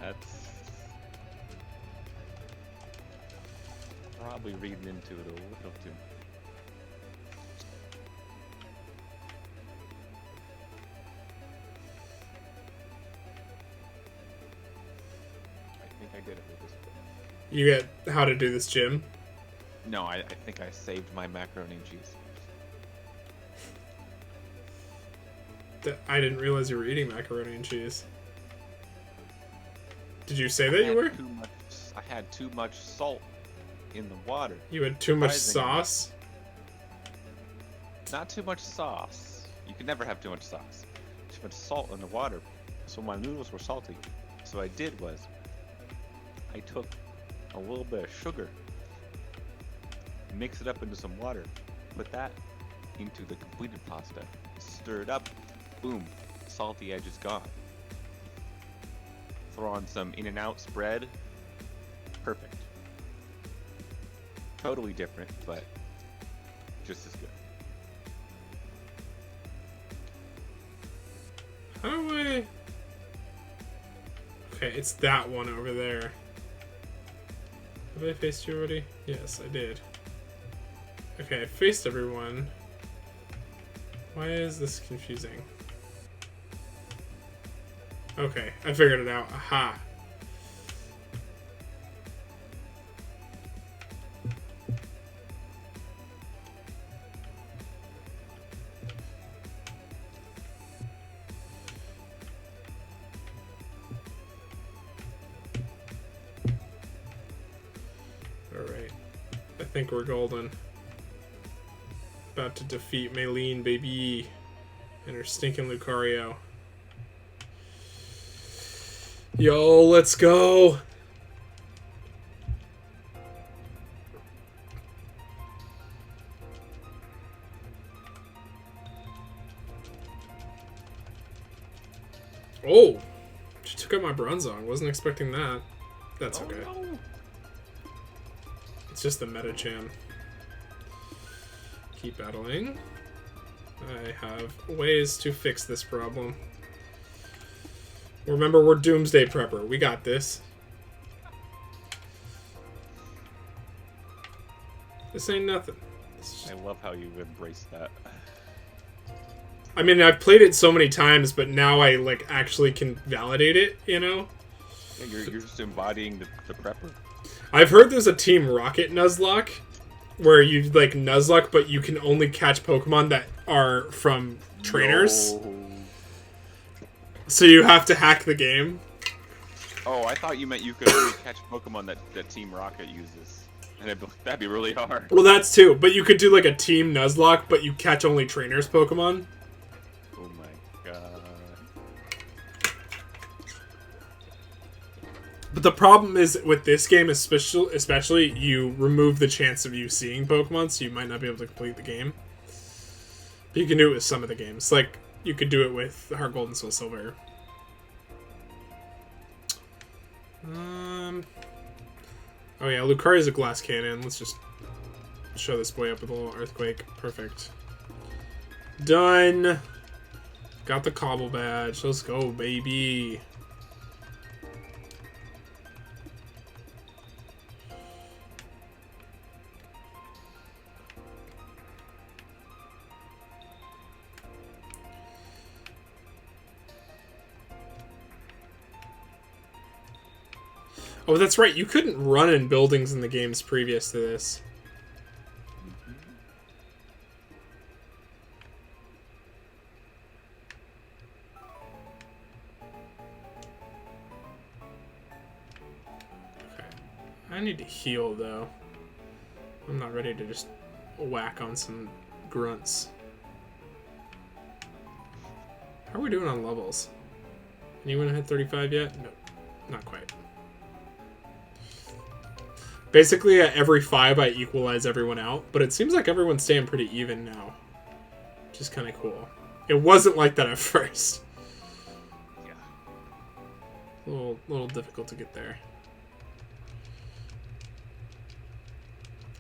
[SPEAKER 2] That's probably reading into it a little too much. I think I did it with this one.
[SPEAKER 1] You get how to do this gym.
[SPEAKER 2] No, I think I saved my macaroni and cheese.
[SPEAKER 1] I didn't realize you were eating macaroni and cheese. Did you say that you were?
[SPEAKER 2] I had too much salt in the water.
[SPEAKER 1] You had too much
[SPEAKER 2] Surprisingly.
[SPEAKER 1] sauce?
[SPEAKER 2] Not too much sauce. You can never have too much sauce. Too much salt in the water. So my noodles were salty. So what I did was, I took a little bit of sugar, mix it up into some water, put that into the completed pasta, stir it up, boom, salty edge is gone. Throw on some In-N-Out spread, perfect. Totally different, but just as good.
[SPEAKER 1] How do I... Okay, it's that one over there. Have I faced you already? Yes, I did. Okay, I faced everyone. Why is this confusing? Okay, I figured it out. Aha. Alright. I think we're golden. About to defeat Maylene, baby. And her stinking Lucario. Yo, let's go! Oh! She took out my Bronzong. Wasn't expecting that. That's okay.
[SPEAKER 2] No.
[SPEAKER 1] It's just the meta jam. Keep battling. I have ways to fix this problem. Remember, we're Doomsday Prepper. We got this. This ain't nothing.
[SPEAKER 2] I love how you embrace that.
[SPEAKER 1] I mean, I've played it so many times, but now I, like, actually can validate it, you know?
[SPEAKER 2] Yeah, you're just embodying the prepper.
[SPEAKER 1] I've heard there's a Team Rocket Nuzlocke, where you, like, Nuzlocke, but you can only catch Pokemon that are from trainers.
[SPEAKER 2] No.
[SPEAKER 1] So you have to hack the game.
[SPEAKER 2] Oh, I thought you meant you could only catch Pokemon that Team Rocket uses. And that'd be really hard.
[SPEAKER 1] Well, that's too, but you could do, like, a Team Nuzlocke, but you catch only trainers Pokemon.
[SPEAKER 2] Oh my god.
[SPEAKER 1] But the problem is, with this game especially, you remove the chance of you seeing Pokemon, so you might not be able to complete the game. But you can do it with some of the games. Like, you could do it with Heart Gold and Soul Silver. Oh yeah, Lucario's a glass cannon. Let's just show this boy up with a little earthquake. Perfect. Done! Got the Cobble badge. Let's go, baby! Oh, that's right. You couldn't run in buildings in the games previous to this. Okay. I need to heal, though. I'm not ready to just whack on some grunts. How are we doing on levels? Anyone hit 35 yet? No, not quite. Basically, at every 5, I equalize everyone out, but it seems like everyone's staying pretty even now, which is kind of cool. It wasn't like that at first.
[SPEAKER 2] Yeah.
[SPEAKER 1] A little difficult to get there.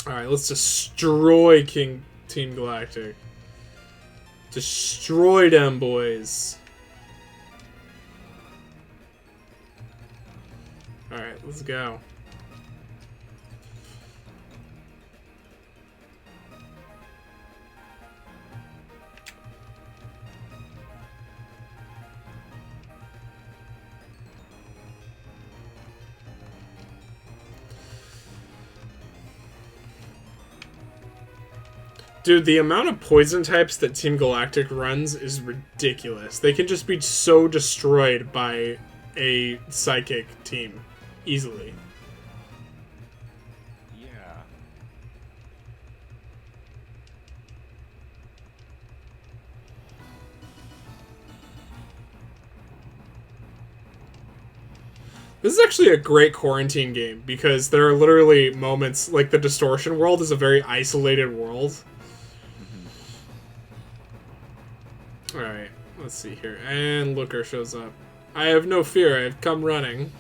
[SPEAKER 1] Alright, let's destroy Team Galactic. Destroy them, boys. Alright, let's go. Dude, the amount of poison types that Team Galactic runs is ridiculous. They can just be so destroyed by a psychic team easily.
[SPEAKER 2] Yeah.
[SPEAKER 1] This is actually a great quarantine game because there are literally moments like the Distortion world is a very isolated world. Alright, let's see here. And Looker shows up. I have no fear, I have come running.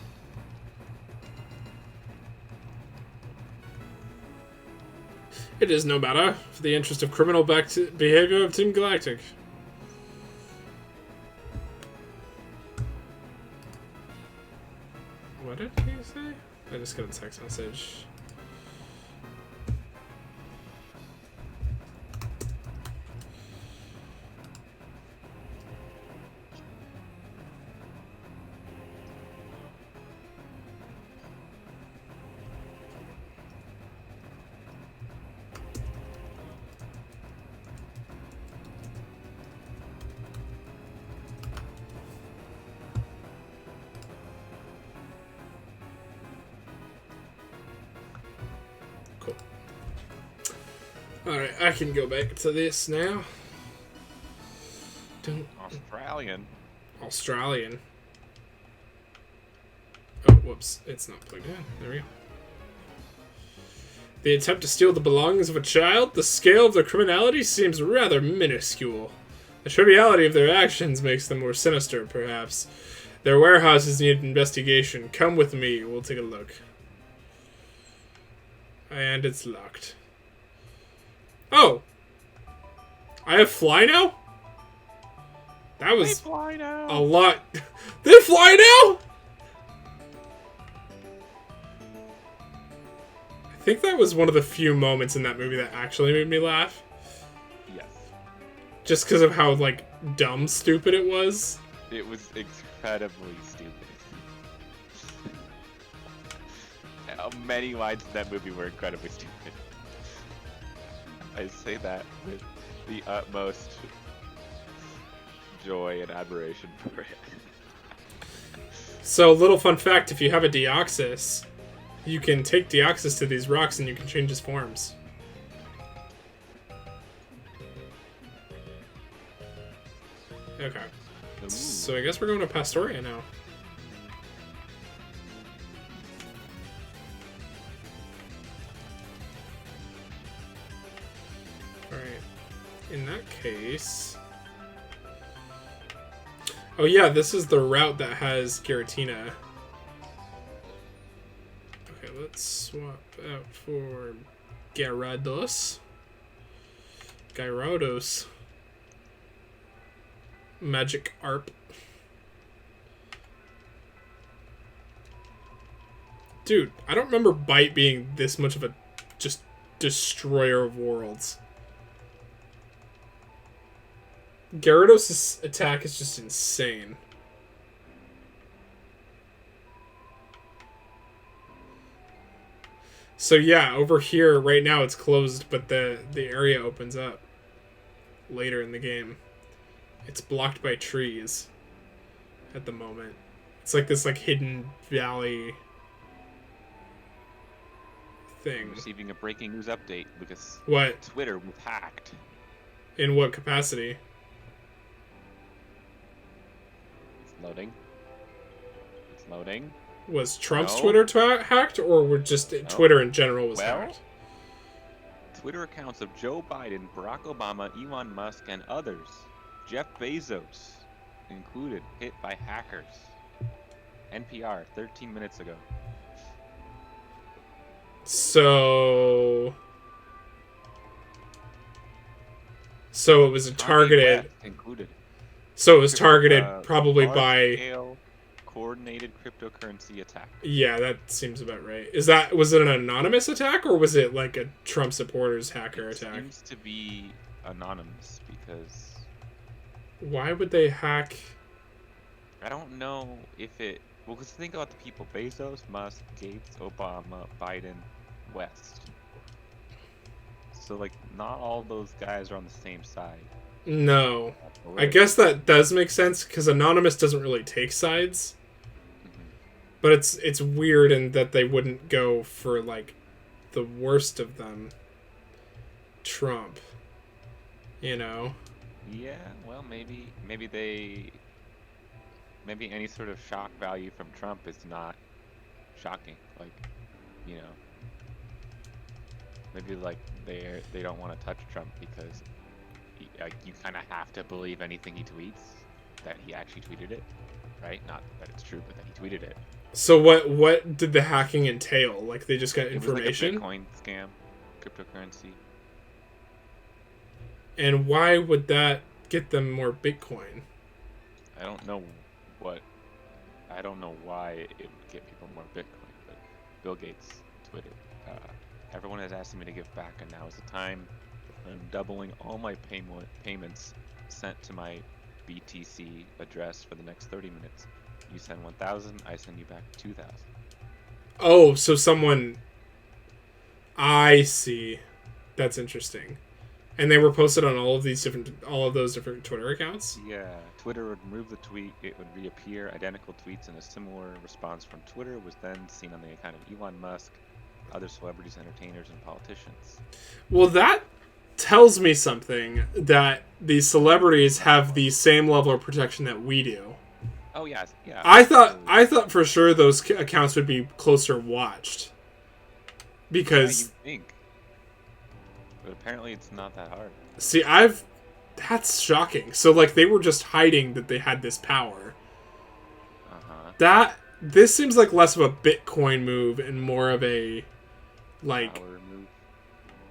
[SPEAKER 1] It is no matter for the interest of criminal behavior of Team Galactic. What did he say? I just got a text message. Alright, I can go back to this now. Australian. Oh, whoops. It's not plugged in. There we go. The attempt to steal the belongings of a child? The scale of their criminality seems rather minuscule. The triviality of their actions makes them more sinister, perhaps. Their warehouses need investigation. Come with me. We'll take a look. And it's locked. Oh! I have fly now? That was
[SPEAKER 2] fly now.
[SPEAKER 1] a lot. They fly now? I think that was one of the few moments in that movie that actually made me laugh.
[SPEAKER 2] Yes.
[SPEAKER 1] Just because of how, like, dumb stupid it was.
[SPEAKER 2] It was incredibly stupid. Many lines in that movie were incredibly stupid. I say that with the utmost joy and admiration for it.
[SPEAKER 1] So, little fun fact, if you have a Deoxys, you can take Deoxys to these rocks and you can change his forms. Okay.
[SPEAKER 2] Ooh.
[SPEAKER 1] So I guess we're going to Pastoria now. Alright. In that case... Oh yeah, this is the route that has Giratina. Okay, let's swap out for Gyarados. Magic Arp. Dude, I don't remember Bite being this much of a just destroyer of worlds. Gyarados' attack is just insane. So yeah, over here right now it's closed, but the area opens up later in the game. It's blocked by trees at the moment. It's like this hidden valley thing.
[SPEAKER 2] Receiving a breaking news update because
[SPEAKER 1] What?
[SPEAKER 2] Twitter was hacked.
[SPEAKER 1] In what capacity?
[SPEAKER 2] Loading. It's loading.
[SPEAKER 1] Was Trump's
[SPEAKER 2] No.
[SPEAKER 1] Twitter hacked, or were just Twitter in general was hacked?
[SPEAKER 2] Twitter accounts of Joe Biden, Barack Obama, Elon Musk, and others, Jeff Bezos included, hit by hackers. NPR, 13 minutes ago.
[SPEAKER 1] So it was targeted.
[SPEAKER 2] West included.
[SPEAKER 1] So it was targeted probably by
[SPEAKER 2] large-scale coordinated cryptocurrency attack.
[SPEAKER 1] Yeah, that seems about right. Was it an anonymous attack, or was it like a Trump supporters hacker attack?
[SPEAKER 2] It seems to be anonymous because
[SPEAKER 1] why would they hack?
[SPEAKER 2] I don't know if it. Well, because think about the people: Bezos, Musk, Gates, Obama, Biden, West. So like, not all those guys are on the same side.
[SPEAKER 1] No, I guess that does make sense because anonymous doesn't really take sides. But it's weird in that they wouldn't go for like the worst of them. Trump. You know?
[SPEAKER 2] Yeah, well maybe any sort of shock value from Trump is not shocking. Like, you know. Maybe like they don't want to touch Trump because you kind of have to believe anything he tweets, that he actually tweeted it, right? Not that it's true, but that he tweeted it.
[SPEAKER 1] So what did the hacking entail? Like they just got information?
[SPEAKER 2] It was like a Bitcoin scam, cryptocurrency.
[SPEAKER 1] And why would that get them more Bitcoin?
[SPEAKER 2] I don't know why it would get people more Bitcoin, but Bill Gates tweeted, everyone is asking me to give back, and now is the time. I'm doubling all my payments sent to my BTC address for the next 30 minutes. You send 1,000, I send you back 2,000.
[SPEAKER 1] Oh, so someone... I see. That's interesting. And they were posted on all of those different Twitter accounts?
[SPEAKER 2] Yeah, Twitter would remove the tweet, it would reappear. Identical tweets and a similar response from Twitter was then seen on the account of Elon Musk, other celebrities, entertainers, and politicians.
[SPEAKER 1] Well, that tells me something, that these celebrities have the same level of protection that we do.
[SPEAKER 2] Oh yeah.
[SPEAKER 1] I thought for sure those accounts would be closer watched. Because
[SPEAKER 2] you think. But apparently it's not that hard.
[SPEAKER 1] See, that's shocking. So like they were just hiding that they had this power. This seems like less of a Bitcoin move and more of a like
[SPEAKER 2] power move.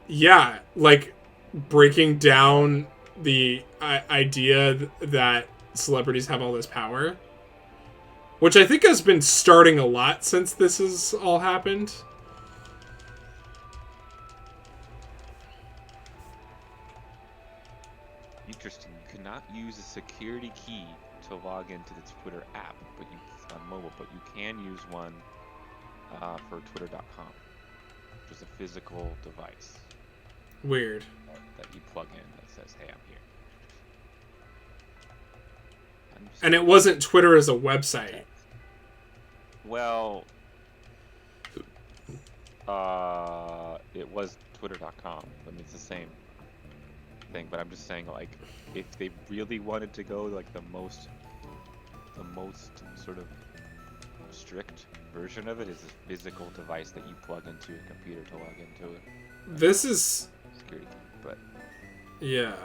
[SPEAKER 1] Yeah, like breaking down the idea that celebrities have all this power, which I think has been starting a lot since this has all happened.
[SPEAKER 2] Interesting. You cannot use a security key to log into the Twitter app, but on mobile, but you can use one for Twitter.com, which is a physical device.
[SPEAKER 1] Weird.
[SPEAKER 2] That you plug in that says, "Hey, I'm here."
[SPEAKER 1] And it wasn't Twitter as a website.
[SPEAKER 2] Well, it was Twitter.com. I mean, it's the same thing, but I'm just saying, like, if they really wanted to go like the most sort of strict version of it is a physical device that you plug into your computer to log into it.
[SPEAKER 1] This is
[SPEAKER 2] security, but
[SPEAKER 1] yeah.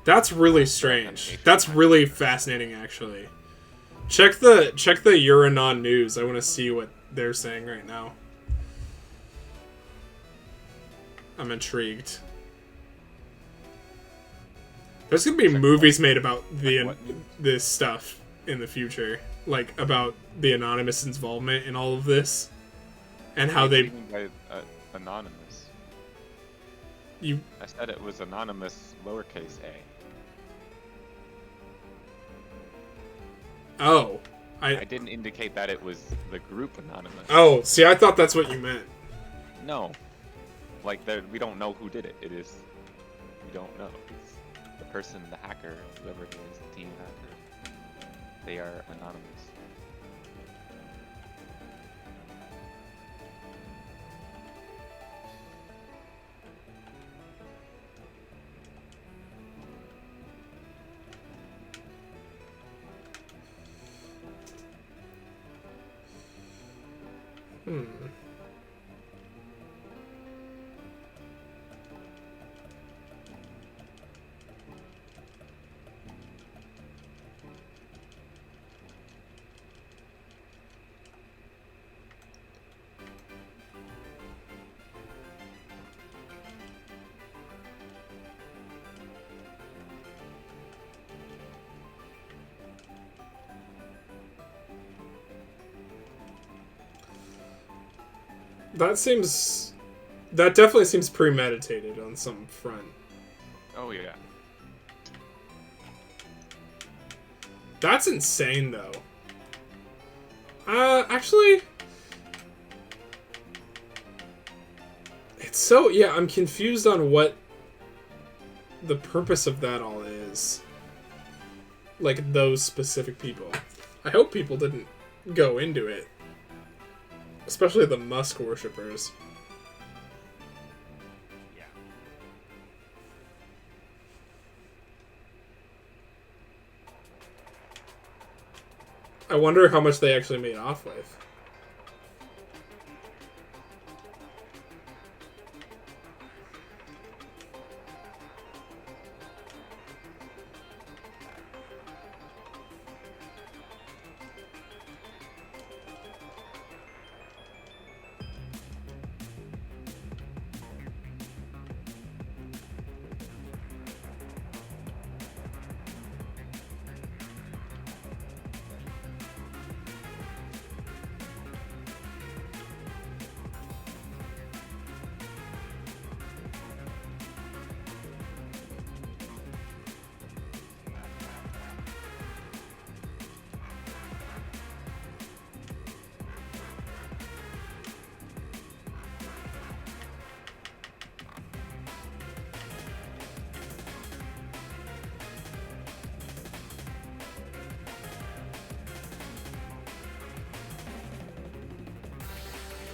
[SPEAKER 1] That's really strange. That's really fascinating, actually. Check the Uranon news. I want to see what they're saying right now. I'm intrigued. There's gonna be movies made about this stuff in the future, like about the anonymous involvement in all of this, and how they.
[SPEAKER 2] What do you mean by anonymous? I said it was anonymous, lowercase a.
[SPEAKER 1] Oh,
[SPEAKER 2] I didn't indicate that it was the group anonymous.
[SPEAKER 1] Oh, see, I thought that's what you meant.
[SPEAKER 2] No, like we don't know who did it. We don't know. It's the person, the hacker, whoever it is, the team hacker. They are anonymous.
[SPEAKER 1] Hmm. That definitely seems premeditated on some front.
[SPEAKER 2] Oh yeah.
[SPEAKER 1] That's insane, though. Actually, it's so, yeah, I'm confused on what the purpose of that all is. Like, those specific people. I hope people didn't go into it. Especially the Musk worshippers.
[SPEAKER 2] Yeah.
[SPEAKER 1] I wonder how much they actually made off with.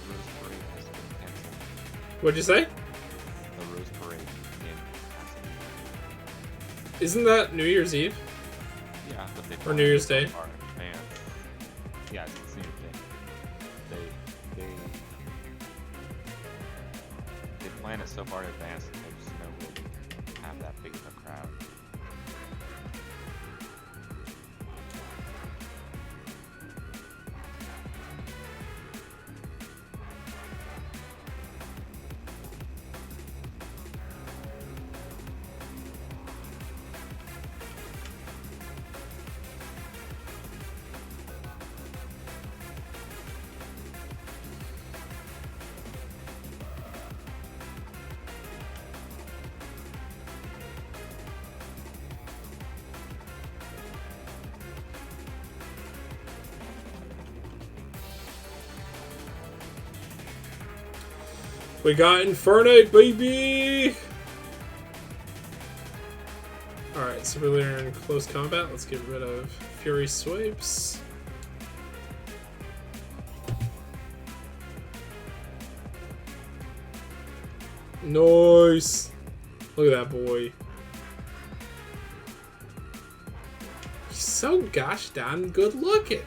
[SPEAKER 2] Rose Parade has been canceled.
[SPEAKER 1] What'd you say?
[SPEAKER 2] The Rose Parade in canceled.
[SPEAKER 1] Isn't that New Year's Eve?
[SPEAKER 2] Yeah, but they
[SPEAKER 1] Or
[SPEAKER 2] planned
[SPEAKER 1] New Year's
[SPEAKER 2] so
[SPEAKER 1] Day?
[SPEAKER 2] far in advance. Yeah, it's the same thing. They plan it so far in advance that there's no way they can have that big of a crowd.
[SPEAKER 1] We got Infernate, baby! Alright, so we're in close combat. Let's get rid of Fury Swipes. Nice! Look at that boy. He's so gosh darn good looking.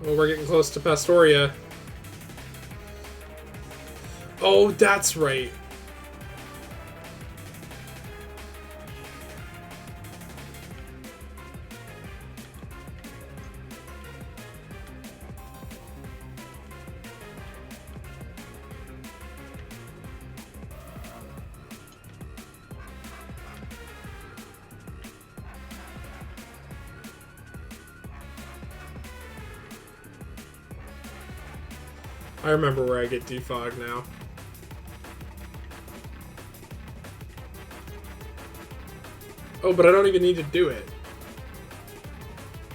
[SPEAKER 1] Oh, we're getting close to Pastoria. Oh, that's right. I remember where I get defog now. Oh, but I don't even need to do it.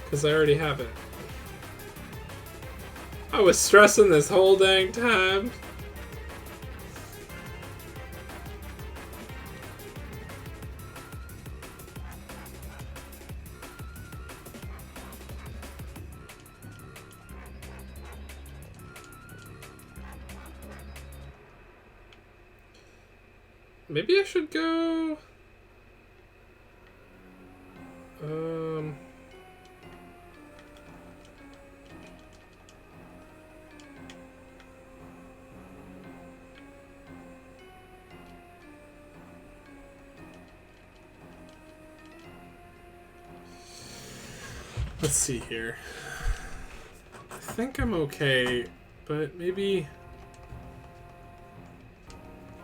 [SPEAKER 1] Because I already have it. I was stressing this whole dang time. Maybe I should go... Let's see here. I think I'm okay, but maybe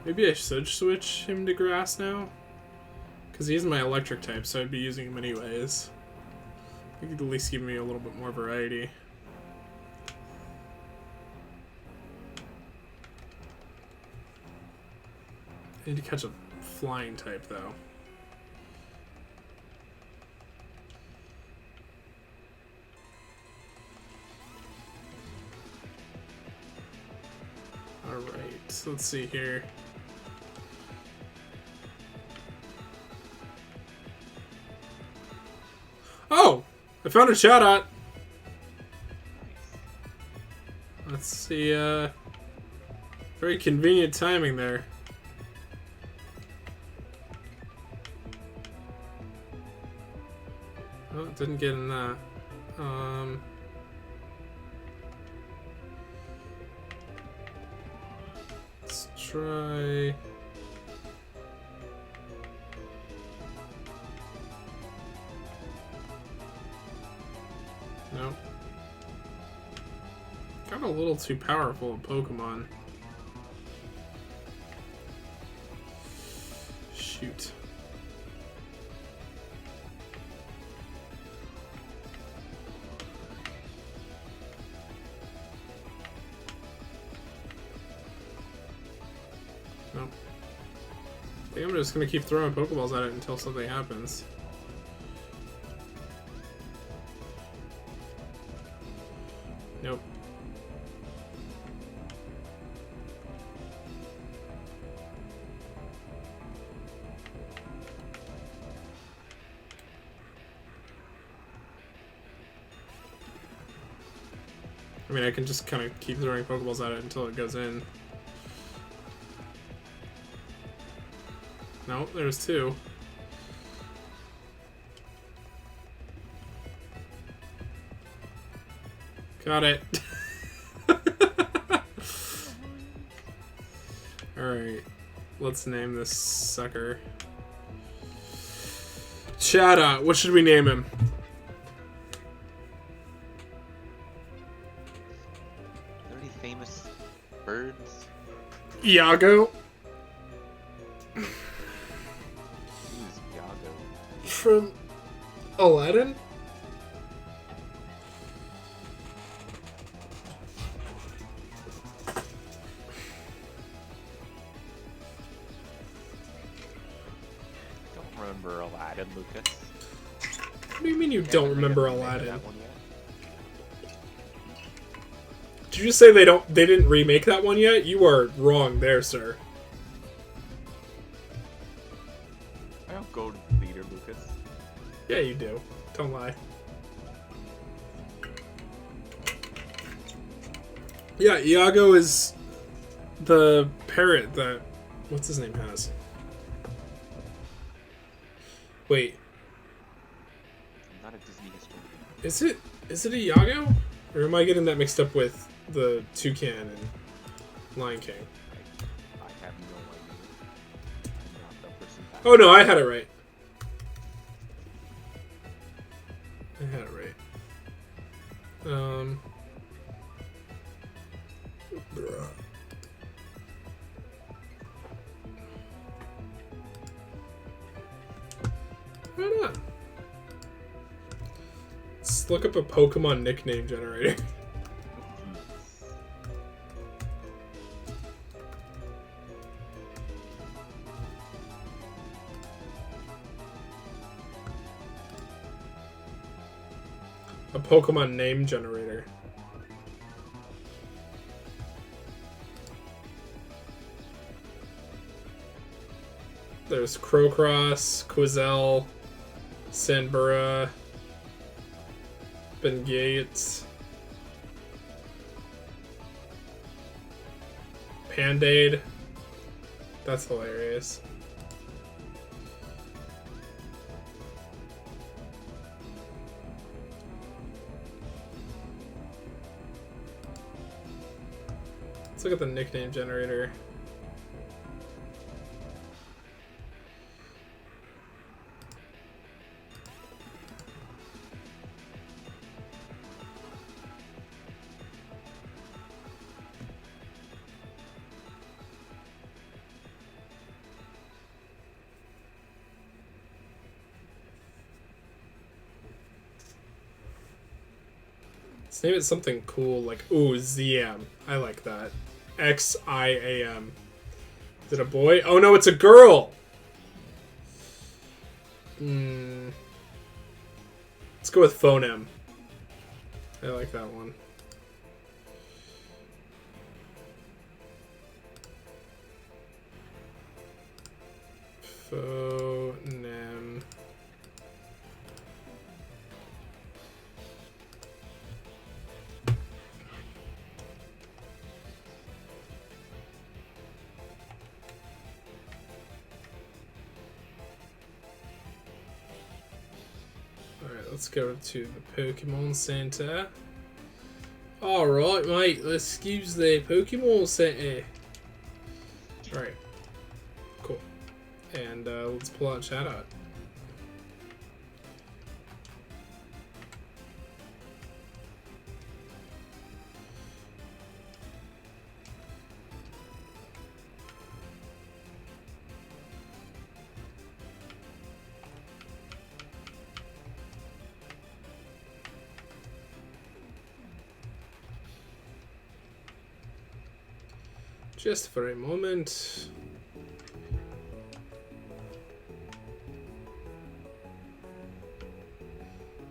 [SPEAKER 1] I should switch him to grass now. Because he's my electric type, so I'd be using him anyways. He could at least give me a little bit more variety. I need to catch a flying type, though. Alright, so let's see here. Oh! I found a shout out! Let's see, very convenient timing there. Oh, didn't get in that. Let's try... Nope. Got a little too powerful a Pokemon. Shoot. Nope. I think I'm just gonna keep throwing Pokeballs at it until something happens. Nope. I mean, I can just kind of keep throwing Pokeballs at it until it goes in. No, there's two. Got it. Alright. Let's name this sucker. Chada. What should we name him?
[SPEAKER 2] Are there any famous birds?
[SPEAKER 1] Iago.
[SPEAKER 2] Who's Iago?
[SPEAKER 1] From Aladdin?
[SPEAKER 2] Remember Aladdin, Lucas?
[SPEAKER 1] What do you mean you don't remember Aladdin? Did you just say they didn't remake that one yet? You are wrong there, sir.
[SPEAKER 2] I don't go to the theater, Lucas.
[SPEAKER 1] Yeah, you do. Don't lie. Yeah, Iago is the parrot that what's his name has. Wait.
[SPEAKER 2] I'm not a Disney historian.
[SPEAKER 1] Is it a Iago? Or am I getting that mixed up with the Toucan and Lion King?
[SPEAKER 2] I have no idea. I'm not the person that...
[SPEAKER 1] Oh no, I had it right. I had it right. Bruh. Why not? Let's look up a Pokemon nickname generator. A Pokemon name generator. There's Crowcross, Quizelle, Sanbura, Ben Gates, Pandade. That's hilarious. Let's look at the nickname generator. Let's name it something cool, like, ooh, ZM. I like that. XIAM. Is it a boy? Oh no, it's a girl! Let's go with Phonem. I like that one. Phonem. Let's go to the Pokemon Center. Alright, mate, let's use the Pokemon Center. Alright. Cool. And let's pull out Chatot. Just for a moment.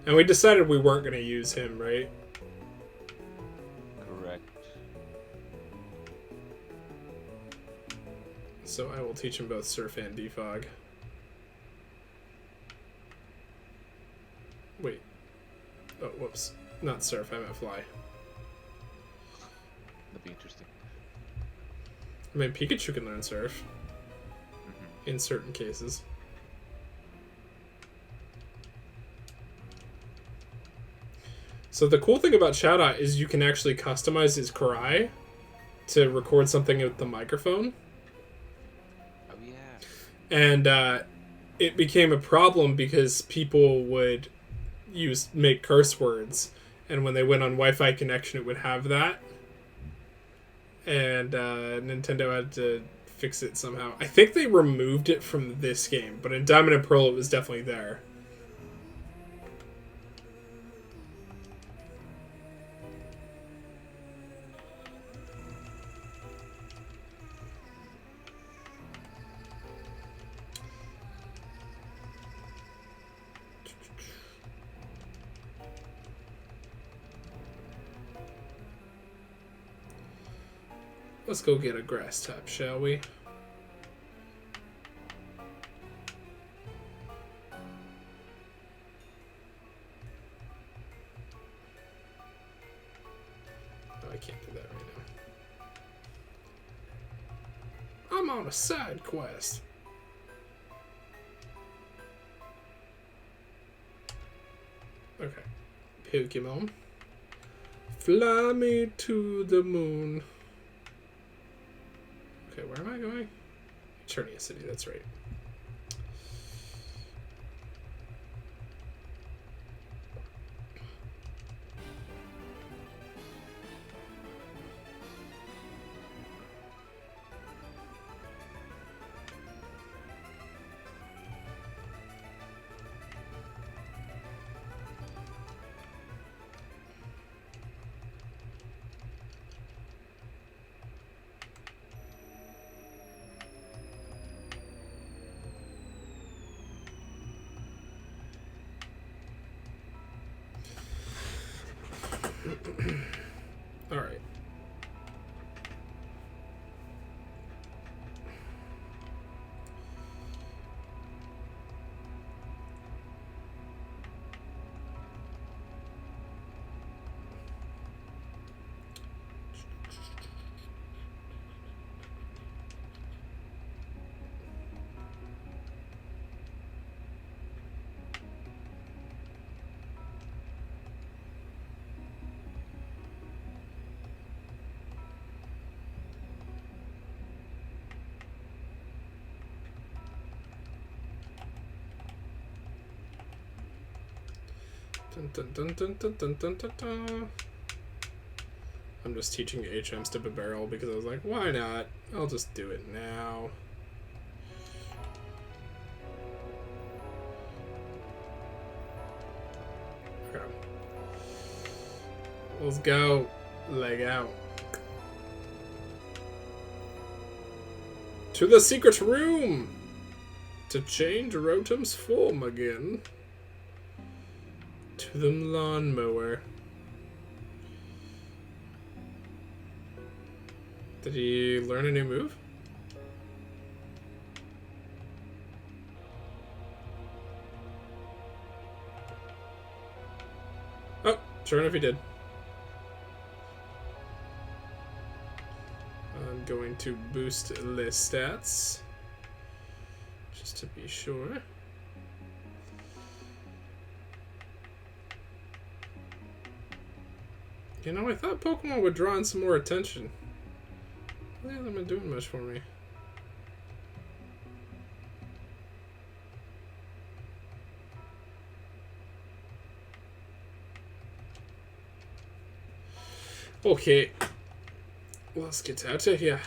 [SPEAKER 1] And we decided we weren't going to use him, right?
[SPEAKER 2] Correct.
[SPEAKER 1] So I will teach him both Surf and Defog. Wait. Oh, whoops. Not Surf, I meant Fly.
[SPEAKER 2] That'd be interesting.
[SPEAKER 1] I mean, Pikachu can learn Surf. In certain cases. So the cool thing about Chatot is you can actually customize his cry to record something with the microphone.
[SPEAKER 2] Oh yeah.
[SPEAKER 1] And it became a problem because people would make curse words, and when they went on Wi-Fi connection, it would have that. And Nintendo had to fix it somehow. I think they removed it from this game, but in Diamond and Pearl, it was definitely there. Let's go get a grass type, shall we? Oh, I can't do that right now. I'm on a side quest. Okay. Pokemon. Fly me to the moon. Okay, where am I going? Eternia City, that's right. All right. Dun, dun, dun, dun, dun, dun, dun, dun, dun. I'm just teaching HMs to barrel because I was like, why not? I'll just do it now. Okay. Let's go. Leg out. To the secret room! To change Rotom's form again. To the lawnmower. Did he learn a new move? Oh, sure enough he did. I'm going to boost the stats. Just to be sure. You know, I thought Pokemon would draw in some more attention. They haven't been doing much for me. Okay. Let's get out of here.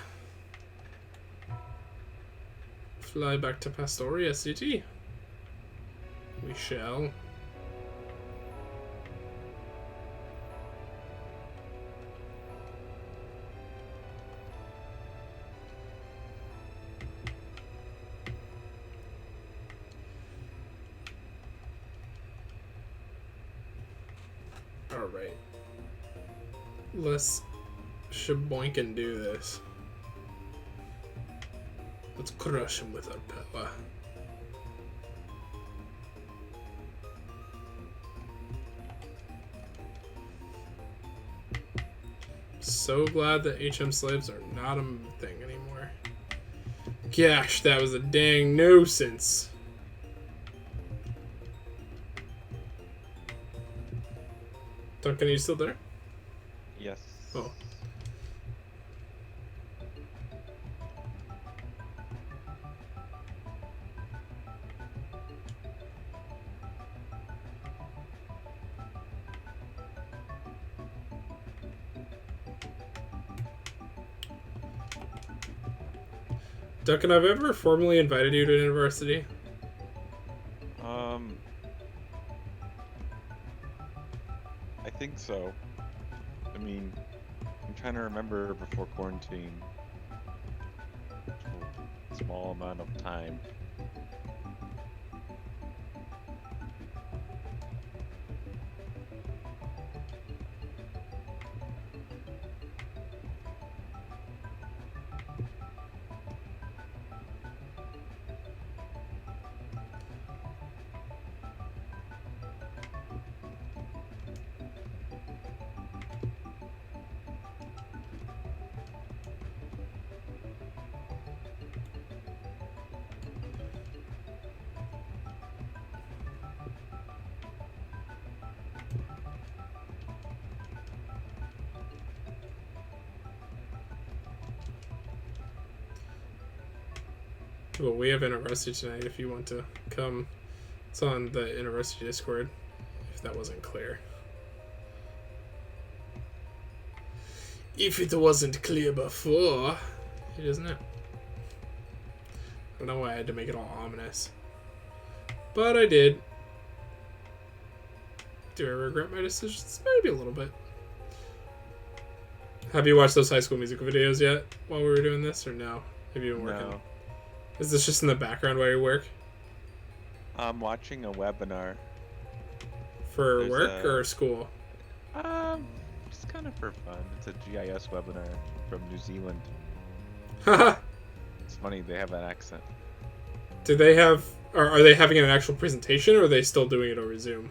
[SPEAKER 1] Fly back to Pastoria City. We shall. Alright. Let's shaboink and do this. Let's crush him with our power. So glad that HM slaves are not a thing anymore. Gosh, that was a dang nuisance. Duncan, are you still there?
[SPEAKER 2] Yes.
[SPEAKER 1] Oh. Duncan, have I ever formally invited you to university?
[SPEAKER 2] I think so. I mean, I'm trying to remember before quarantine. A small amount of time.
[SPEAKER 1] Well, we have university tonight if you want to come. It's on the university Discord, if that wasn't clear. If it wasn't clear before, it is now. I don't know why I had to make it all ominous. But I did. Do I regret my decisions? Maybe a little bit. Have you watched those High School Musical videos yet while we were doing this, or no? Have you been working?
[SPEAKER 2] No.
[SPEAKER 1] Is this just in the background while you work?
[SPEAKER 2] I'm watching a webinar.
[SPEAKER 1] For
[SPEAKER 2] There's
[SPEAKER 1] work or school?
[SPEAKER 2] kind of for fun. It's a GIS webinar from New Zealand. It's funny, they have an accent.
[SPEAKER 1] Do they have... Are they having an actual presentation, or are they still doing it over Zoom?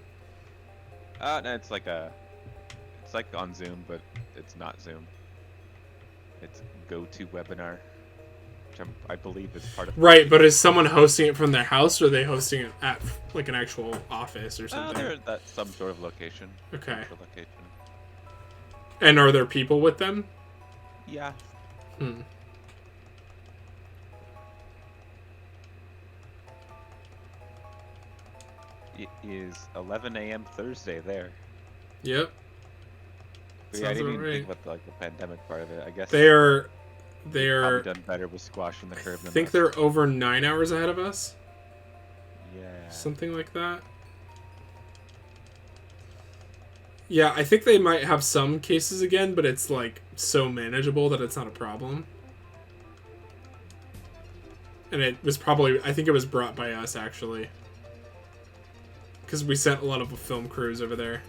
[SPEAKER 2] No, it's like on Zoom, but it's not Zoom. It's GoToWebinar, which I believe is part of...
[SPEAKER 1] Right, but is someone hosting it from their house, or are they hosting it at, like, an actual office or something?
[SPEAKER 2] They're at some sort of location.
[SPEAKER 1] Okay.
[SPEAKER 2] Central location.
[SPEAKER 1] And are there people with them?
[SPEAKER 2] Yeah.
[SPEAKER 1] Hmm.
[SPEAKER 2] It is 11 a.m. Thursday there.
[SPEAKER 1] Yep.
[SPEAKER 2] But yeah, I
[SPEAKER 1] Sounds
[SPEAKER 2] didn't
[SPEAKER 1] about
[SPEAKER 2] even
[SPEAKER 1] right.
[SPEAKER 2] think about the pandemic part of it. I guess
[SPEAKER 1] They're
[SPEAKER 2] probably done better with squashing the curve
[SPEAKER 1] I
[SPEAKER 2] than
[SPEAKER 1] think
[SPEAKER 2] us.
[SPEAKER 1] they're over 9 hours ahead of us.
[SPEAKER 2] Yeah.
[SPEAKER 1] Something like that. Yeah, I think they might have some cases again, but it's like so manageable that it's not a problem. And it was probably, I think it was brought by us actually. Because we sent a lot of film crews over there.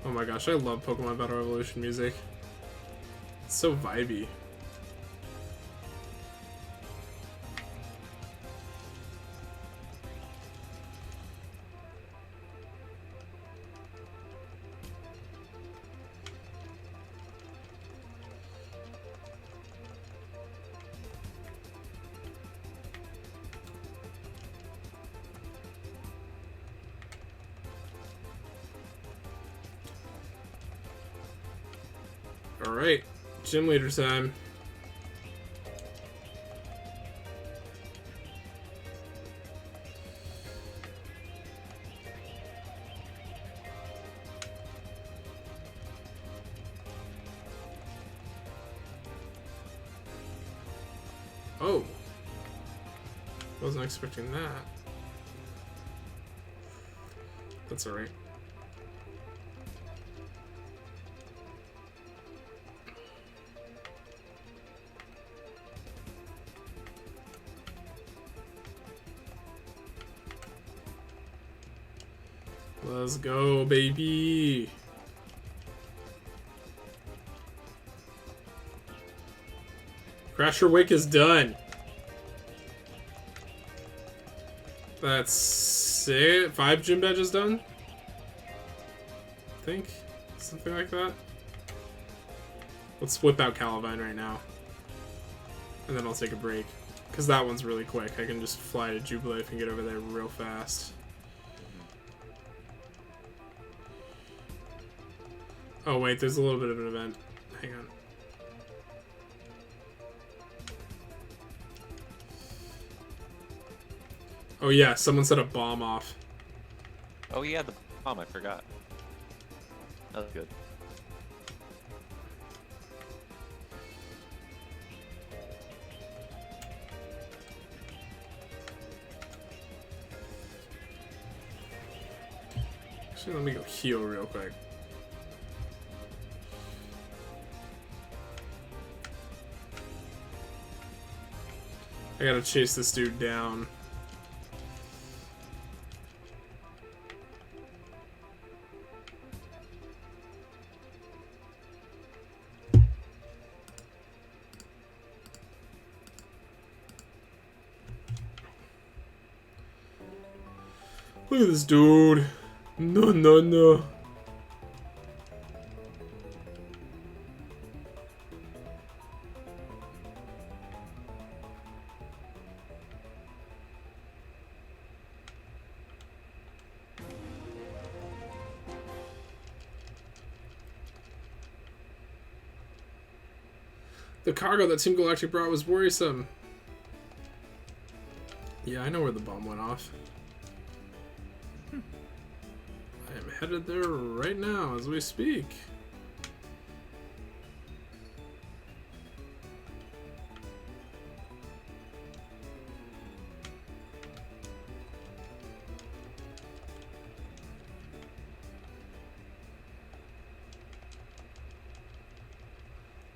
[SPEAKER 1] Oh my gosh, I love Pokemon Battle Revolution music. It's so vibey. Alright, gym leader time. Oh. Wasn't expecting that. That's alright. Let's go, baby. Crasher Wake is done. That's it. 5 gym badges done? I think. Something like that. Let's whip out Calavine right now. And then I'll take a break. Because that one's really quick. I can just fly to Jubilife and get over there real fast. Oh wait, there's a little bit of an event. Hang on. Oh yeah, someone set a bomb off.
[SPEAKER 2] Oh yeah, the bomb, I forgot. That was good.
[SPEAKER 1] Actually, let me go heal real quick. I gotta chase this dude down. Look at this dude. No, no, no. The cargo that Team Galactic brought was worrisome. Yeah, I know where the bomb went off. I am headed there right now as we speak.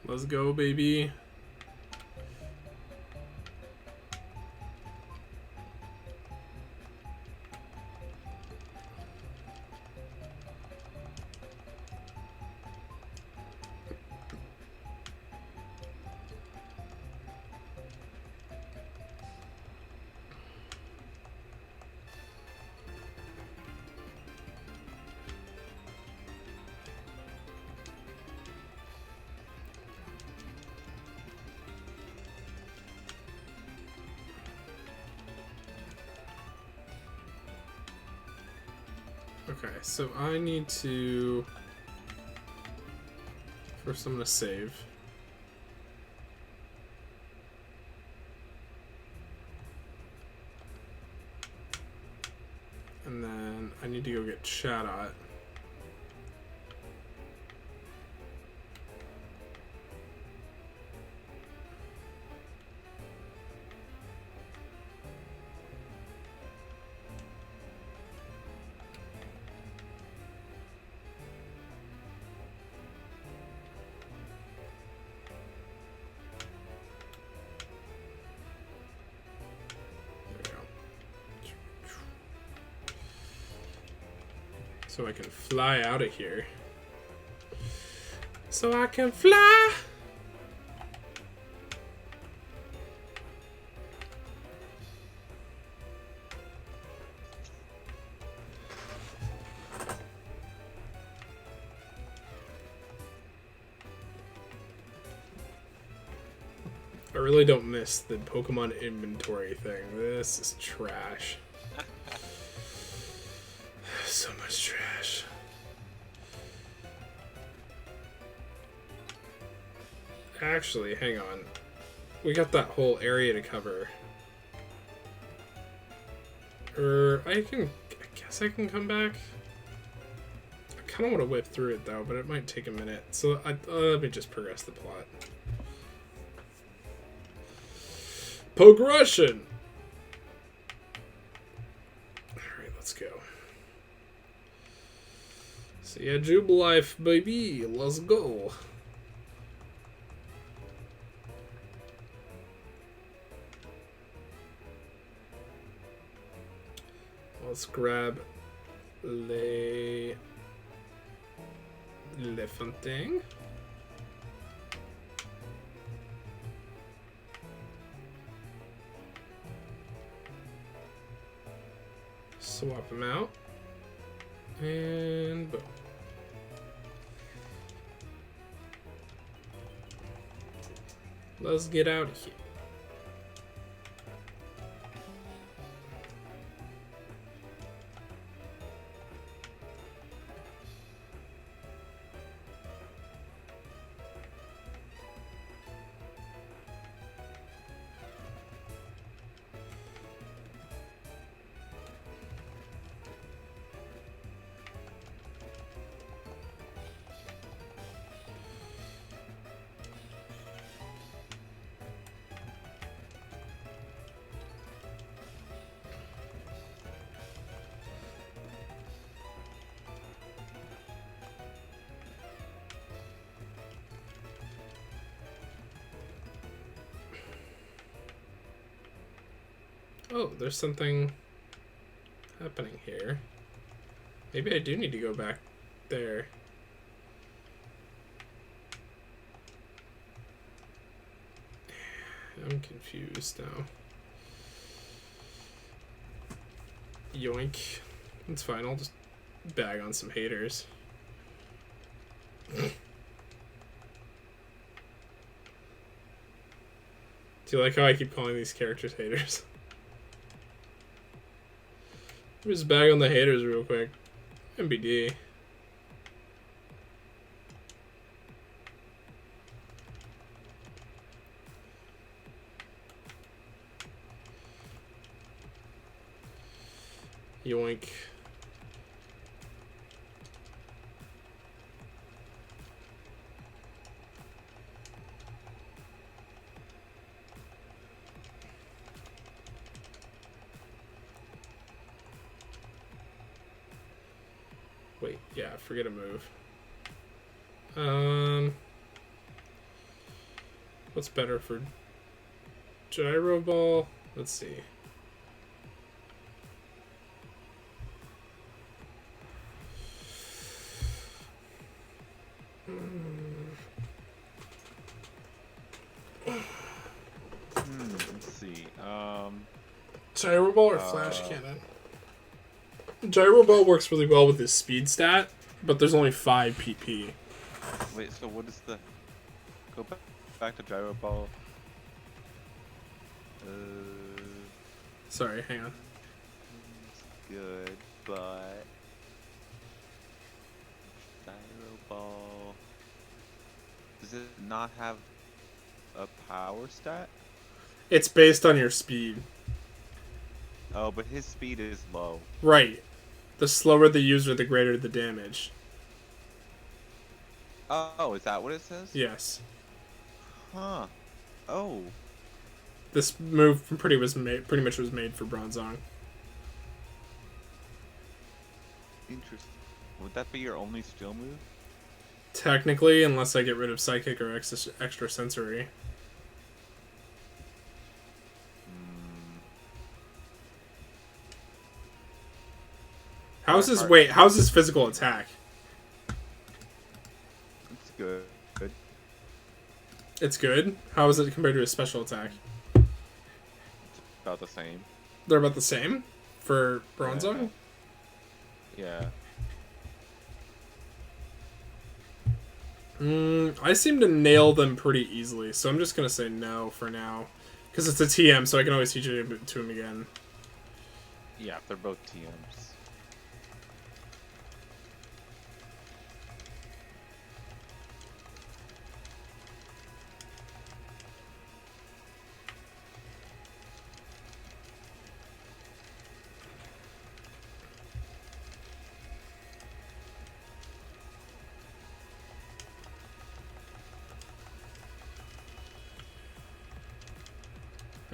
[SPEAKER 1] Let's go, baby. Okay, so I need to... First I'm going to save. And then I need to go get Shadot. So I can fly out of here. So I can fly! I really don't miss the Pokemon inventory thing. This is trash. So much trash. Actually, hang on. We got that whole area to cover. I guess I can come back. I kind of want to whip through it though, but it might take a minute. So let me just progress the plot. Progression! Alright, let's go. See ya, Jubilife, baby. Let's go. Let's grab Le Fontaine. Swap them out. And boom. Let's get out of here. Oh, there's something happening here. Maybe I do need to go back there. I'm confused now. Yoink. It's fine, I'll just bag on some haters. Do you like how I keep calling these characters haters? Let me just bag on the haters real quick. MBD. Yoink. Wait, yeah, forget a move. What's better for gyro ball? Let's see.
[SPEAKER 2] Let's see.
[SPEAKER 1] Gyro ball or flash cannon? Gyro ball works really well with his speed stat, but there's only 5 PP.
[SPEAKER 2] Wait, so what is the... Go back to gyro ball.
[SPEAKER 1] Sorry, hang on.
[SPEAKER 2] It's good, but... Gyro ball... Does it not have a power stat?
[SPEAKER 1] It's based on your speed.
[SPEAKER 2] Oh, but his speed is low.
[SPEAKER 1] Right. The slower the user, the greater the damage.
[SPEAKER 2] Oh, is that what it says?
[SPEAKER 1] Yes.
[SPEAKER 2] Huh. Oh.
[SPEAKER 1] This move pretty much was made for Bronzong.
[SPEAKER 2] Interesting. Would that be your only skill move?
[SPEAKER 1] Technically, unless I get rid of Psychic or extra sensory. How's his physical attack?
[SPEAKER 2] It's good.
[SPEAKER 1] It's good? How is it compared to his special attack?
[SPEAKER 2] It's about the same.
[SPEAKER 1] They're about the same? For Bronzong?
[SPEAKER 2] Yeah.
[SPEAKER 1] I seem to nail them pretty easily, so I'm just gonna say no for now. Because it's a TM, so I can always teach it to him again.
[SPEAKER 2] Yeah, they're both TMs.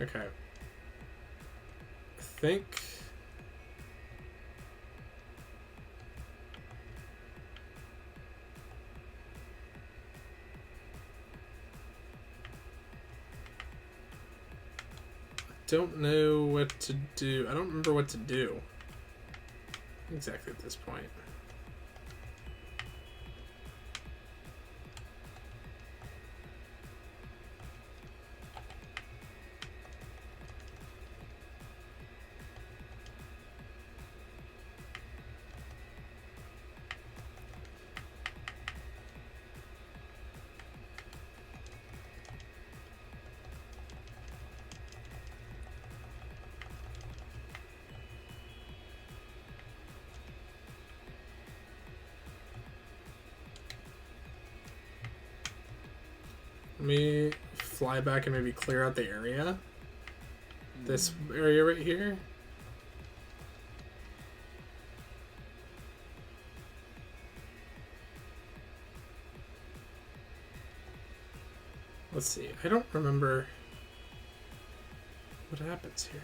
[SPEAKER 1] Okay. I think... don't know what to do. I don't remember what to do exactly at this point. Let me fly back and maybe clear out the area. This area right here. Let's see. I don't remember what happens here.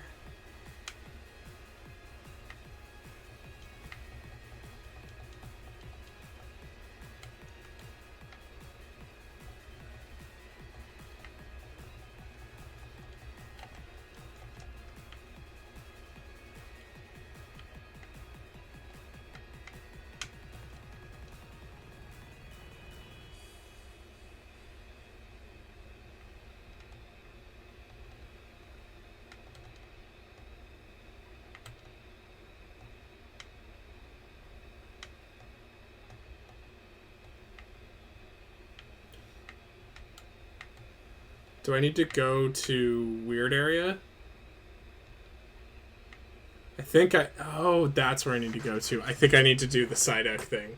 [SPEAKER 1] Do I need to go to weird area? I think oh, that's where I need to go to. I think I need to do the Psyduck thing.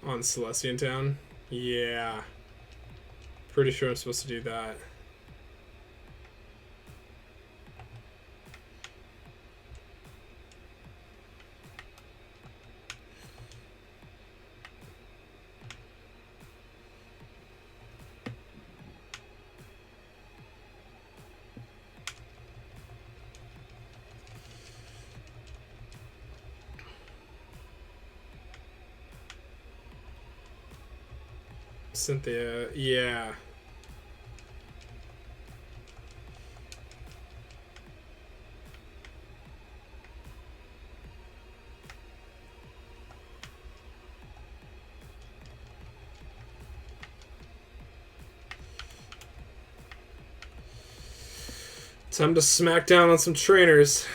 [SPEAKER 1] On Celestian Town? Yeah. Pretty sure I'm supposed to do that. Cynthia, yeah. Time to smack down on some trainers.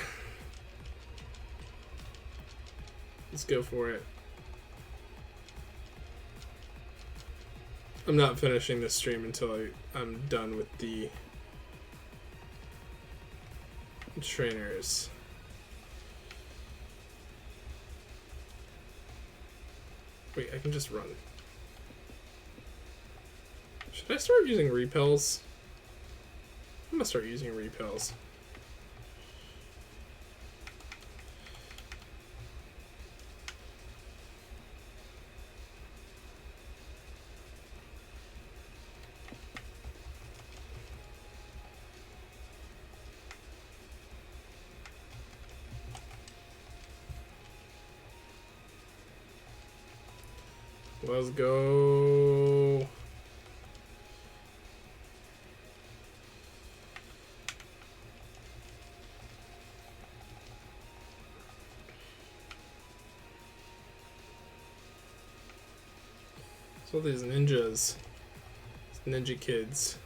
[SPEAKER 1] Let's go for it. I'm not finishing this stream until I'm done with the trainers. Wait, I can just run. Should I start using repels? I'm gonna start using repels. Let's go. So these ninjas. These ninja kids.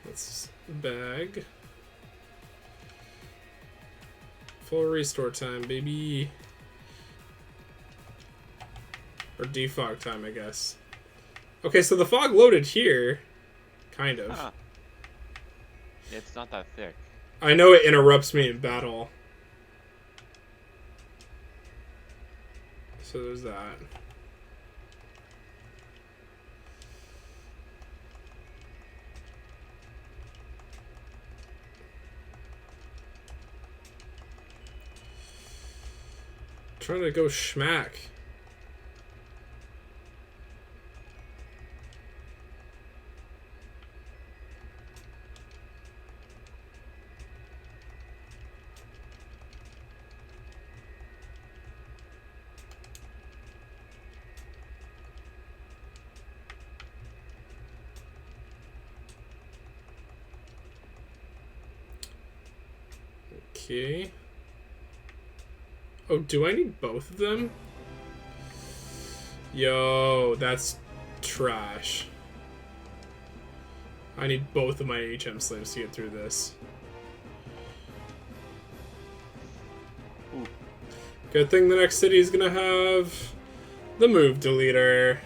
[SPEAKER 1] Let's bag. Full restore time, baby. Or defog time, I guess. Okay, so the fog loaded here. Kind of.
[SPEAKER 2] Huh. It's not that thick.
[SPEAKER 1] I know it interrupts me in battle. So there's that. Trying to go schmack. Okay. Oh, do I need both of them? Yo, that's trash. I need both of my HM slaves to get through this.
[SPEAKER 2] Ooh.
[SPEAKER 1] Good thing the next city is gonna have the move deleter.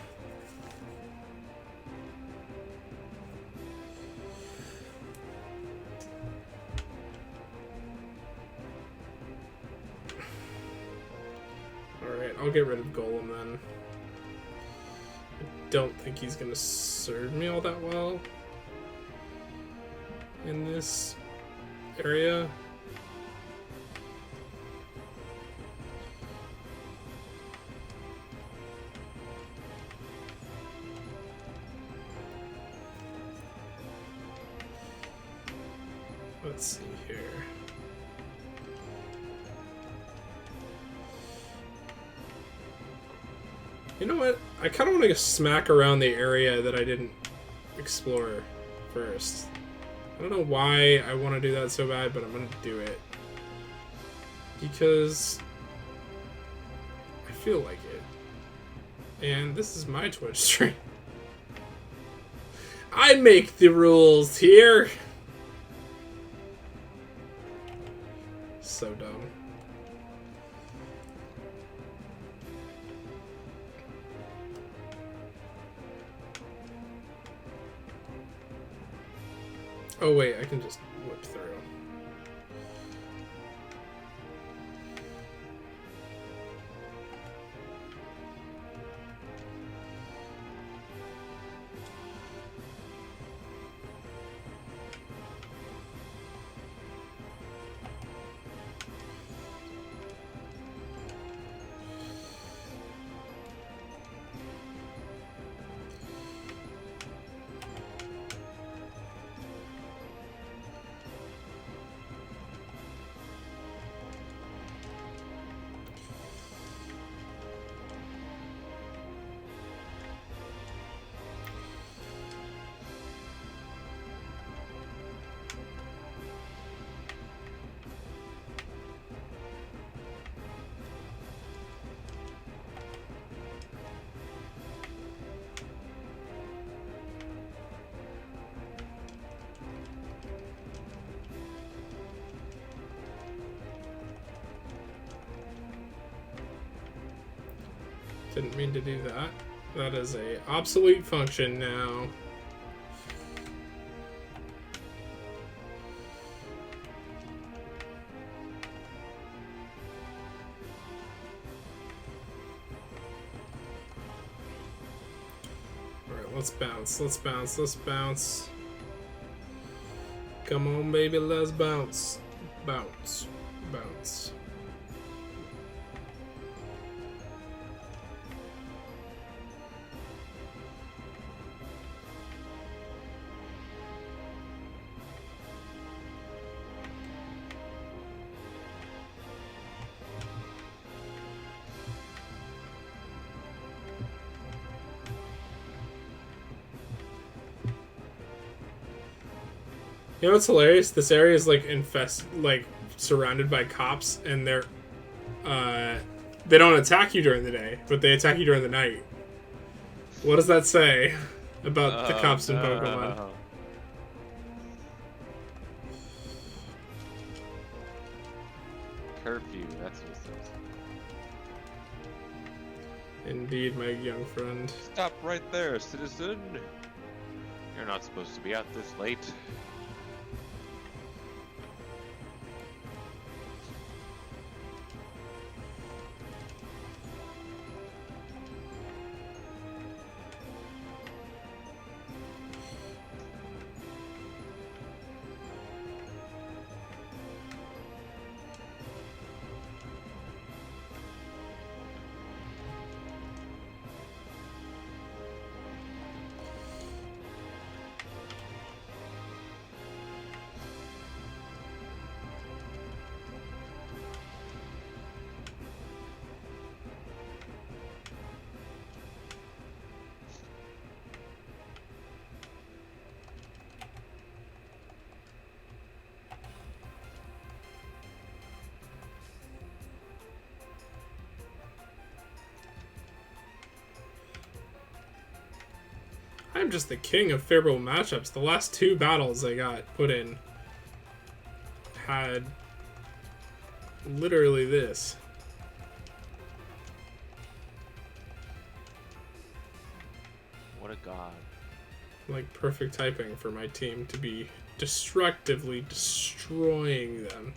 [SPEAKER 1] I'll get rid of Golem then. I don't think he's gonna serve me all that well in this area. Let's see here. You know what? I kind of want to smack around the area that I didn't explore first. I don't know why I want to do that so bad, but I'm going to do it. Because I feel like it. And this is my Twitch stream. I make the rules here! So dumb. Oh wait, I can just whip through. Didn't mean to do that. That is a obsolete function now. Alright, let's bounce, let's bounce, let's bounce. Come on, baby, let's bounce. Bounce, bounce. You know what's hilarious? This area is like surrounded by cops, and they don't attack you during the day, but they attack you during the night. What does that say about the cops in Pokemon?
[SPEAKER 2] Curfew, that's what it says.
[SPEAKER 1] Indeed, my young friend.
[SPEAKER 2] Stop right there, citizen. You're not supposed to be out this late.
[SPEAKER 1] I'm just the king of favorable matchups. The last two battles I got put in had literally this.
[SPEAKER 2] What a god.
[SPEAKER 1] Like perfect typing for my team to be destructively destroying them.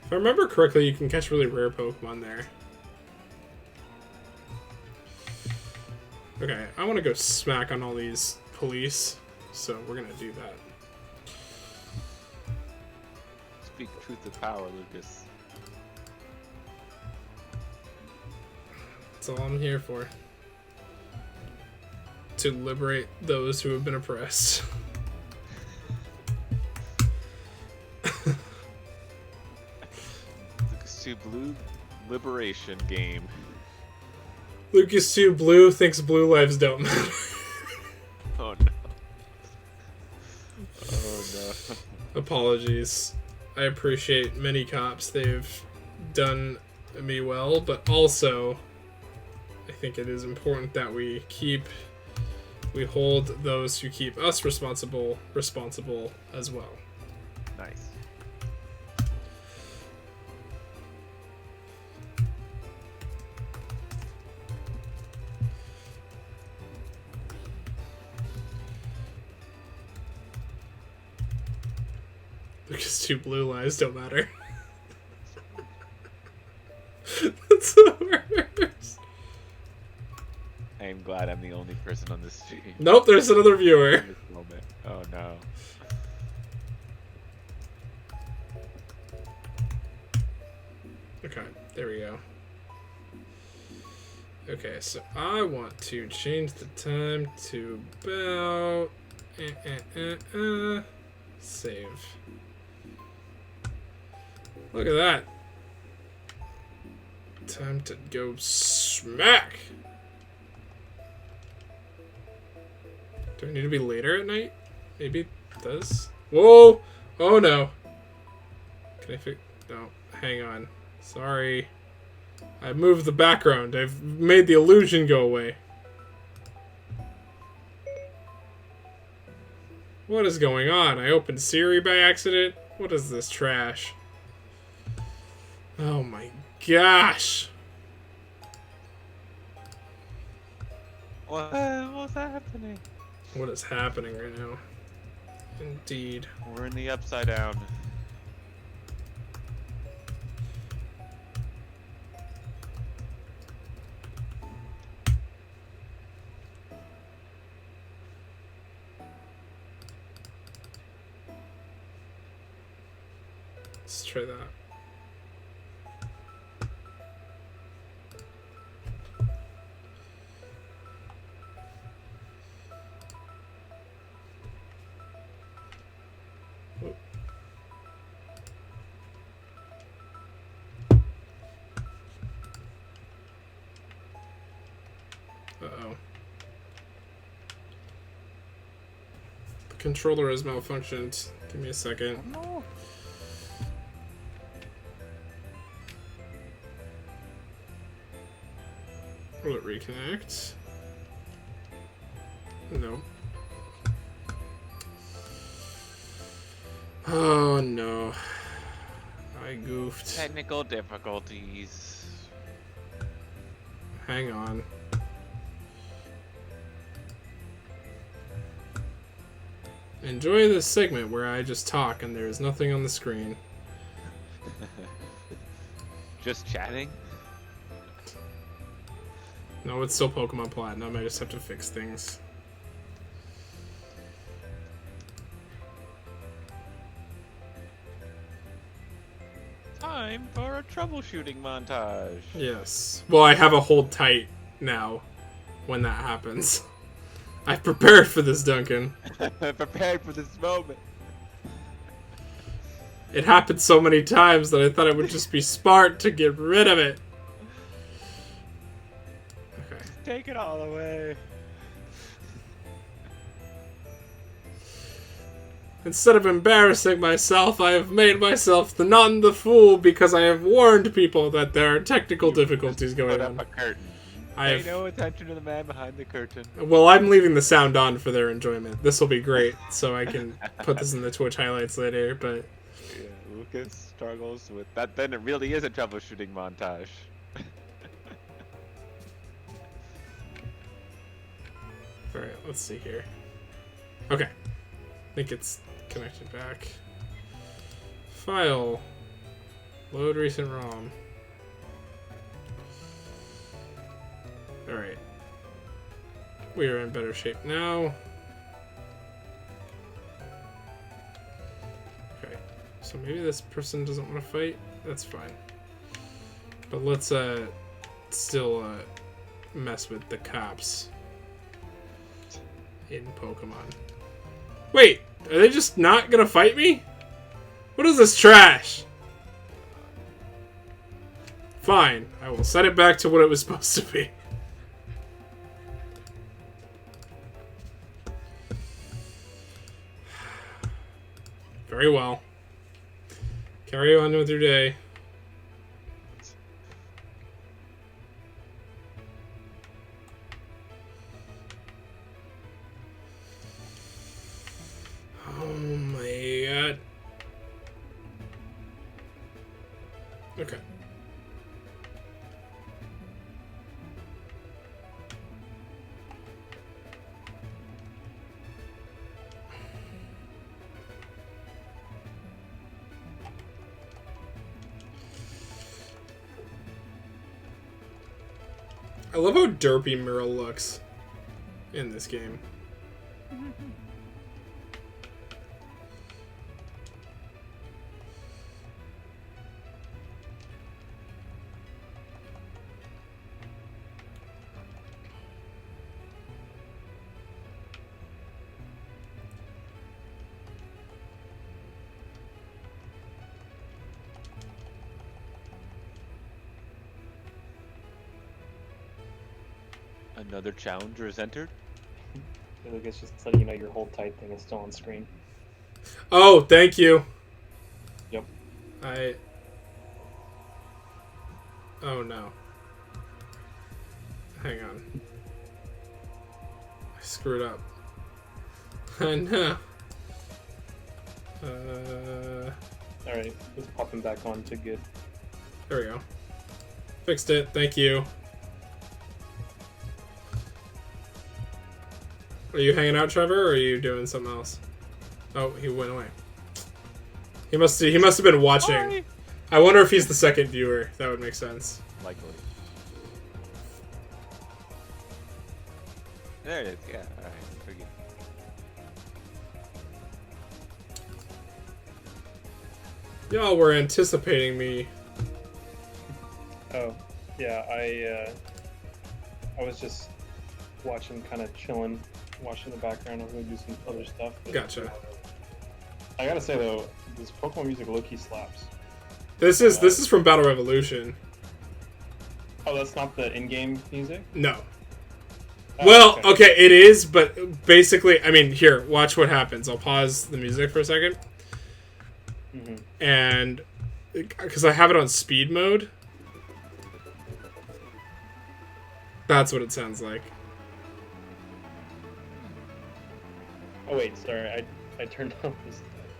[SPEAKER 1] If I remember correctly, you can catch really rare Pokemon there. Okay, I want to go smack on all these police, so we're gonna do that.
[SPEAKER 2] Speak truth to power, Lucas.
[SPEAKER 1] That's all I'm here for. To liberate those who have been oppressed.
[SPEAKER 2] Lucas 2 Blue Liberation game.
[SPEAKER 1] Lucas 2 Blue thinks blue lives don't matter.
[SPEAKER 2] Oh no. Oh no.
[SPEAKER 1] Apologies. I appreciate many cops. They've done me well, but also I think it is important that we hold those who keep us responsible as well.
[SPEAKER 2] Nice.
[SPEAKER 1] Because two blue lives don't matter. That's the worst.
[SPEAKER 2] I am glad I'm the only person on this stream.
[SPEAKER 1] Nope, there's another viewer.
[SPEAKER 2] In this moment. Oh no.
[SPEAKER 1] Okay, there we go. Okay, so I want to change the time to about... Save. Look at that. Time to go smack. Do I need to be later at night? Maybe it does. Whoa! Oh no. Can I fix... No, hang on. Sorry. I moved the background. I've made the illusion go away. What is going on? I opened Siri by accident? What is this trash? Oh my gosh!
[SPEAKER 2] What's happening?
[SPEAKER 1] What is happening right now? Indeed.
[SPEAKER 2] We're in the upside down.
[SPEAKER 1] Let's try that. Uh-oh. The controller has malfunctioned. Give me a second.
[SPEAKER 2] Oh,
[SPEAKER 1] Will it reconnect? No. Oh no. I goofed.
[SPEAKER 2] technical difficulties.
[SPEAKER 1] Hang on. Enjoy this segment where I just talk and there is nothing on the screen.
[SPEAKER 2] Just chatting?
[SPEAKER 1] No, it's still Pokemon Platinum. I just have to fix things.
[SPEAKER 2] Time for a troubleshooting montage.
[SPEAKER 1] Yes. Well, I have a hold tight now when that happens. I've prepared for this, Duncan.
[SPEAKER 2] Prepared for this moment.
[SPEAKER 1] It happened so many times that I thought it would just be smart to get rid of it. Okay.
[SPEAKER 2] Take it all away.
[SPEAKER 1] Instead of embarrassing myself, I have made myself the fool because I have warned people that there are technical difficulties going
[SPEAKER 2] Put up
[SPEAKER 1] on.
[SPEAKER 2] a curtain.
[SPEAKER 1] I
[SPEAKER 2] Pay no attention to the man behind the curtain.
[SPEAKER 1] Well, I'm leaving the sound on for their enjoyment. This will be great, so I can put this in the Twitch highlights later, but...
[SPEAKER 2] Yeah, Lucas struggles with that. Then it really is a troubleshooting montage.
[SPEAKER 1] Alright, let's see here. Okay. I think it's connected back. File. Load recent ROM. Alright. We are in better shape now. Okay. So maybe this person doesn't want to fight. That's fine. But let's still mess with the cops in Pokemon. Wait, are they just not gonna fight me? What is this trash? Fine, I will set it back to what it was supposed to be. Very well. Carry on with your day. Oh my god. Okay. I love how derpy Merle looks in this game.
[SPEAKER 2] Another challenger is entered.
[SPEAKER 4] I think it's just letting you know your hold tight thing is still on screen.
[SPEAKER 1] Oh, thank you.
[SPEAKER 4] Yep.
[SPEAKER 1] Oh no. Hang on. I screwed up. No.
[SPEAKER 4] Alright, let's pop him back on to good.
[SPEAKER 1] There we go. Fixed it. Thank you. Are you hanging out, Trevor, or are you doing something else? Oh, he went away. He must have been watching.
[SPEAKER 2] Hi.
[SPEAKER 1] I wonder if he's the second viewer. That would make sense.
[SPEAKER 2] Likely. There it is. Yeah. All right. Forget.
[SPEAKER 1] Y'all were anticipating me.
[SPEAKER 4] Oh, yeah, I was just watching, kind of chilling, watching the background. I was gonna do some other stuff.
[SPEAKER 1] Gotcha.
[SPEAKER 4] I gotta say though, this Pokemon music low-key slaps.
[SPEAKER 1] This is from Battle Revolution.
[SPEAKER 4] Oh, that's not the in-game music?
[SPEAKER 1] No.
[SPEAKER 4] Oh,
[SPEAKER 1] Well, okay, it is, but basically, I mean, here, watch what happens. I'll pause the music for a second.
[SPEAKER 4] Mm-hmm.
[SPEAKER 1] And because I have it on speed mode, that's what it sounds like.
[SPEAKER 4] Oh wait, sorry, I turned off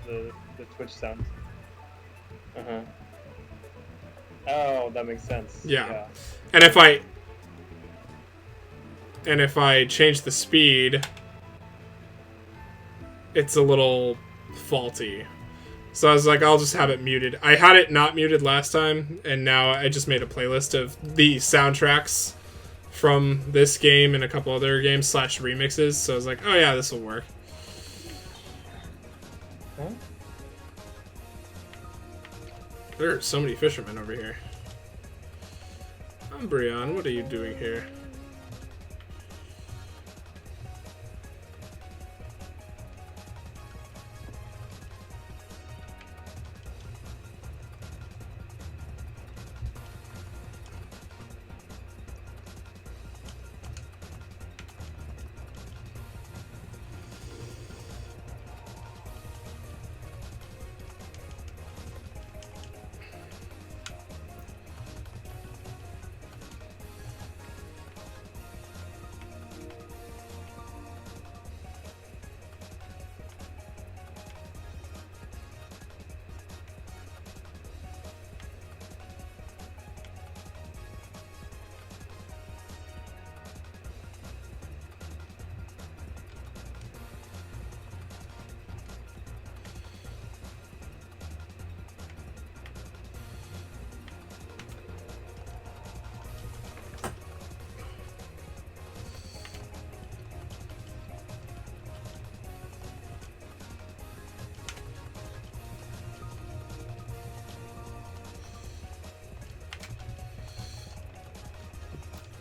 [SPEAKER 4] the Twitch sound. Uh-huh. Oh, that makes sense.
[SPEAKER 1] Yeah. And if I change the speed, it's a little faulty. So I was like, I'll just have it muted. I had it not muted last time, and now I just made a playlist of the soundtracks from this game and a couple other games / remixes. So I was like, oh yeah, this will work.
[SPEAKER 4] Huh?
[SPEAKER 1] There are so many fishermen over here. Umbreon, what are you doing here?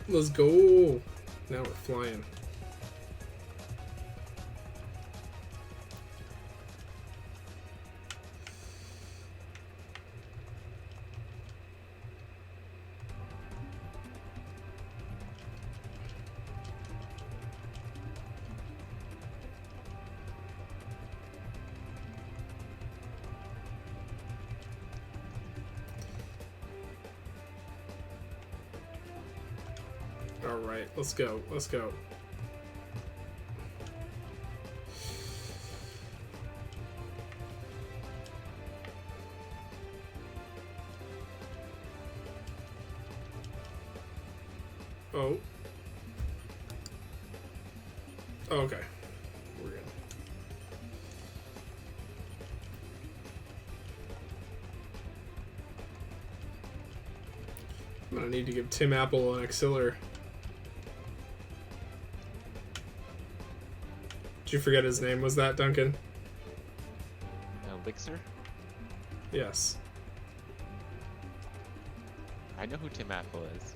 [SPEAKER 1] Let's go. Now we're flying. Alright, let's go. Let's go. Oh. Oh, okay. We're good. I'm gonna need to give Tim Apple an Axillary. Did you forget his name? Was that Duncan?
[SPEAKER 2] Elixir?
[SPEAKER 1] Yes.
[SPEAKER 2] I know who Tim Apple is.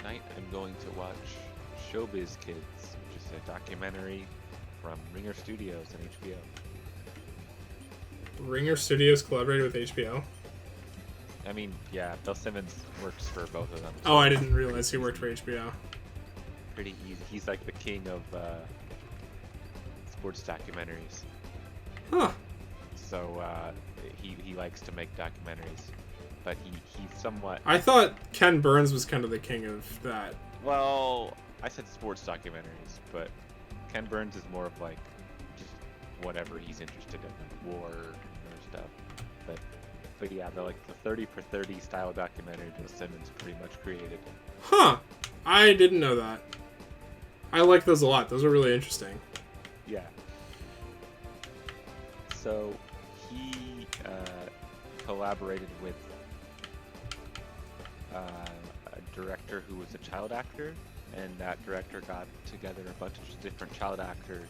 [SPEAKER 2] tonight I'm going to watch Showbiz Kids, which is a documentary from Ringer Studios and HBO.
[SPEAKER 1] Ringer Studios collaborated with HBO.
[SPEAKER 2] I mean, yeah, Bill Simmons works for both of them.
[SPEAKER 1] Oh, I didn't realize he worked for HBO.
[SPEAKER 2] Pretty easy. He's like the king of sports documentaries.
[SPEAKER 1] Huh.
[SPEAKER 2] So he likes to make documentaries, but he's somewhat.
[SPEAKER 1] I thought Ken Burns was kind of the king of that.
[SPEAKER 2] Well, I said sports documentaries, but Ken Burns is more of like just whatever he's interested in, war or stuff. But yeah, the 30 for 30 style documentary Bill Simmons pretty much created.
[SPEAKER 1] Huh. I didn't know that. I like those a lot. Those are really interesting.
[SPEAKER 2] Yeah. So he collaborated with a director who was a child actor, and that director got together a bunch of different child actors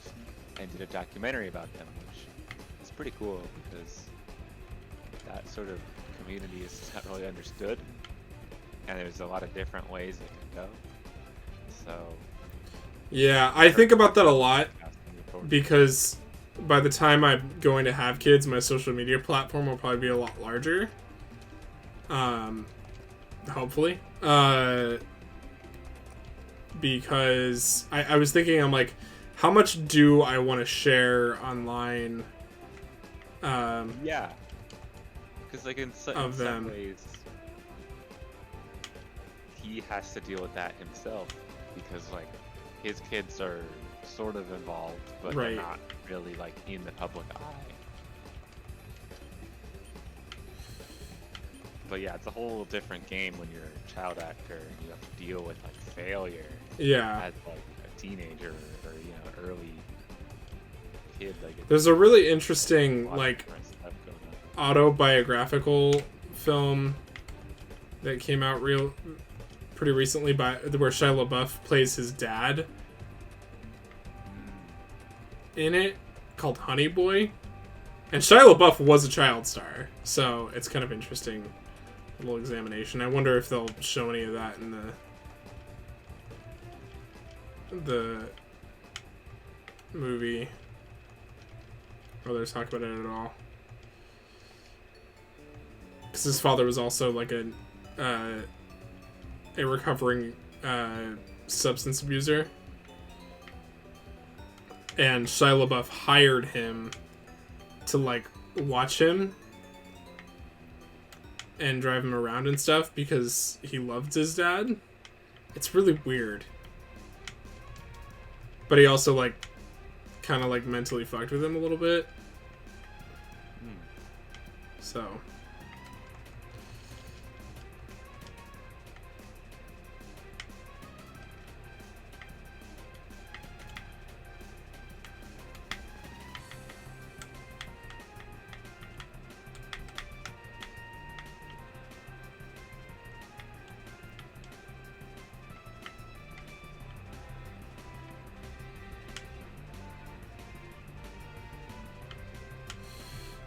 [SPEAKER 2] and did a documentary about them, which is pretty cool because that sort of community is not really understood, and there's a lot of different ways it can go. So
[SPEAKER 1] Yeah, I think about that a lot because by the time I'm going to have kids, my social media platform will probably be a lot larger. Hopefully. Because I was thinking, I'm like, how much do I want to share online?
[SPEAKER 2] Yeah. Because like in some ways, he has to deal with that himself because like his kids are sort of involved, but
[SPEAKER 1] Right.
[SPEAKER 2] they're not really like in the public eye. But yeah, it's a whole different game when you're a child actor and you have to deal with like failure
[SPEAKER 1] Yeah.
[SPEAKER 2] as like a teenager or early kid. Like
[SPEAKER 1] There's a really
[SPEAKER 2] a
[SPEAKER 1] interesting,
[SPEAKER 2] lot of
[SPEAKER 1] like,
[SPEAKER 2] different stuff going on.
[SPEAKER 1] autobiographical film that came out pretty recently where Shia LaBeouf plays his dad in it, called Honey Boy. And Shia LaBeouf was a child star, so it's kind of interesting little examination. I wonder if they'll show any of that in the movie, or there's talk about it at all. Because his father was also like a recovering substance abuser, and Shia LaBeouf hired him to like watch him and drive him around and stuff because he loved his dad. It's really weird, but he also like kind of like mentally fucked with him a little bit. So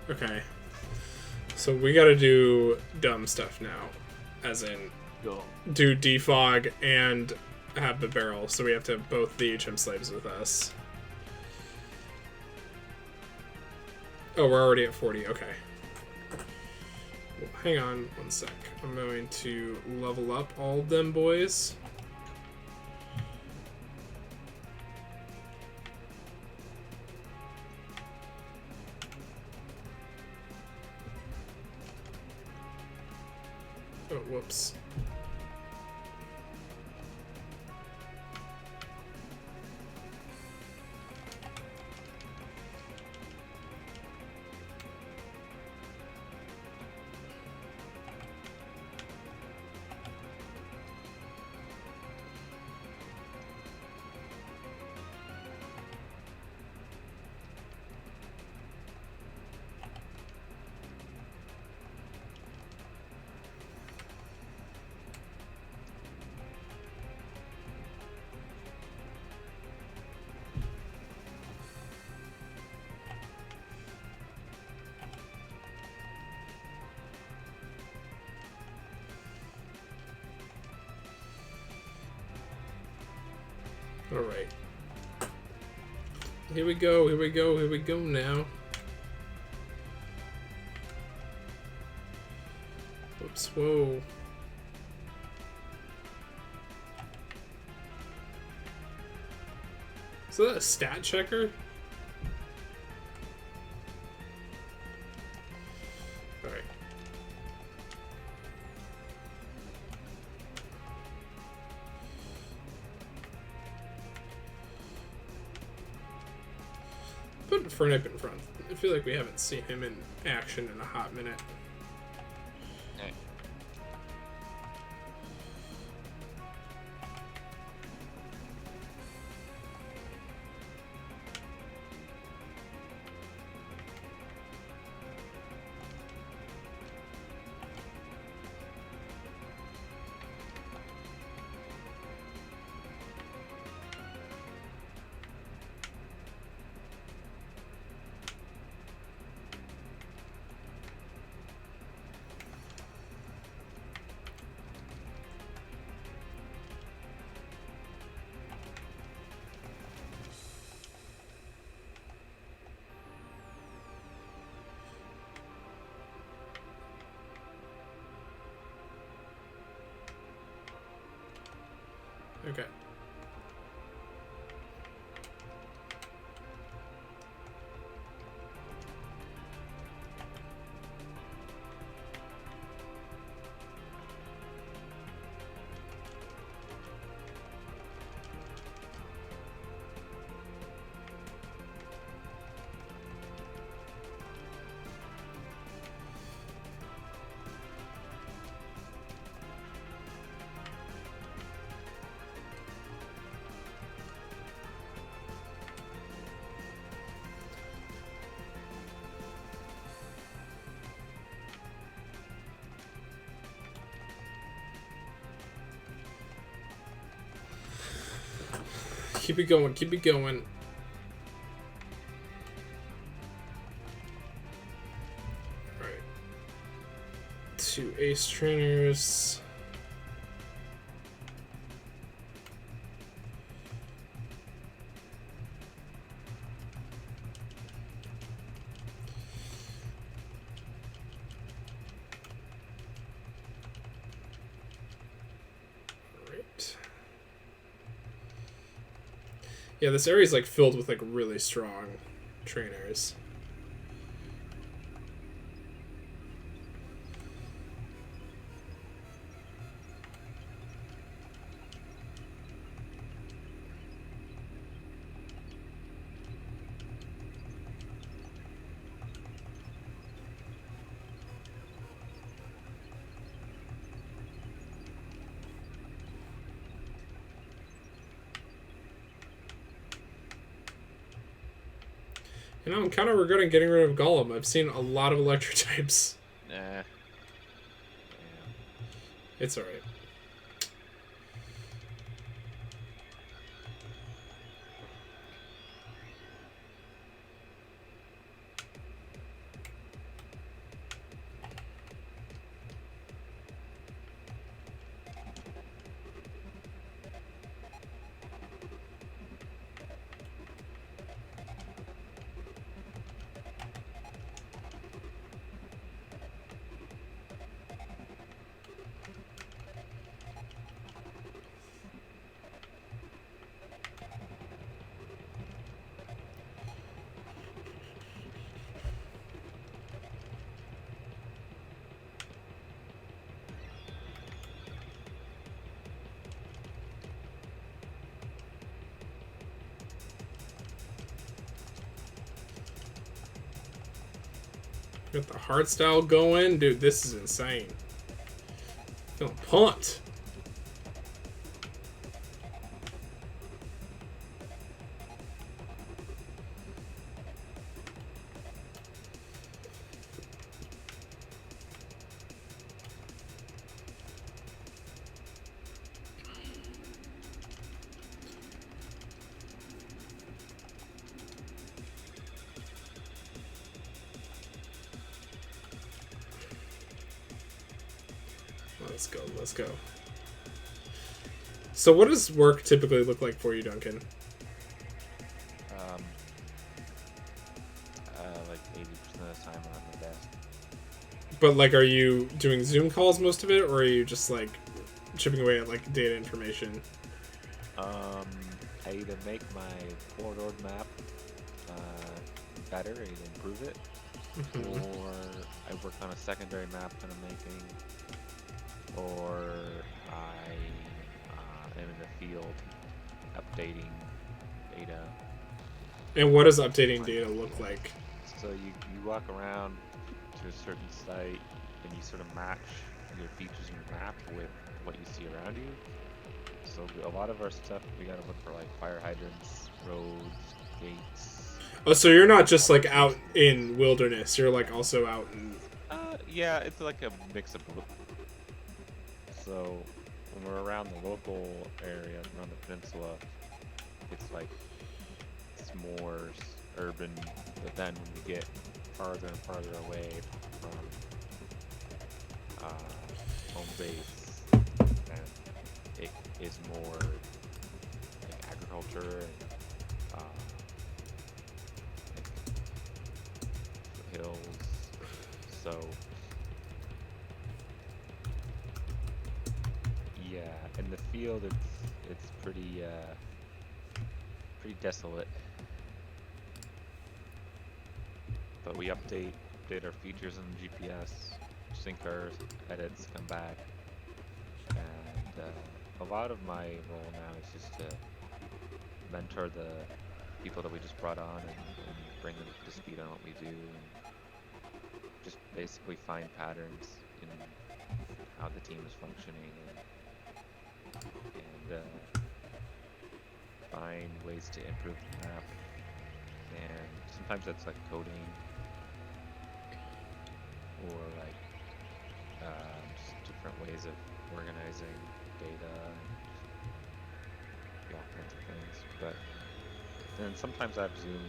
[SPEAKER 1] okay, so we gotta do dumb stuff now, as in
[SPEAKER 2] Go.
[SPEAKER 1] do defog and have the barrel, so we have to have both the HM slaves with us. Oh, we're already at 40, okay. Well, hang on one sec. I'm going to level up all of them boys. Oh, whoops. Alright. Here we go, here we go, here we go now. Oops, whoa. Is that a stat checker? Alright. Put Fernip in front. I feel like we haven't seen him in action in a hot minute. Okay. Keep it going, keep it going. Alright. 2 ace trainers. Yeah, this area is like filled with like really strong trainers. You know, I'm kind of regretting getting rid of Golem. I've seen a lot of electric types.
[SPEAKER 2] Nah. Yeah.
[SPEAKER 1] It's alright. Got the hard style going. Dude, this is insane. Feeling pumped. Let's go, let's go. So what does work typically look like for you, Duncan?
[SPEAKER 2] Like 80% of the time on the desk.
[SPEAKER 1] But like, are you doing Zoom calls most of it, or are you just like chipping away at like data information?
[SPEAKER 2] I either make my forward map better, I either improve it, or I work on a secondary map that I'm making, or I am in the field updating data.
[SPEAKER 1] And what does updating data look like?
[SPEAKER 2] So you walk around to a certain site and you sort of match your features in your map with what you see around you. So a lot of our stuff, we gotta look for like fire hydrants, roads, gates.
[SPEAKER 1] Oh, so you're not just like out in wilderness, you're like also out in...
[SPEAKER 2] Yeah, it's like a mix of both. So when we're around the local area, around the peninsula, it's like, it's more urban, but then when we get farther and farther away from home base, then it is more like agriculture and like hills. So yeah, in the field it's pretty desolate. But we update our features on the GPS, sync our edits, come back, and a lot of my role now is just to mentor the people that we just brought on and bring them up to speed on what we do, and just basically find patterns in how the team is functioning, and find ways to improve the map. And sometimes that's like coding, or like just different ways of organizing data and all kinds of things. But then sometimes I have Zoom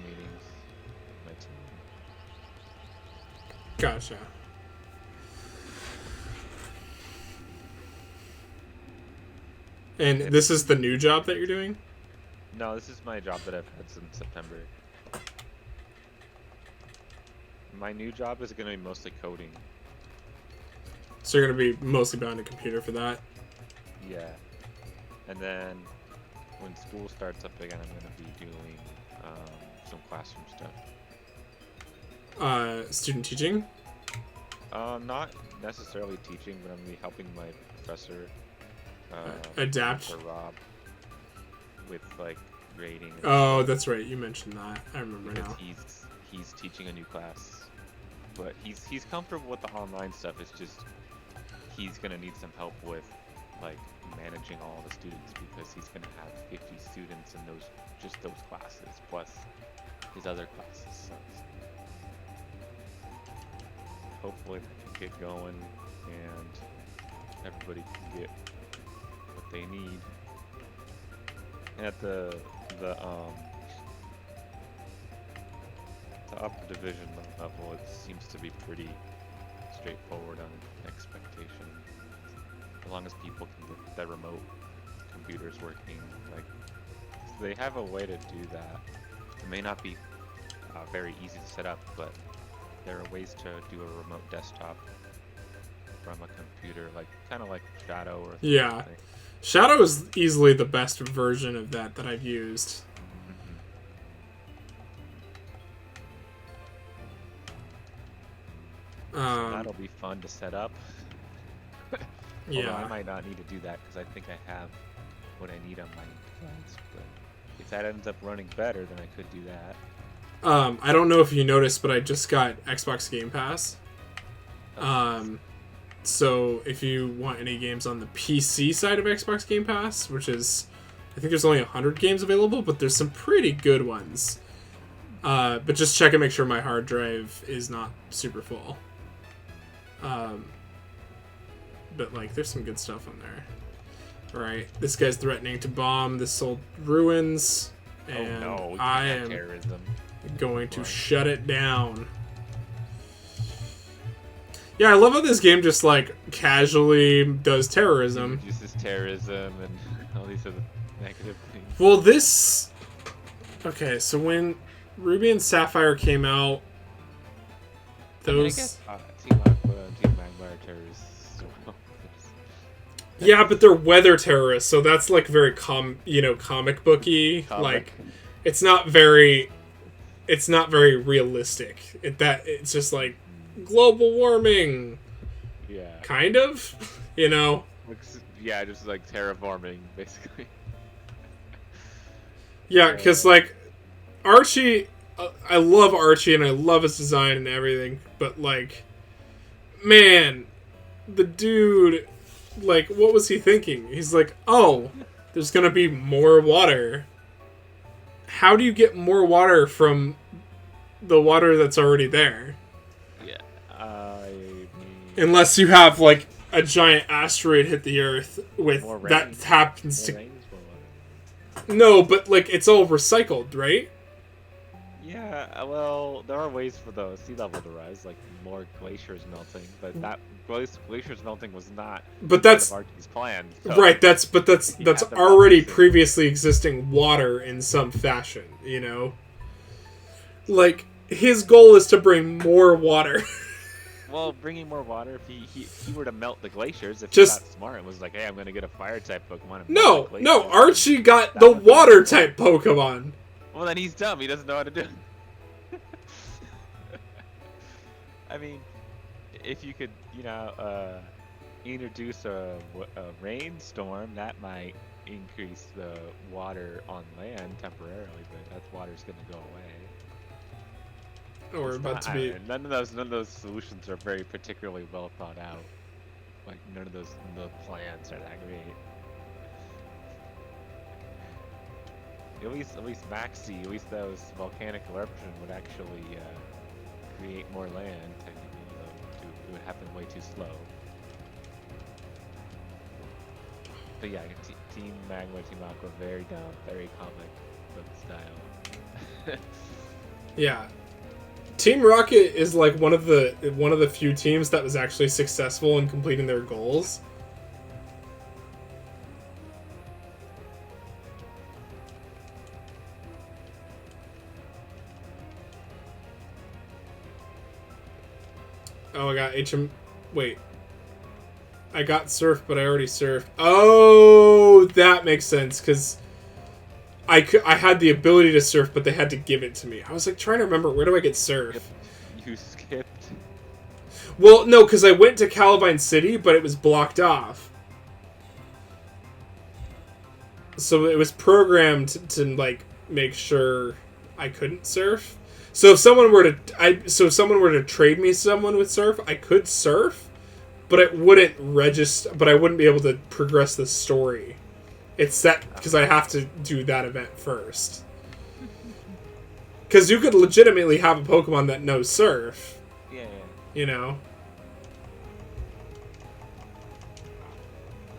[SPEAKER 2] meetings with my team.
[SPEAKER 1] Gotcha. And this is the new job that you're doing?
[SPEAKER 2] No, this is my job that I've had since September. My new job is going to be mostly coding.
[SPEAKER 1] So you're going to be mostly behind a computer for that?
[SPEAKER 2] Yeah. And then when school starts up again, I'm going to be doing some classroom stuff.
[SPEAKER 1] Student teaching?
[SPEAKER 2] Not necessarily teaching, but I'm going to be helping my professor
[SPEAKER 1] adapt?
[SPEAKER 2] For Rob with like grading.
[SPEAKER 1] Oh, that's right. You mentioned that. I remember
[SPEAKER 2] because
[SPEAKER 1] now.
[SPEAKER 2] He's teaching a new class, but he's comfortable with the online stuff. It's just he's gonna need some help with like managing all the students, because he's gonna have 50 students in those classes plus his other classes. So hopefully that can get going and everybody can get what they need. And at the upper division level, it seems to be pretty straightforward on expectation. As long as people can get their remote computers working, like, so they have a way to do that. It may not be very easy to set up, but there are ways to do a remote desktop from a computer, like kind of like Shadow or something.
[SPEAKER 1] Shadow is easily the best version of that I've used.
[SPEAKER 2] So that'll be fun to set up.
[SPEAKER 1] Yeah.
[SPEAKER 2] Although I might not need to do that because I think I have what I need on my device. But if that ends up running better, then I could do that.
[SPEAKER 1] I don't know if you noticed, but I just got Xbox Game Pass. So if you want any games on the PC side of Xbox Game Pass, which is, I think there's only 100 games available, but there's some pretty good ones. But just check and make sure my hard drive is not super full. But like, there's some good stuff on there. Alright, this guy's threatening to bomb this old ruins, and I am
[SPEAKER 2] terrorism.
[SPEAKER 1] Going to shut it down. Yeah, I love how this game just like casually does terrorism.
[SPEAKER 2] Uses terrorism and All these are the negative things.
[SPEAKER 1] Well, this... Okay, so when Ruby and Sapphire came out,
[SPEAKER 2] I mean, I
[SPEAKER 1] those...
[SPEAKER 2] guess, Team Aqua, Team Magma are terrorists.
[SPEAKER 1] Yeah, but they're weather terrorists, so that's like very comic booky. Like, it's not very realistic. It's just like global warming,
[SPEAKER 2] Yeah.
[SPEAKER 1] kind of,
[SPEAKER 2] Yeah, just like terraforming, basically.
[SPEAKER 1] Yeah, because like Archie, I love Archie and I love his design and everything, but like, man, the dude. Like, what was he thinking? He's like, oh, there's gonna be more water. How do you get more water from the water that's already there?
[SPEAKER 2] Yeah, I mean...
[SPEAKER 1] Unless you have, like, a giant asteroid hit the Earth with...
[SPEAKER 2] More rain.
[SPEAKER 1] That happens to...
[SPEAKER 2] Rain is more water.
[SPEAKER 1] No, but, like, it's all recycled, right?
[SPEAKER 2] Yeah, well, there are ways for the sea level to rise, like more glaciers melting, but that glaciers melting was not
[SPEAKER 1] But that's...
[SPEAKER 2] part of Archie's plan. So
[SPEAKER 1] Right, that's
[SPEAKER 2] you
[SPEAKER 1] that's
[SPEAKER 2] have to
[SPEAKER 1] already
[SPEAKER 2] balance it.
[SPEAKER 1] previously existing water in some fashion, Like, his goal is to bring more water.
[SPEAKER 2] Well, bringing more water, if he were to melt the glaciers, if
[SPEAKER 1] Just-
[SPEAKER 2] he got smart and was like, hey, I'm going to get a fire-type Pokemon and
[SPEAKER 1] No,
[SPEAKER 2] melt the
[SPEAKER 1] no,
[SPEAKER 2] glaciers,
[SPEAKER 1] Archie got
[SPEAKER 2] that
[SPEAKER 1] the
[SPEAKER 2] would be-
[SPEAKER 1] water-type Pokemon.
[SPEAKER 2] Well, then he's dumb. He doesn't know how to do it. I mean, if you could, introduce a rainstorm, that might increase the water on land temporarily, but that water's going to go away.
[SPEAKER 1] Or
[SPEAKER 2] It's
[SPEAKER 1] about
[SPEAKER 2] not-
[SPEAKER 1] to be...
[SPEAKER 2] none of those solutions are very particularly well thought out. Like none of the plans are that great. At least Maxi, at least those volcanic eruption would actually create more land. Technically, though, it would happen way too slow. But yeah, Team Magma, Team Aqua, very dumb, very comic book style.
[SPEAKER 1] Yeah. Team Rocket is like one of the few teams that was actually successful in completing their goals. Oh, I got HM... Wait. I got Surf, but I already surfed. Oh, that makes sense, because I had the ability to surf, but they had to give it to me. I was like trying to remember, where do I get Surf?
[SPEAKER 2] You skipped.
[SPEAKER 1] Well, no, because I went to Calavine City, but it was blocked off. So it was programmed to like make sure I couldn't surf. So if someone were to trade me someone with surf, I could surf, but it wouldn't register. But I wouldn't be able to progress the story. It's set because I have to do that event first. Because you could legitimately have a Pokemon that knows surf.
[SPEAKER 2] Yeah.
[SPEAKER 1] You know.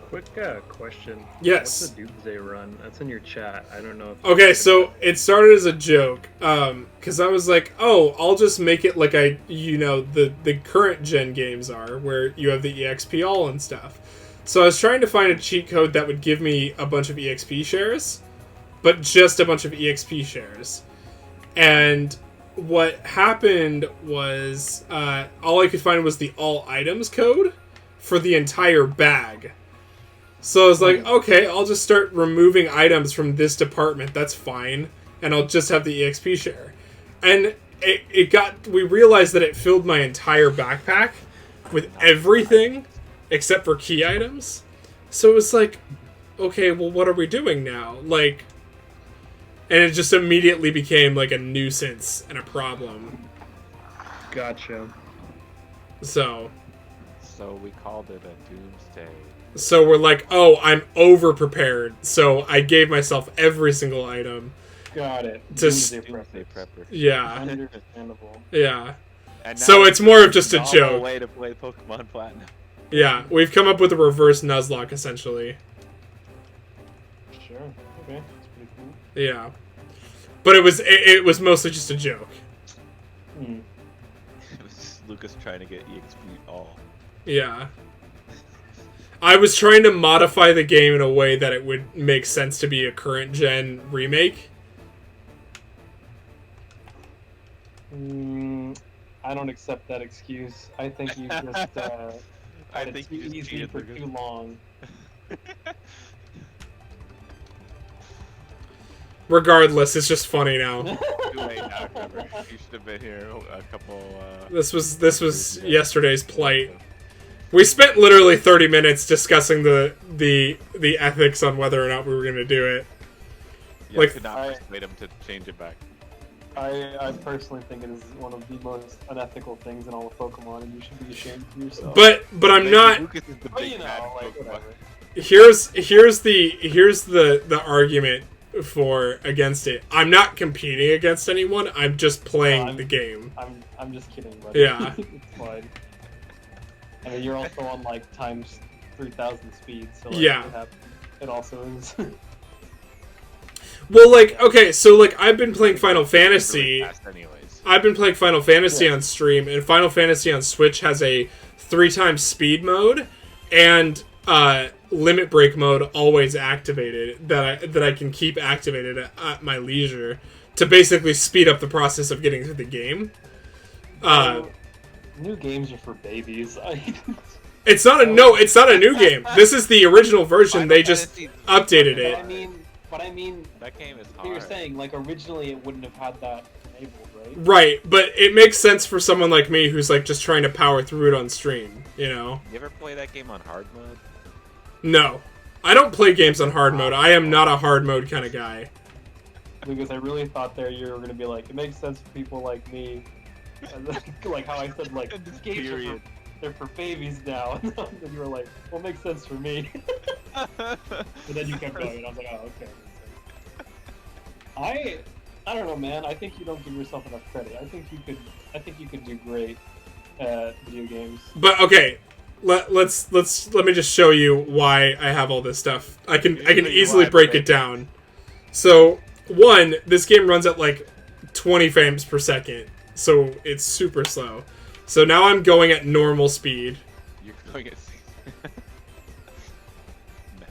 [SPEAKER 4] Quick question.
[SPEAKER 1] Yes.
[SPEAKER 4] What's the Doomsday run? That's in your chat. I don't know if
[SPEAKER 1] Okay, so it started as a joke, because I was like, oh, I'll just make it like the current gen games are, where you have the EXP all and stuff. So I was trying to find a cheat code that would give me a bunch of EXP shares, but just a bunch of EXP shares. And what happened was, all I could find was the all items code for the entire bag. So I was like, okay, I'll just start removing items from this department. That's fine. And I'll just have the EXP share. And we realized that it filled my entire backpack with everything except for key items. So it was like, okay, well, what are we doing now? Like, and it just immediately became like a nuisance and a problem.
[SPEAKER 4] Gotcha.
[SPEAKER 1] So
[SPEAKER 2] we called it a Doomsday.
[SPEAKER 1] So we're like, oh, I'm over-prepared. So I gave myself every single item.
[SPEAKER 4] Got it.
[SPEAKER 1] Just-
[SPEAKER 4] Doomsday
[SPEAKER 2] Doomsday
[SPEAKER 4] prepper.
[SPEAKER 2] Prepper.
[SPEAKER 1] Yeah,
[SPEAKER 4] Understandable.
[SPEAKER 1] yeah.
[SPEAKER 2] And now
[SPEAKER 1] So it's more of just a
[SPEAKER 2] novel
[SPEAKER 1] joke.
[SPEAKER 2] way to play Pokemon Platinum.
[SPEAKER 1] Yeah, we've come up with a reverse Nuzlocke, essentially.
[SPEAKER 4] Sure. Okay. That's pretty cool.
[SPEAKER 1] Yeah. But it was mostly just a joke.
[SPEAKER 4] Hmm.
[SPEAKER 2] It was just Lucas trying to get EXP all.
[SPEAKER 1] Yeah. I was trying to modify the game in a way that it would make sense to be a current gen remake.
[SPEAKER 4] I don't accept that excuse. I think you just
[SPEAKER 2] I
[SPEAKER 4] had it
[SPEAKER 2] think
[SPEAKER 4] too
[SPEAKER 2] you just
[SPEAKER 4] easy
[SPEAKER 2] cheated
[SPEAKER 4] for
[SPEAKER 2] the
[SPEAKER 4] too long.
[SPEAKER 1] Regardless, it's just funny now.
[SPEAKER 2] Too late now, Trevor. You should have been here a couple.
[SPEAKER 1] This was yesterday's plight. We spent literally 30 minutes discussing the ethics on whether or not we were going to do it.
[SPEAKER 2] Yeah,
[SPEAKER 1] like-
[SPEAKER 2] could not persuade him to change it back.
[SPEAKER 4] I personally think it is one of the most unethical things in all of Pokemon, and you should be ashamed of yourself.
[SPEAKER 1] But I'm
[SPEAKER 2] Maybe
[SPEAKER 1] not.
[SPEAKER 2] Lucas is the
[SPEAKER 4] But
[SPEAKER 2] big
[SPEAKER 4] you know,
[SPEAKER 2] bad
[SPEAKER 4] like
[SPEAKER 2] Pokemon.
[SPEAKER 4] whatever.
[SPEAKER 1] Here's the argument for against it. I'm not competing against anyone. I'm just playing the game.
[SPEAKER 4] I'm just kidding, buddy.
[SPEAKER 1] Yeah.
[SPEAKER 4] It's fine. I mean, you're also on like times 3,000 speed, so like,
[SPEAKER 1] Yeah.
[SPEAKER 4] it also is.
[SPEAKER 1] Well, like, okay, so like I've been playing Final Fantasy.
[SPEAKER 2] Really fast anyways.
[SPEAKER 1] I've been playing Final Fantasy
[SPEAKER 4] Yeah.
[SPEAKER 1] on stream, and Final Fantasy on Switch has a 3x speed mode and limit break mode always activated that I can keep activated at my leisure to basically speed up the process of getting through the game.
[SPEAKER 4] New games are for babies.
[SPEAKER 1] It's not a new game. This is the original version. They just
[SPEAKER 2] Fantasy-
[SPEAKER 1] updated
[SPEAKER 4] But
[SPEAKER 1] it.
[SPEAKER 4] I mean,
[SPEAKER 2] That game is
[SPEAKER 4] what
[SPEAKER 2] hard.
[SPEAKER 4] you're saying, like originally it wouldn't have had that enabled, right?
[SPEAKER 1] Right, but it makes sense for someone like me who's like just trying to power through it on stream, you know?
[SPEAKER 2] You ever play that game on hard mode?
[SPEAKER 1] No. I don't play games on hard mode. I am not a hard mode kind of guy.
[SPEAKER 4] Because I really thought there you were gonna be like, it makes sense for people like me, and like how I said like these games
[SPEAKER 2] Period.
[SPEAKER 4] they're for babies now, and then you were like, well, it makes sense for me. But then you kept going, and I was like, oh, okay. I don't know, man. I think you don't give yourself enough credit. I think you could do great at video games.
[SPEAKER 1] But okay, let me just show you why I have all this stuff. I can easily break it down. So, one, this game runs at like 20 frames per second, so it's super slow. So now I'm going at normal speed.
[SPEAKER 2] You're going at nice.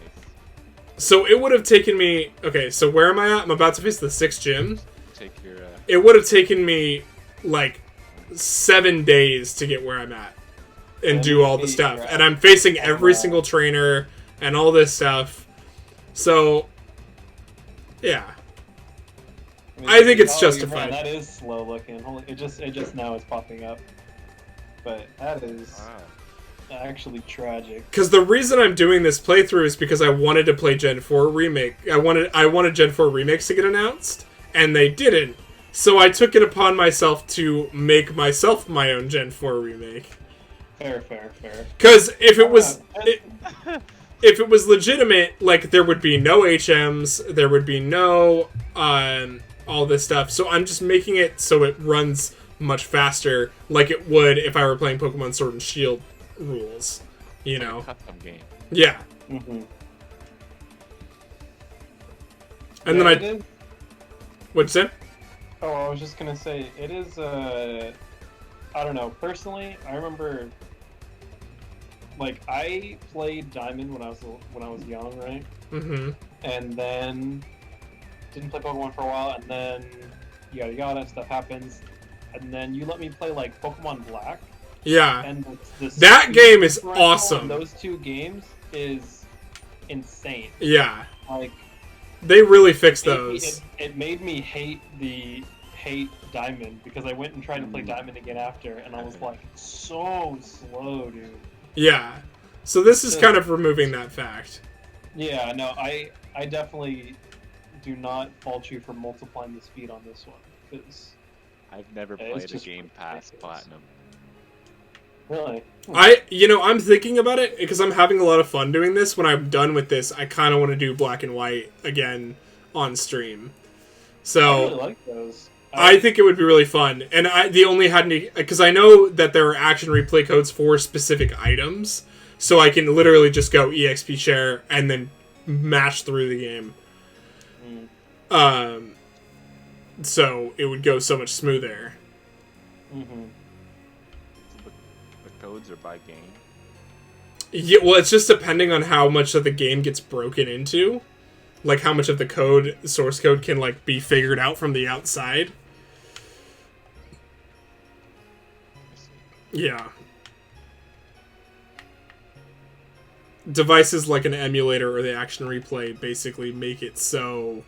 [SPEAKER 1] So it would have taken me... Okay, so where am I at? I'm about to face the 6th gym.
[SPEAKER 2] Take your.
[SPEAKER 1] It would have taken me, like, 7 days to get where I'm at. And do all the stuff. And I'm facing every single trainer and all this stuff. So, yeah. I think it's justified.
[SPEAKER 4] That is slow looking. Holy, it just now is popping up. But that is
[SPEAKER 2] Wow.
[SPEAKER 4] actually tragic.
[SPEAKER 1] Because the reason I'm doing this playthrough is because I wanted to play Gen 4 Remake. I wanted Gen 4 Remakes to get announced, and they didn't. So I took it upon myself to make myself my own Gen 4 Remake.
[SPEAKER 4] Fair.
[SPEAKER 1] Because if it was... if it was legitimate, like, there would be no HMs, there would be no, all this stuff. So I'm just making it so it runs much faster, like it would if I were playing Pokemon Sword and Shield rules, you
[SPEAKER 2] Like a
[SPEAKER 1] know?
[SPEAKER 2] custom game.
[SPEAKER 1] Yeah.
[SPEAKER 4] Mm-hmm.
[SPEAKER 1] And then what'd you say?
[SPEAKER 4] Oh, I was just gonna say it is. I don't know. Personally, I remember. Like I played Diamond when I was young, right?
[SPEAKER 1] Mm-hmm.
[SPEAKER 4] And then didn't play Pokemon for a while, and then yada yada stuff happens, and then you let me play like Pokemon Black,
[SPEAKER 1] Yeah.
[SPEAKER 4] and the
[SPEAKER 1] That
[SPEAKER 4] speed
[SPEAKER 1] game is
[SPEAKER 4] differential
[SPEAKER 1] awesome.
[SPEAKER 4] in those two games is insane.
[SPEAKER 1] Yeah.
[SPEAKER 4] Like
[SPEAKER 1] They really fixed those.
[SPEAKER 4] it made me hate Diamond because I went and tried to play Diamond again after, and I was like, so slow, dude.
[SPEAKER 1] Yeah. So this is kind of removing that fact.
[SPEAKER 4] Yeah, no, I definitely do not fault you for multiplying the speed on this one, because
[SPEAKER 2] I've never
[SPEAKER 4] Yeah, it's
[SPEAKER 2] played a
[SPEAKER 4] just
[SPEAKER 2] game past
[SPEAKER 4] ridiculous.
[SPEAKER 2] Platinum.
[SPEAKER 4] really,
[SPEAKER 1] I'm thinking about it because I'm having a lot of fun doing this. When I'm done with this, I kind of want to do Black and White again on stream. So
[SPEAKER 4] I really like those.
[SPEAKER 1] I think it would be really fun. And they only had any... Because I know that there are action replay codes for specific items. So I can literally just go EXP share and then mash through the game. So it would go so much smoother.
[SPEAKER 4] Mm-hmm.
[SPEAKER 2] The codes are by game.
[SPEAKER 1] Yeah, well, it's just depending on how much of the game gets broken into, like how much of the code, source code, can like be figured out from the outside. Yeah. Devices like an emulator or the action replay basically make it so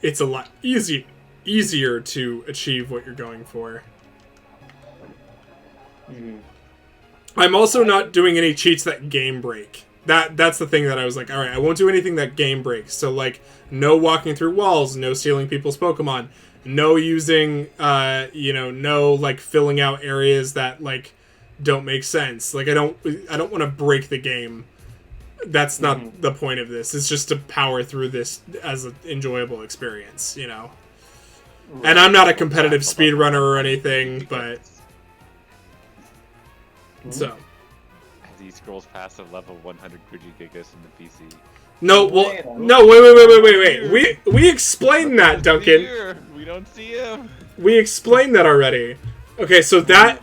[SPEAKER 1] it's a lot easier to achieve what you're going for.
[SPEAKER 4] Mhm.
[SPEAKER 1] I'm also not doing any cheats that game break. That's the thing that I was like, all right, I won't do anything that game breaks. So like, no walking through walls, no stealing people's Pokemon, no using, no like filling out areas that like don't make sense. Like I don't want to break the game. That's not the point of this. It's just to power through this as an enjoyable experience, you know. And I'm not a competitive speedrunner or anything, but so.
[SPEAKER 2] As he scrolls past a level 100 Gigas in the PC.
[SPEAKER 1] No, well, no, wait. We explained that, Duncan.
[SPEAKER 2] We don't see him.
[SPEAKER 1] We explained that already. Okay, so that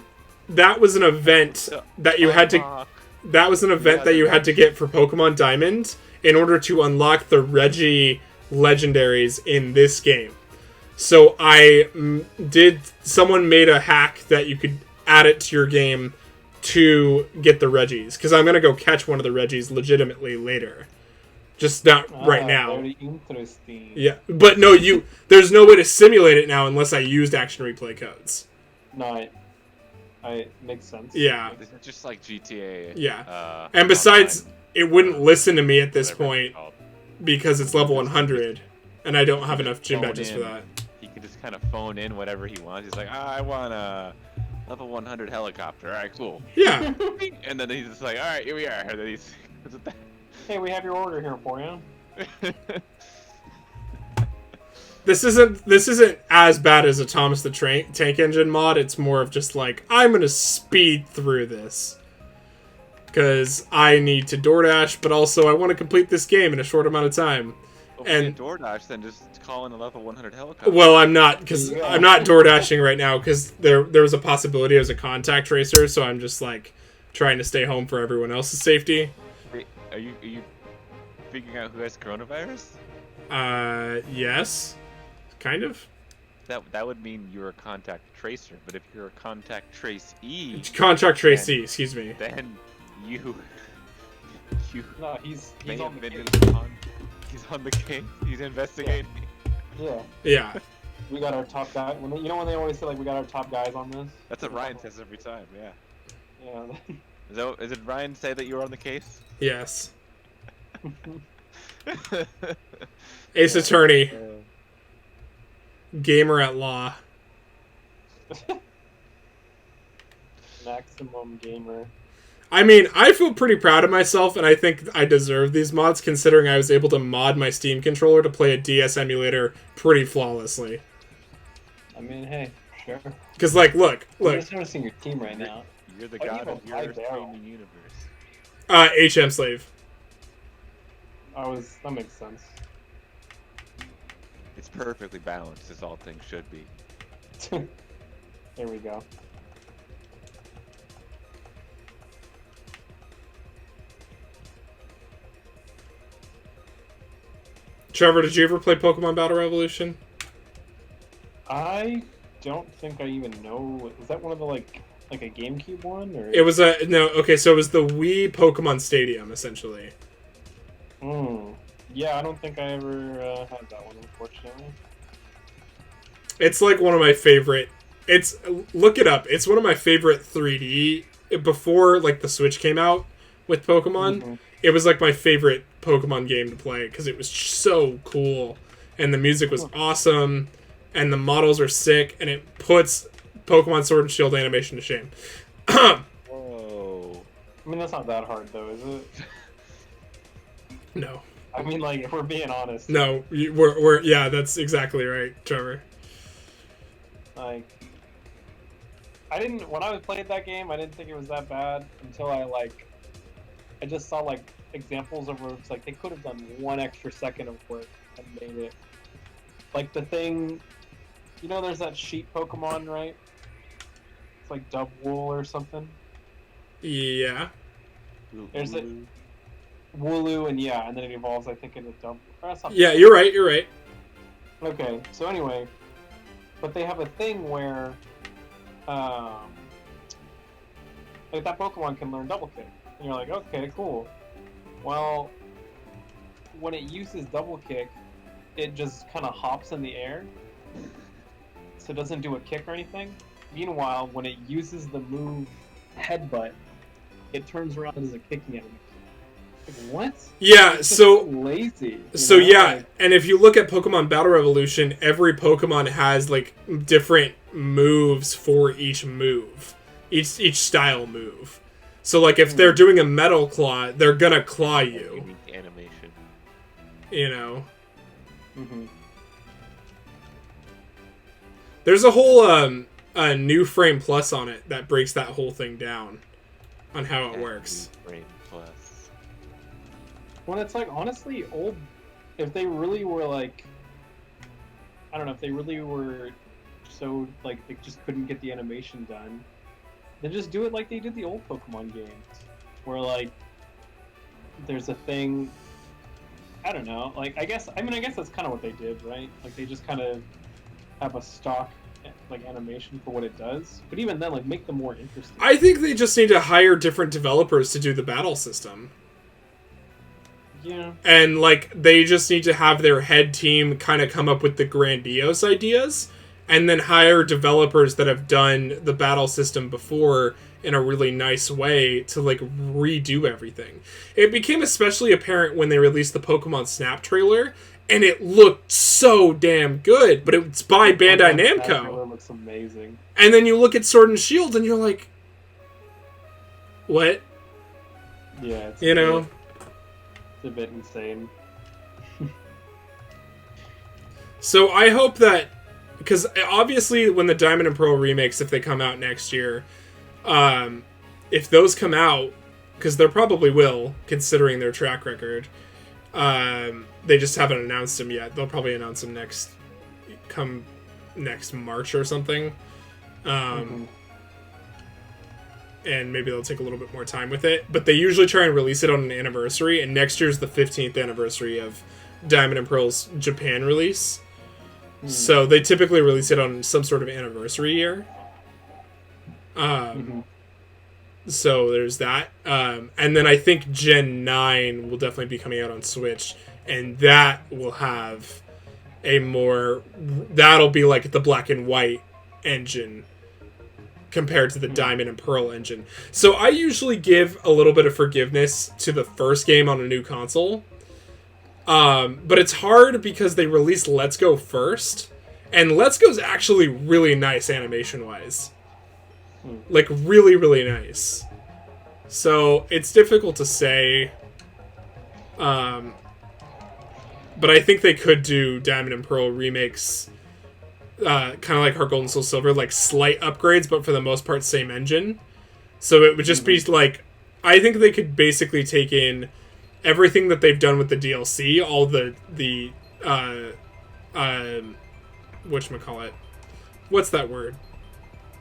[SPEAKER 1] was an event that you had to. That was an event that you had to get for Pokemon Diamond in order to unlock the Reggie legendaries in this game. So someone made a hack that you could add it to your game to get the Reggies. Because I'm going to go catch one of the Reggies legitimately later. Just not right now.
[SPEAKER 4] Very interesting.
[SPEAKER 1] Yeah, but no, there's no way to simulate it now unless I used action replay codes.
[SPEAKER 4] No, I makes sense.
[SPEAKER 1] Yeah.
[SPEAKER 2] This is just like GTA.
[SPEAKER 1] Yeah. And besides, it wouldn't listen to me at this point because it's level 100, and I don't have enough gym badges for that.
[SPEAKER 2] He can just kind of phone in whatever he wants. He's like, I want a level 100 helicopter. All right, cool.
[SPEAKER 1] Yeah.
[SPEAKER 2] And then he's just like, all right, here we are. And then he's,
[SPEAKER 4] hey, we have your order here for you.
[SPEAKER 1] This isn't as bad as a Thomas the Tank Engine mod. It's more of just like, I'm gonna speed through this because I need to DoorDash, but also I want to complete this game in a short amount of time.
[SPEAKER 2] Well,
[SPEAKER 1] and
[SPEAKER 2] DoorDash, then just call in a level 100 helicopter.
[SPEAKER 1] Well, I'm not, because I'm not DoorDashing right now because there was a possibility as a contact tracer, so I'm just like trying to stay home for everyone else's safety.
[SPEAKER 2] Wait, are you figuring out who has coronavirus?
[SPEAKER 1] Yes. Kind of.
[SPEAKER 2] That would mean you're a contact tracer, but if you're a contact tracee,
[SPEAKER 1] contact tracee, excuse me.
[SPEAKER 2] Then you.
[SPEAKER 4] No, he's on the case.
[SPEAKER 2] He's on the case. He's investigating.
[SPEAKER 4] Yeah.
[SPEAKER 1] Yeah.
[SPEAKER 4] We got our top guy. When they always say like we got our top guys on this.
[SPEAKER 2] That's what Ryan says every time. Yeah.
[SPEAKER 4] Yeah.
[SPEAKER 2] Is it Ryan say that you were on the case?
[SPEAKER 1] Yes. Ace Attorney. Gamer at law.
[SPEAKER 4] Maximum gamer.
[SPEAKER 1] I mean, I feel pretty proud of myself, and I think I deserve these mods, considering I was able to mod my Steam controller to play a DS emulator pretty flawlessly.
[SPEAKER 4] I mean, hey, sure.
[SPEAKER 1] Because, like, look.
[SPEAKER 4] I'm just noticing your team right now.
[SPEAKER 2] You're the god of your streaming universe.
[SPEAKER 1] HM Slave.
[SPEAKER 4] That makes sense.
[SPEAKER 2] It's perfectly balanced, as all things should be.
[SPEAKER 4] There we go.
[SPEAKER 1] Trevor, did you ever play Pokemon Battle Revolution?
[SPEAKER 4] I don't think I even know. Is that one of the like a GameCube one? Or?
[SPEAKER 1] It was so it was the Wii Pokemon Stadium, essentially.
[SPEAKER 4] Yeah, I don't think I ever had that one, unfortunately.
[SPEAKER 1] It's like one of my favorite. Look it up. It's one of my favorite 3D. Before like the Switch came out with Pokemon, it was like my favorite Pokemon game to play because it was so cool and the music was awesome and the models are sick and it puts Pokemon Sword and Shield animation to shame.
[SPEAKER 2] Whoa.
[SPEAKER 4] I mean, that's not that hard though, is it?
[SPEAKER 1] No.
[SPEAKER 4] I mean, like, if we're being honest.
[SPEAKER 1] No, we're yeah, that's exactly right, Trevor.
[SPEAKER 4] Like, when I played that game, I didn't think it was that bad until I just saw like examples of where it's like they could have done 1 extra second of work and made it. Like the thing, there's that sheep Pokemon, right? It's like Dubwool or something.
[SPEAKER 1] Yeah.
[SPEAKER 4] There's a Wooloo, and then it evolves, I think, into Double.
[SPEAKER 1] Yeah, you're right. You're right.
[SPEAKER 4] Okay, so anyway, but they have a thing where, like that Pokemon can learn Double Kick, and you're like, okay, cool. Well, when it uses Double Kick, it just kind of hops in the air, so it doesn't do a kick or anything. Meanwhile, when it uses the move Headbutt, it turns around as a kicking animation. Like, what?
[SPEAKER 1] Yeah,
[SPEAKER 4] it's
[SPEAKER 1] so
[SPEAKER 4] lazy.
[SPEAKER 1] So yeah, and if you look at Pokemon Battle Revolution, every Pokemon has like different moves for each move, each style move. So like if they're doing a Metal Claw, they're gonna claw you.
[SPEAKER 2] Animation.
[SPEAKER 1] You know.
[SPEAKER 4] Mm-hmm.
[SPEAKER 1] There's a whole New Frame Plus on it that breaks that whole thing down on how it works.
[SPEAKER 2] New Frame Plus.
[SPEAKER 4] When it's like, honestly, old, if they really were like, I don't know, if they really were so, like, they just couldn't get the animation done, then just do it like they did the old Pokemon games, where, like, there's a thing, I don't know, like, I guess that's kind of what they did, right? Like, they just kind of have a stock, like, animation for what it does, but even then, like, make them more interesting.
[SPEAKER 1] I think they just need to hire different developers to do the battle system.
[SPEAKER 4] Yeah.
[SPEAKER 1] And, like, they just need to have their head team kind of come up with the grandiose ideas, and then hire developers that have done the battle system before in a really nice way to, like, redo everything. It became especially apparent when they released the Pokemon Snap trailer, and it looked so damn good, but it's by Bandai Namco.
[SPEAKER 4] That trailer looks amazing.
[SPEAKER 1] And then you look at Sword and Shield, and you're like, what?
[SPEAKER 4] Yeah, it's
[SPEAKER 1] you know?
[SPEAKER 4] It's a bit insane.
[SPEAKER 1] So I hope that, because obviously when the Diamond and Pearl remakes, if they come out next year, if those come out, because they probably will, considering their track record, they just haven't announced them yet. They'll probably announce them next March or something. And maybe they'll take a little bit more time with it. But they usually try and release it on an anniversary, and next year's the 15th anniversary of Diamond and Pearl's Japan release. So they typically release it on some sort of anniversary year. So there's that. And then I think Gen 9 will definitely be coming out on Switch, and that will have that'll be like the black and white engine compared to the Diamond and Pearl engine. So I usually give a little bit of forgiveness to the first game on a new console. But it's hard because they released Let's Go first, and Let's Go's actually really nice animation-wise. Like, really, really nice. So, it's difficult to say. But I think they could do Diamond and Pearl remakes, kind of like Heart Gold and Soul Silver, like slight upgrades, but for the most part, same engine. So it would just be like, I think they could basically take in everything that they've done with the DLC, all the whatchamacallit? What's that word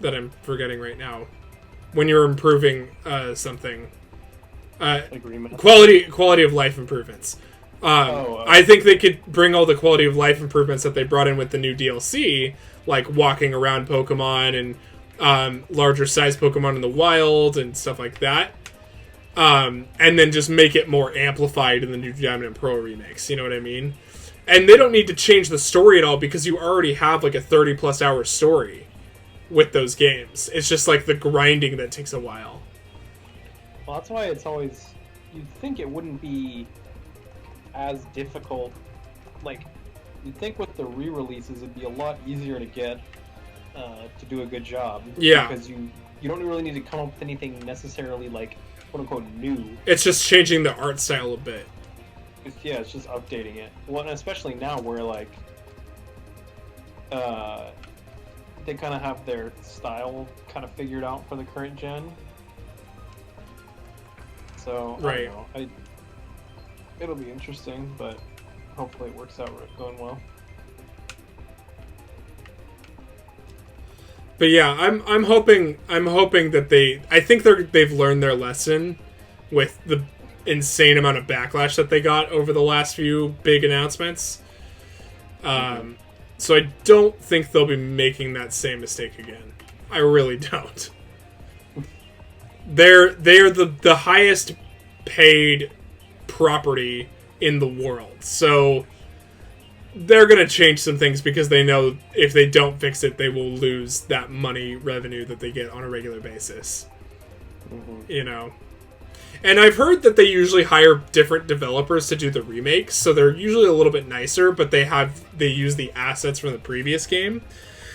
[SPEAKER 1] that I'm forgetting right now? When you're improving something. Quality of life improvements. I think they could bring all the quality of life improvements that they brought in with the new DLC, like walking around Pokemon and larger size Pokemon in the wild and stuff like that. And then just make it more amplified in the new Diamond and Pearl remakes, you know what I mean? And they don't need to change the story at all because you already have like a 30+ hour story with those games. It's just like the grinding that takes a while.
[SPEAKER 4] Well, that's why it's always, you'd think it wouldn't be as difficult. Like, you'd think with the re-releases it'd be a lot easier to get to do a good job.
[SPEAKER 1] Yeah.
[SPEAKER 4] Because you don't really need to come up with anything necessarily like quote-unquote new.
[SPEAKER 1] It's just changing the art style a bit.
[SPEAKER 4] It's just updating it. Well, and especially now where, like, they kind of have their style kind of figured out for the current gen. So,
[SPEAKER 1] right.
[SPEAKER 4] I don't know. It'll be interesting, but hopefully it works out going well.
[SPEAKER 1] But yeah, I'm hoping that I think they've learned their lesson with the insane amount of backlash that they got over the last few big announcements. So I don't think they'll be making that same mistake again. I really don't. They're the highest paid property in the world, so they're gonna change some things because they know if they don't fix it, they will lose that money revenue that they get on a regular basis. You know, and I've heard that they usually hire different developers to do the remakes, so they're usually a little bit nicer, but they use the assets from the previous game.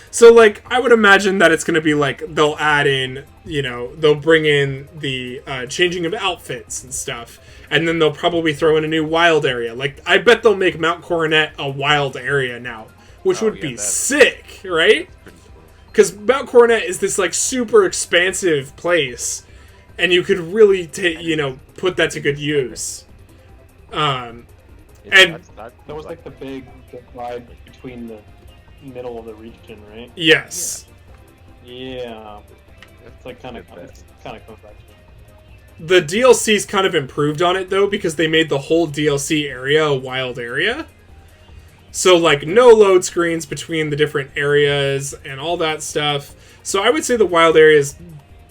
[SPEAKER 1] So, like, I would imagine that it's going to be, like, they'll add in, you know, they'll bring in the changing of outfits and stuff, and then they'll probably throw in a new wild area. Like, I bet they'll make Mount Coronet a wild area now, which would be sick, right? Because Mount Coronet is this, like, super expansive place, and you could really, put that to good use.
[SPEAKER 4] That was, like, the big divide between the middle of the region, right?
[SPEAKER 1] Yes.
[SPEAKER 4] Yeah. It's like kind of comes back to it.
[SPEAKER 1] The DLC's kind of improved on it though, because they made the whole DLC area a wild area. So like no load screens between the different areas and all that stuff. So I would say the wild area is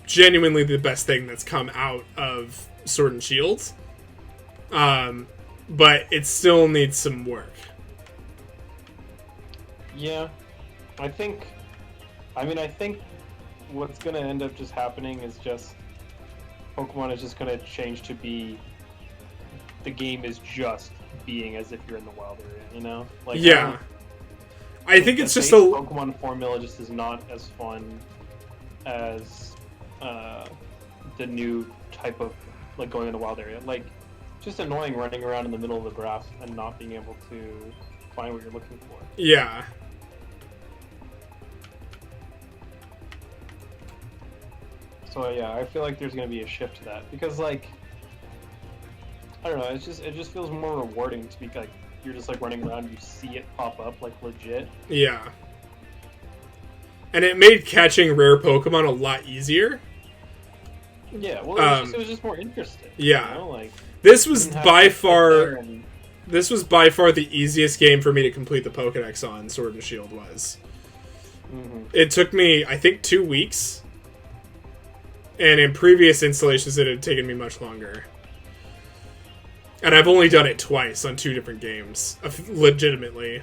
[SPEAKER 1] genuinely the best thing that's come out of Sword and Shield. But it still needs some work.
[SPEAKER 4] Yeah, I think what's going to end up just happening is just Pokemon is just going to change to be the game is just being as if you're in the wild area, you know? Like,
[SPEAKER 1] yeah. I think it's just
[SPEAKER 4] Pokemon formula just is not as fun as the new type of like going in the wild area. Like, just annoying running around in the middle of the grass and not being able to find what you're looking for.
[SPEAKER 1] Yeah.
[SPEAKER 4] So yeah, I feel like there's gonna be a shift to that because like I don't know, it just feels more rewarding to be like you're just like running around, you see it pop up like legit.
[SPEAKER 1] Yeah. And it made catching rare Pokemon a lot easier.
[SPEAKER 4] Yeah, well it was just more interesting.
[SPEAKER 1] Yeah.
[SPEAKER 4] You know? Like
[SPEAKER 1] this was by far the easiest game for me to complete the Pokedex on. Sword and Shield was.
[SPEAKER 4] Mm-hmm.
[SPEAKER 1] It took me, I think, 2 weeks. And in previous installations, it had taken me much longer. And I've only done it twice on 2 different games, legitimately.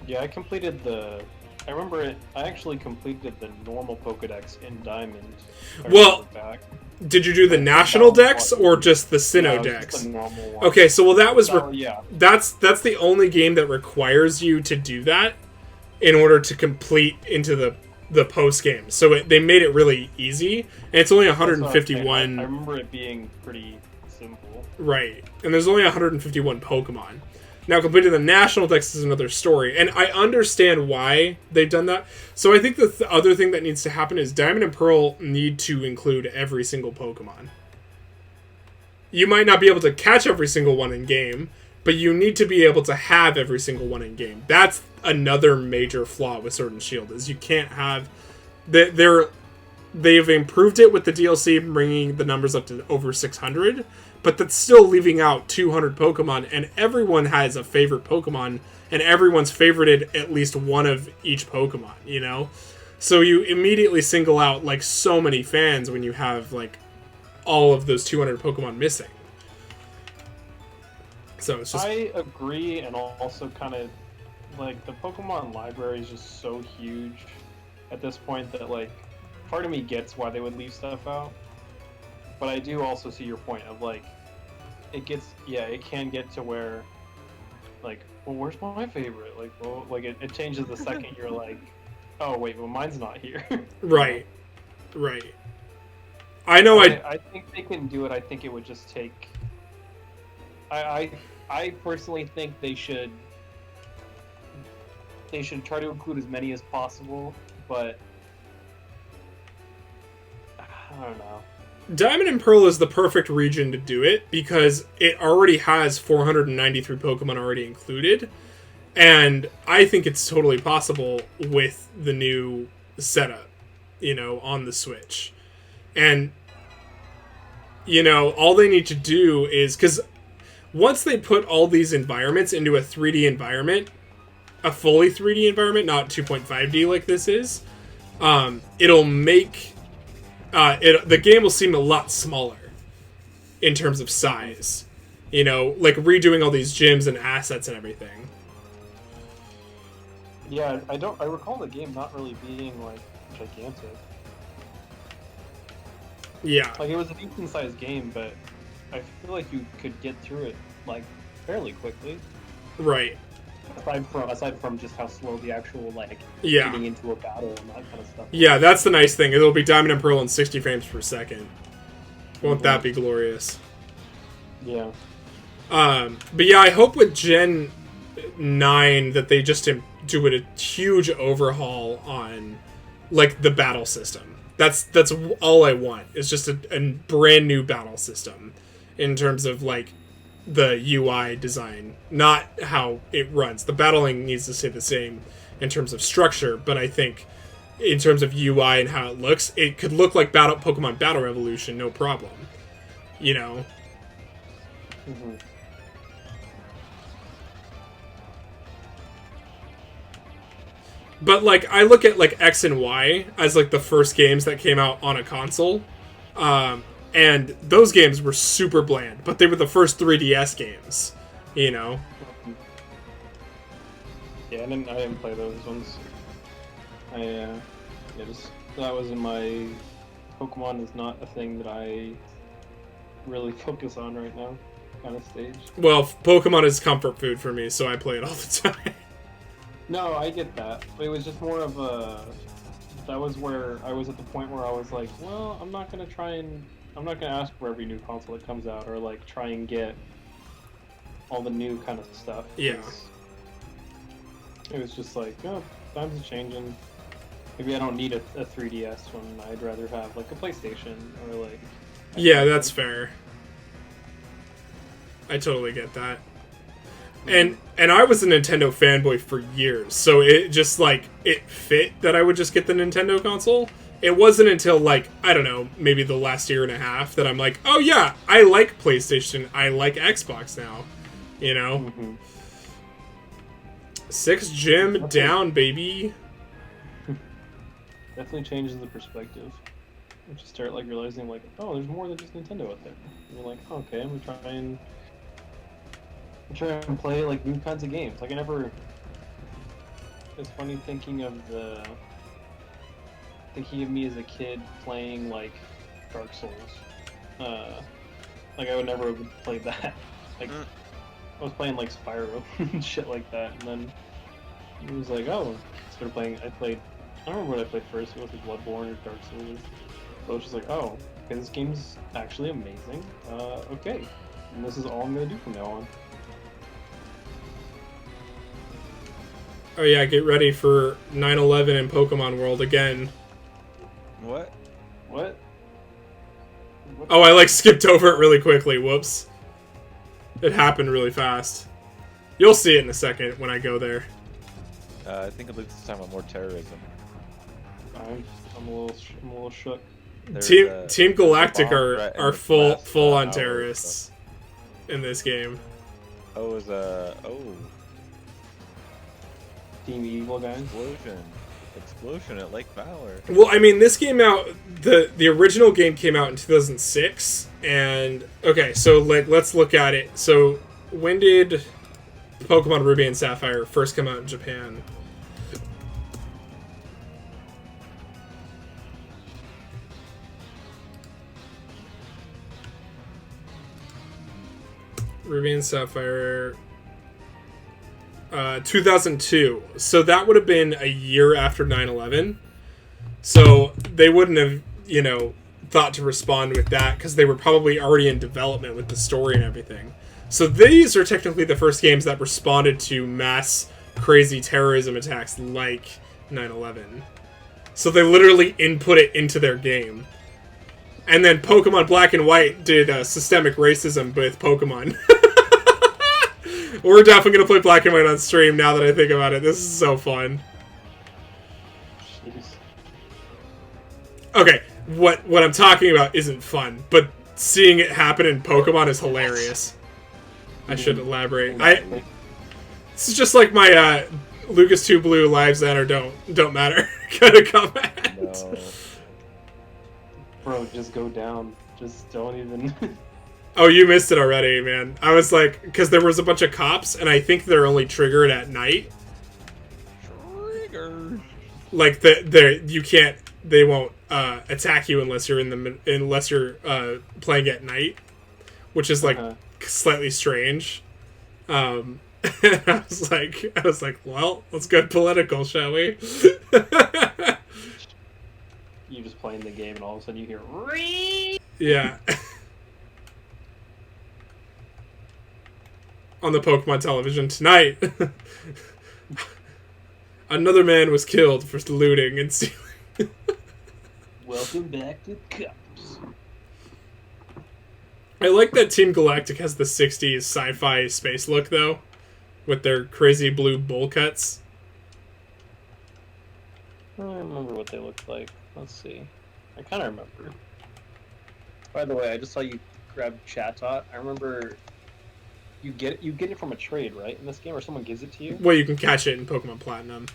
[SPEAKER 4] Yeah, I actually completed the normal Pokedex in Diamond.
[SPEAKER 1] Well, did you do the National Dex or just the Sinnoh Dex?
[SPEAKER 4] Just the normal one.
[SPEAKER 1] Okay, so that was...
[SPEAKER 4] That's
[SPEAKER 1] the only game that requires you to do that in order to complete into the post game. So they made it really easy, and it's only 151.
[SPEAKER 4] I remember it being pretty simple.
[SPEAKER 1] Right, and there's only 151 Pokemon. Now, completing the National Dex is another story, and I understand why they've done that. So I think the other thing that needs to happen is Diamond and Pearl need to include every single Pokemon. You might not be able to catch every single one in game, but you need to be able to have every single one in game. That's another major flaw with Sword and Shield, is you can't have... They've improved it with the DLC, bringing the numbers up to over 600, but that's still leaving out 200 Pokemon, and everyone has a favorite Pokemon, and everyone's favorited at least one of each Pokemon, you know? So you immediately single out, like, so many fans when you have, like, all of those 200 Pokemon missing. So it's just...
[SPEAKER 4] I agree, and also kind of, like, the Pokemon library is just so huge at this point that, like, part of me gets why they would leave stuff out. But I do also see your point of, like, it can get to where, like, well, where's my favorite? Like, well, like, it changes the second you're like, oh, wait, well, mine's not here.
[SPEAKER 1] Right. Right. I know
[SPEAKER 4] I think they can do it. I think it would just take... I personally think they should try to include as many as possible, but I don't know.
[SPEAKER 1] Diamond and Pearl is the perfect region to do it because it already has 493 Pokemon already included, and I think it's totally possible with the new setup, you know, on the Switch. And you know, all they need to do is, because once they put all these environments into a 3D environment, a fully 3D environment, not 2.5D like this is, it'll make the game will seem a lot smaller in terms of size. You know, like redoing all these gyms and assets and everything.
[SPEAKER 4] Yeah, I recall the game not really being like gigantic.
[SPEAKER 1] Yeah.
[SPEAKER 4] Like it was a decent sized game, but I feel like you could get through it like fairly quickly.
[SPEAKER 1] Right.
[SPEAKER 4] Aside from just how slow the actual like
[SPEAKER 1] Yeah.
[SPEAKER 4] getting into a battle and that kind of stuff.
[SPEAKER 1] Yeah, that's the nice thing. It'll be Diamond and Pearl in 60 frames per second. Won't that be glorious?
[SPEAKER 4] Yeah.
[SPEAKER 1] But yeah, I hope with Gen 9 that they just do a huge overhaul on like the battle system. That's all I want. It's just a brand new battle system in terms of like the UI design, not how it runs. The battling needs to stay the same in terms of structure, but I think in terms of UI and how it looks, it could look like Pokemon Battle Revolution, no problem. You know?
[SPEAKER 4] Mm-hmm.
[SPEAKER 1] But like I look at like X and Y as like the first games that came out on a console. And those games were super bland, but they were the first 3DS games, you know?
[SPEAKER 4] Yeah, I didn't play those ones. That was in my Pokemon is not a thing that I really focus on right now, kind of stage.
[SPEAKER 1] Well, Pokemon is comfort food for me, so I play it all the time.
[SPEAKER 4] No, I get that. But it was just more of a... That was where I was at the point where I was like, well, I'm not going to ask for every new console that comes out, or like try and get all the new kind of stuff.
[SPEAKER 1] Yeah.
[SPEAKER 4] It was just like, oh, times are changing. Maybe I don't need a 3DS when I'd rather have like a PlayStation or like...
[SPEAKER 1] Yeah, that's fair. I totally get that. And I was a Nintendo fanboy for years, so it just like it fit that I would just get the Nintendo console. It wasn't until like, I don't know, maybe the last year and a half that I'm like, oh yeah, I like PlayStation, I like Xbox now, you know?
[SPEAKER 4] Mm-hmm.
[SPEAKER 1] 6 gym down, baby.
[SPEAKER 4] Definitely changes the perspective. You just start like realizing like, oh, there's more than just Nintendo out there. And you're like, oh, okay, I'm gonna try and play like new kinds of games. Like I never. It's funny thinking of me as a kid playing like Dark Souls. Like I would never have played that. Like I was playing like Spyro and shit like that, and then it was like, oh, started playing. I don't remember what I played first. It was like Bloodborne or Dark Souls. So it's just like, oh, okay, this game's actually amazing. Okay, and this is all I'm gonna do from now on.
[SPEAKER 1] Oh yeah, get ready for 9/11 in Pokemon World again.
[SPEAKER 2] What?
[SPEAKER 4] What?
[SPEAKER 1] Oh, I like skipped over it really quickly. Whoops. It happened really fast. You'll see it in a second when I go there.
[SPEAKER 2] I think at least this time about more terrorism.
[SPEAKER 4] I'm a little shook.
[SPEAKER 1] Team Galactic
[SPEAKER 2] bomb threat in
[SPEAKER 1] are
[SPEAKER 2] this
[SPEAKER 1] full
[SPEAKER 2] last
[SPEAKER 1] on
[SPEAKER 2] hour,
[SPEAKER 1] terrorists in this game.
[SPEAKER 2] Oh, it was
[SPEAKER 4] Team Evil guys.
[SPEAKER 2] explosion at Lake Valor.
[SPEAKER 1] Well, I mean, this came out, the original game came out in 2006, and okay, so like let's look at it. So when did Pokemon Ruby and Sapphire first come out in Japan? Ruby and Sapphire, 2002. So that would have been a year after 9/11. So they wouldn't have, thought to respond with that because they were probably already in development with the story and everything. So these are technically the first games that responded to mass crazy terrorism attacks like 9/11. So they literally input it into their game. And then Pokemon Black and White did systemic racism with Pokemon. We're definitely going to play Black and White on stream now that I think about it. This is so fun.
[SPEAKER 4] Jeez.
[SPEAKER 1] Okay, what I'm talking about isn't fun, but seeing it happen in Pokemon is hilarious. I should elaborate. This is just like my Lucas 2 Blue lives that or don't matter kind of comment.
[SPEAKER 2] No.
[SPEAKER 4] Bro, just go down. Just don't even.
[SPEAKER 1] Oh, you missed it already, man. I was like, because there was a bunch of cops, and I think they're only triggered at night.
[SPEAKER 2] Trigger.
[SPEAKER 1] Like they won't attack you unless you're playing at night, which is like slightly strange. And I was like, well, let's go political, shall we?
[SPEAKER 4] You just playing the game and all of a sudden you hear Ree!
[SPEAKER 1] Yeah. On the Pokemon television tonight, another man was killed for looting and stealing.
[SPEAKER 4] Welcome back to Cups.
[SPEAKER 1] I like that Team Galactic has the 60s sci-fi space look, though, with their crazy blue bowl cuts.
[SPEAKER 4] I don't remember what they looked like. Let's see. I kind of remember. By the way, I just saw you grab Chatot. I remember you get it from a trade, right? In this game, or someone gives it to you?
[SPEAKER 1] Well, you can catch it in Pokemon Platinum.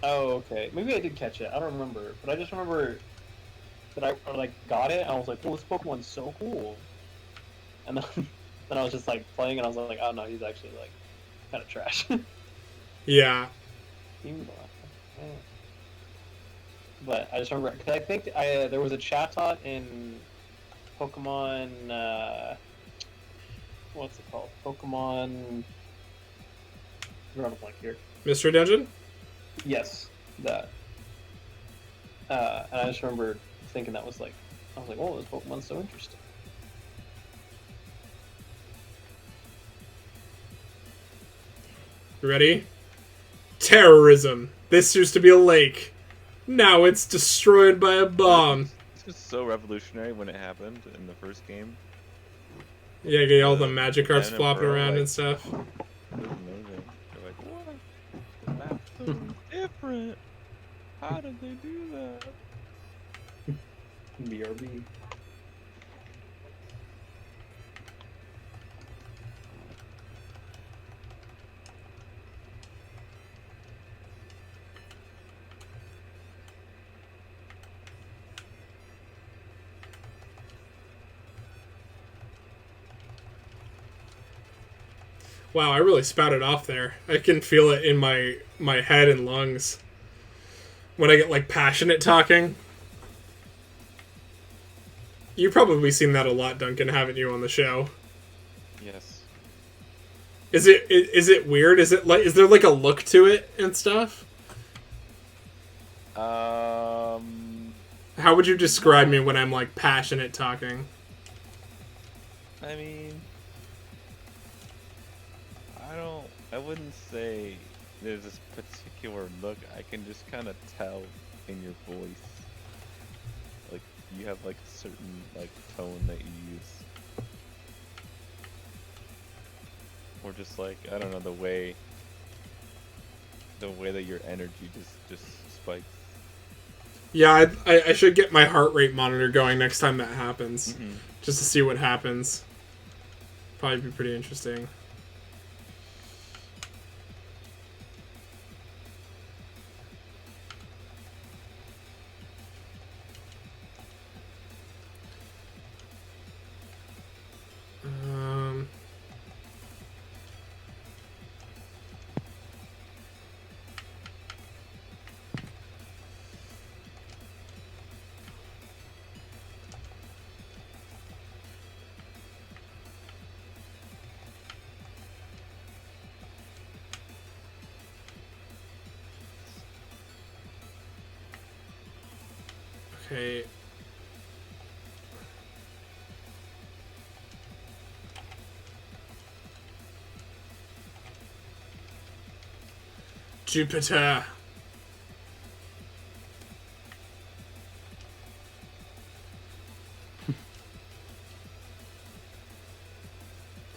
[SPEAKER 4] Oh, okay. Maybe I did catch it. I don't remember, but I just remember that I like got it. And I was like, "Oh, this Pokemon's so cool!" And then I was just like playing, and I was like, "Oh no, he's actually like kind of trash."
[SPEAKER 1] Yeah.
[SPEAKER 4] But I just remember because I think there was a Chatot in Pokemon. What's it called? Pokemon. I'm drawing a blank here.
[SPEAKER 1] Mystery Dungeon?
[SPEAKER 4] Yes, that. And I just remember thinking that was like, I was like, "Oh, this Pokemon's so interesting."
[SPEAKER 1] You ready? Terrorism. This used to be a lake. Now it's destroyed by a bomb.
[SPEAKER 2] It's just so revolutionary when it happened in the first game.
[SPEAKER 1] Yeah, get all the Magikarps
[SPEAKER 2] and
[SPEAKER 1] flopping
[SPEAKER 2] Pearl,
[SPEAKER 1] around
[SPEAKER 2] like,
[SPEAKER 1] and stuff.
[SPEAKER 2] It was amazing. They're like, what? The map's so different. How did they do that?
[SPEAKER 4] BRB.
[SPEAKER 1] Wow, I really spouted off there. I can feel it in my head and lungs. When I get, like, passionate talking. You've probably seen that a lot, Duncan, haven't you, on the show?
[SPEAKER 2] Yes.
[SPEAKER 1] Is it weird? Is there, like, a look to it and stuff? How would you describe me when I'm, like, passionate talking?
[SPEAKER 2] I mean, I wouldn't say there's this particular look. I can just kind of tell in your voice. Like, you have, like, a certain, like, tone that you use. Or just, like, I don't know, the way that your energy just spikes.
[SPEAKER 1] Yeah, I should get my heart rate monitor going next time that happens.
[SPEAKER 2] Mm-hmm.
[SPEAKER 1] Just to see what happens. Probably be pretty interesting. Okay. Jupiter.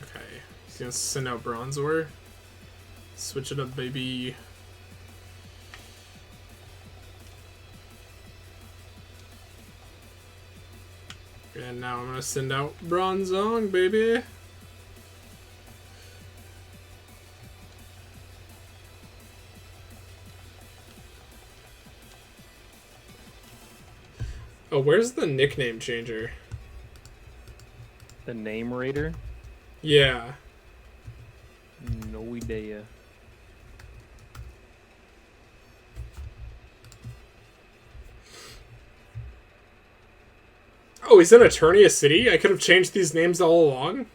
[SPEAKER 1] Okay. He's gonna send out Bronzor. Switch it up, baby. And now I'm gonna send out Bronzong, baby. Oh, where's the nickname changer?
[SPEAKER 5] The name raider?
[SPEAKER 1] Yeah.
[SPEAKER 5] No idea.
[SPEAKER 1] Oh, he's in Eternia City? I could have changed these names all along?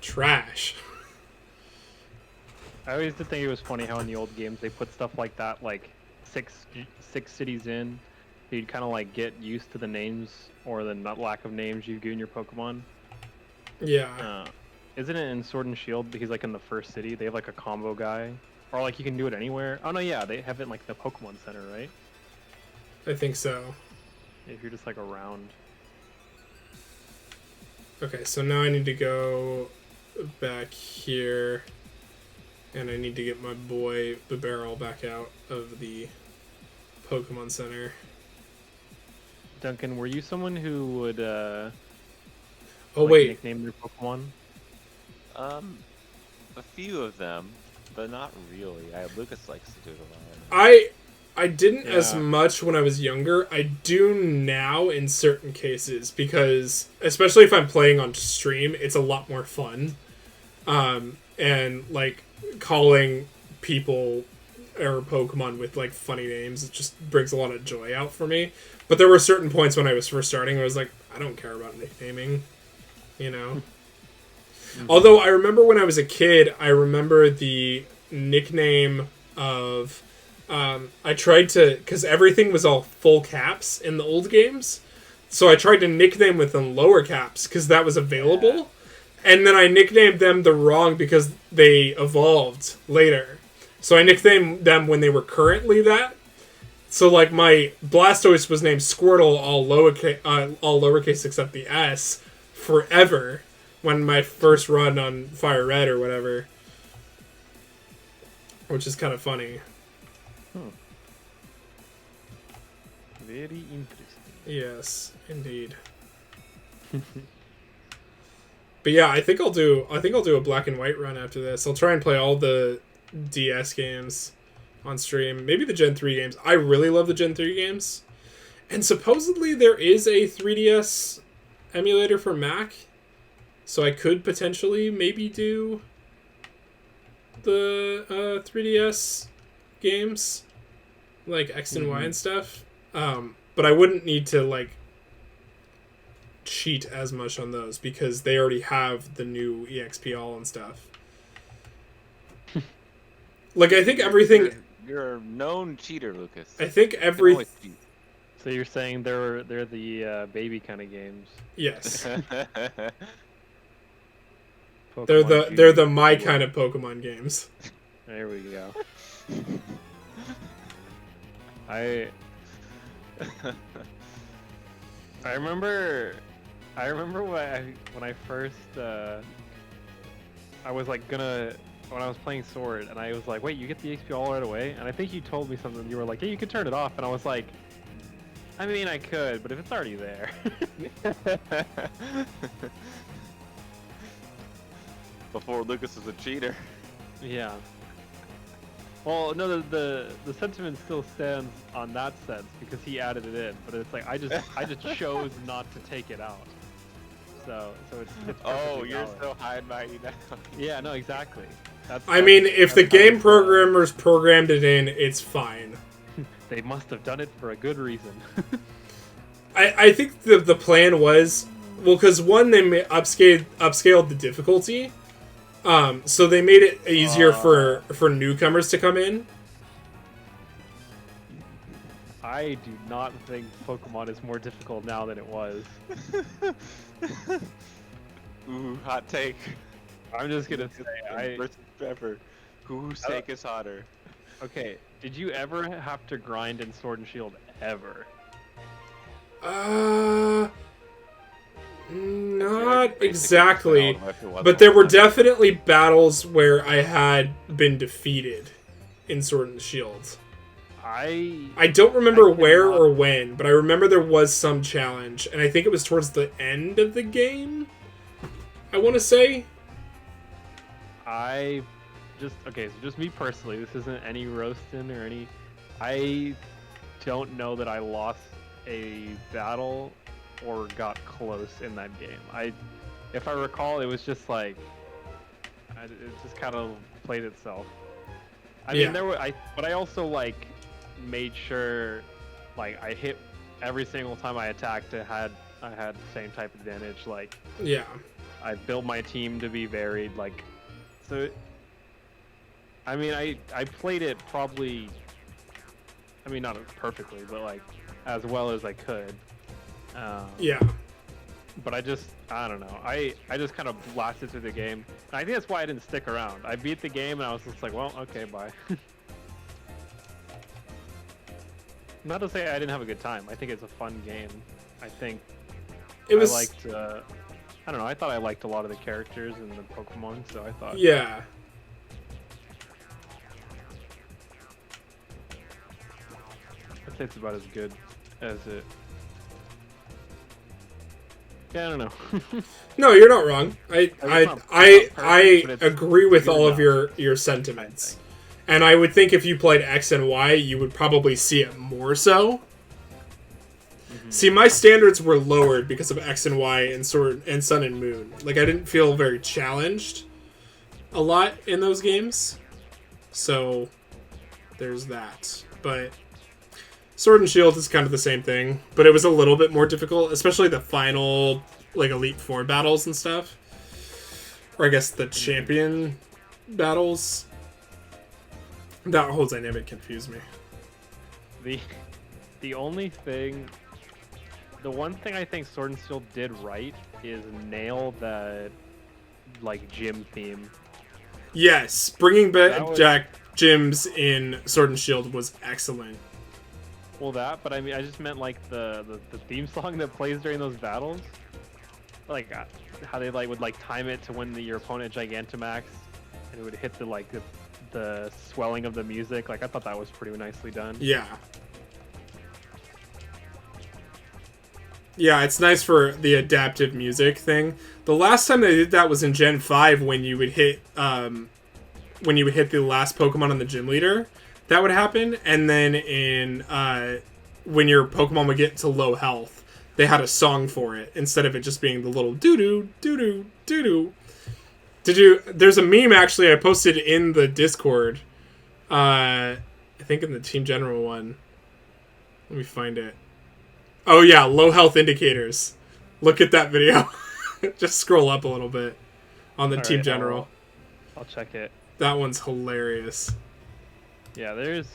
[SPEAKER 1] Trash.
[SPEAKER 5] I always did think it was funny how in the old games they put stuff like that, like six cities in. You'd kind of like get used to the names or the lack of names you've given your Pokemon.
[SPEAKER 1] Yeah.
[SPEAKER 5] Isn't it in Sword and Shield? He's like in the first city. They have like a combo guy, or like you can do it anywhere. Oh no, yeah, they have it in like the Pokemon Center, right?
[SPEAKER 1] I think so.
[SPEAKER 5] If you're just like around.
[SPEAKER 1] Okay, so now I need to go back here, and I need to get my boy Barrel back out of the Pokemon Center.
[SPEAKER 5] Duncan, were you someone who would
[SPEAKER 1] Oh
[SPEAKER 5] like,
[SPEAKER 1] wait,
[SPEAKER 5] nickname their Pokemon?
[SPEAKER 2] A few of them, but not really. Lucas likes to do it a lot.
[SPEAKER 1] I didn't as
[SPEAKER 5] Yeah.
[SPEAKER 1] much when I was younger. I do now in certain cases because, especially if I'm playing on stream, it's a lot more fun. And like calling people or Pokemon with like funny names, it just brings a lot of joy out for me. But there were certain points when I was first starting where I was like, I don't care about nicknaming, you know? Although I remember when I was a kid, I remember the nickname of... I tried to... Because everything was all full caps in the old games. So I tried to nickname with them lower caps because that was available. Yeah. And then I nicknamed them the wrong because they evolved later. So I nicknamed them when they were currently that. So like my Blastoise was named Squirtle, all lowercase except the S, forever. When my first run on Fire Red or whatever. Which is kind of funny.
[SPEAKER 5] Very interesting.
[SPEAKER 1] Yes, indeed. But yeah, I think I'll do a black and white run after this. I'll try and play all the DS games on stream. Maybe the Gen 3 games. I really love the Gen 3 games. And supposedly there is a 3DS emulator for Mac. So I could potentially maybe do the 3DS games, like X and Y and stuff. But I wouldn't need to like cheat as much on those because they already have the new EXP all and stuff. Like I think everything.
[SPEAKER 2] You're a known cheater, Lucas.
[SPEAKER 1] I think every.
[SPEAKER 5] So you're saying they're the baby kind of games?
[SPEAKER 1] Yes.
[SPEAKER 5] Pokemon
[SPEAKER 1] They're the my kind of Pokemon games.
[SPEAKER 5] There we go. I remember when I first I was like when I was playing Sword and I was like, wait, you get the XP all right away? And I think you told me something. You were like, yeah, you could turn it off, and I was like, I mean, I could, but if it's already there.
[SPEAKER 2] Before Lucas was a cheater.
[SPEAKER 5] Yeah. Well, no, the sentiment still stands on that sense because he added it in, but it's like I just chose not to take it out. So it's
[SPEAKER 2] oh,
[SPEAKER 5] perfectly
[SPEAKER 2] you're
[SPEAKER 5] valid.
[SPEAKER 2] so high and mighty now.
[SPEAKER 5] Yeah, no, exactly.
[SPEAKER 1] I mean, if the game programmers programmed it in, it's fine.
[SPEAKER 5] They must have done it for a good reason.
[SPEAKER 1] I think the plan was, well, because one, they upscaled the difficulty, so they made it easier for newcomers to come in.
[SPEAKER 5] I do not think Pokemon is more difficult now than it was.
[SPEAKER 2] Ooh, hot take.
[SPEAKER 5] I'm just gonna say,
[SPEAKER 2] versus Pepper. Whose take is hotter?
[SPEAKER 5] Okay, did you ever have to grind in Sword and Shield ever?
[SPEAKER 1] Not exactly, but there were definitely battles where I had been defeated in Sword and Shield. I don't remember
[SPEAKER 5] I
[SPEAKER 1] where
[SPEAKER 5] cannot-
[SPEAKER 1] or when, but I remember there was some challenge, and I think it was towards the end of the game. I want to say.
[SPEAKER 5] I okay, so just me personally, this isn't any roasting or any. I don't know that I lost a battle or got close in that game. If I recall, it was just like, it just kind of played itself. I mean,
[SPEAKER 1] Yeah.
[SPEAKER 5] but I also like made sure, like I hit every single time I attacked. I had the same type of advantage. Like
[SPEAKER 1] Yeah.
[SPEAKER 5] I built my team to be varied. Like, so. I mean, I played it probably. I mean, not perfectly, but like as well as I could.
[SPEAKER 1] Yeah.
[SPEAKER 5] But I don't know. I just kind of blasted through the game. And I think that's why I didn't stick around. I beat the game and I was just like, well, okay, bye. Not to say I didn't have a good time. I think it's a fun game. I think
[SPEAKER 1] It was.
[SPEAKER 5] I liked. I don't know. I thought I liked a lot of the characters and the Pokemon, so I thought.
[SPEAKER 1] Yeah.
[SPEAKER 5] I'd say it's about as good as it. Yeah, I don't know.
[SPEAKER 1] No, you're not wrong.
[SPEAKER 5] It's not perfect, but
[SPEAKER 1] I
[SPEAKER 5] it's
[SPEAKER 1] agree with
[SPEAKER 5] good
[SPEAKER 1] all of
[SPEAKER 5] enough,
[SPEAKER 1] your sentiments. And I would think if you played X and Y, you would probably see it more so. See, my standards were lowered because of X and Y and Sun and Moon. Like, I didn't feel very challenged a lot in those games. So, there's that. But Sword and Shield is kind of the same thing, but it was a little bit more difficult, especially the final, like, Elite Four battles and stuff. Or I guess the champion battles. That whole dynamic confused me.
[SPEAKER 5] The only thing, the one thing I think Sword and Shield did right is nail that like gym theme.
[SPEAKER 1] Yes, bringing back
[SPEAKER 5] was-
[SPEAKER 1] Jack gyms in Sword and Shield was excellent.
[SPEAKER 5] Well, that, but I mean, I just meant like the theme song that plays during those battles, like how they like would like time it to when your opponent Gigantamax, and it would hit the swelling of the music. Like I thought that was pretty nicely done.
[SPEAKER 1] Yeah. Yeah, it's nice for the adaptive music thing. The last time they did that was in Gen 5 when you would hit the last Pokemon on the gym leader. That would happen, and then in when your Pokemon would get to low health, they had a song for it instead of it just being the little doo-doo, doo-doo, doo-doo. There's a meme actually I posted in the Discord. I think in the Team General one. Let me find it. Oh yeah, low health indicators. Look at that video. Just scroll up a little bit on the Team
[SPEAKER 5] Alright,
[SPEAKER 1] General.
[SPEAKER 5] I'll check it.
[SPEAKER 1] That one's hilarious.
[SPEAKER 5] Yeah, there's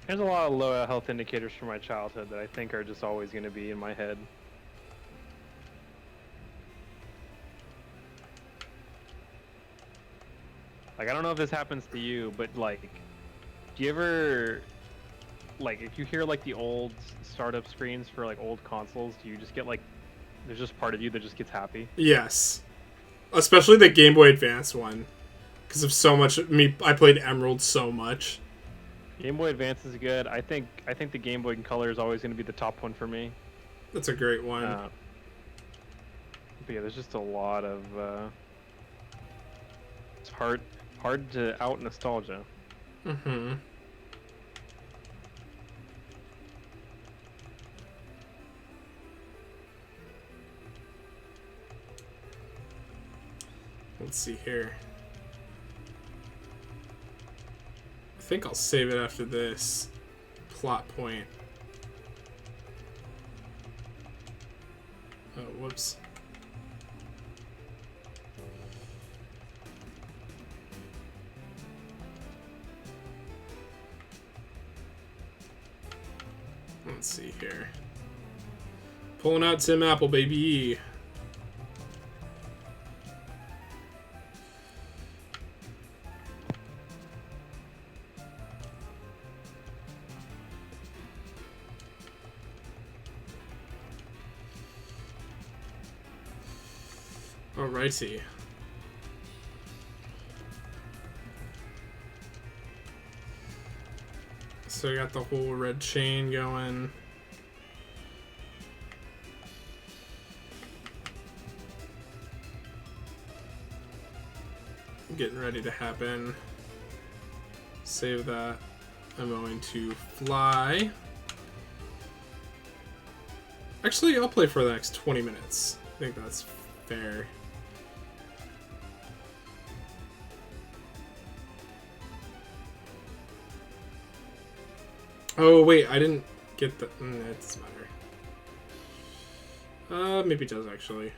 [SPEAKER 5] a lot of low health indicators from my childhood that I think are just always going to be in my head. Like, I don't know if this happens to you, but like, do you ever, like, if you hear like the old startup screens for like old consoles, do you just get like, there's just part of you that just gets happy?
[SPEAKER 1] Yes. Especially the Game Boy Advance one. Because of so much I played Emerald so much.
[SPEAKER 5] Game Boy Advance is good. I think the Game Boy Color is always going to be the top one for me.
[SPEAKER 1] That's a great one.
[SPEAKER 5] But yeah, there's just a lot of it's hard to out nostalgia.
[SPEAKER 1] Mm-hmm. Let's see here. I think I'll save it after this plot point. Oh, whoops. Let's see here. Pulling out Tim Apple, baby. Alrighty. So we got the whole red chain going. Getting ready to happen. Save that. I'm going to fly. Actually, I'll play for the next 20 minutes. I think that's fair. Oh, wait, I didn't get the... it doesn't matter. Maybe it does, actually.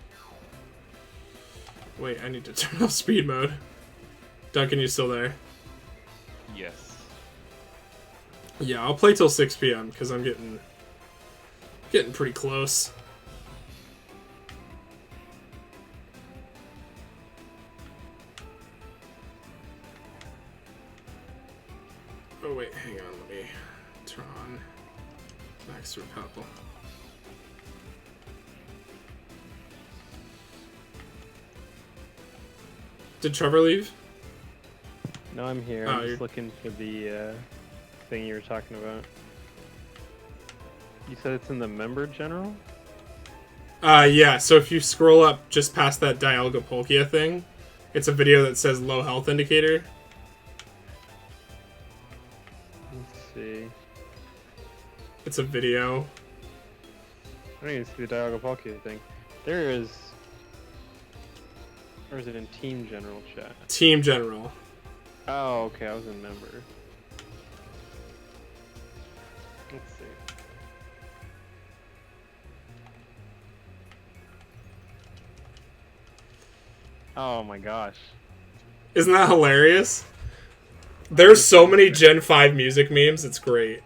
[SPEAKER 1] Wait, I need to turn off speed mode. Duncan, you still there?
[SPEAKER 2] Yes.
[SPEAKER 1] Yeah, I'll play till 6 p.m. because I'm getting pretty close. Oh wait, hang on, let me turn on max repel. Did Trevor leave?
[SPEAKER 5] No, I'm here.
[SPEAKER 1] Oh,
[SPEAKER 5] I'm
[SPEAKER 1] you're-
[SPEAKER 5] just looking for the thing you were talking about. You said it's in the member general?
[SPEAKER 1] Yeah, so if you scroll up just past that Dialga thing, it's a video that says low health indicator.
[SPEAKER 5] Let's see.
[SPEAKER 1] It's a video.
[SPEAKER 5] I don't even see the Dialga thing. There is... Or is it in Team General chat?
[SPEAKER 1] Team General.
[SPEAKER 5] Oh, okay, I was in member. Let's see. Oh my gosh.
[SPEAKER 1] Isn't that hilarious? There's so many Gen 5 music memes, it's great.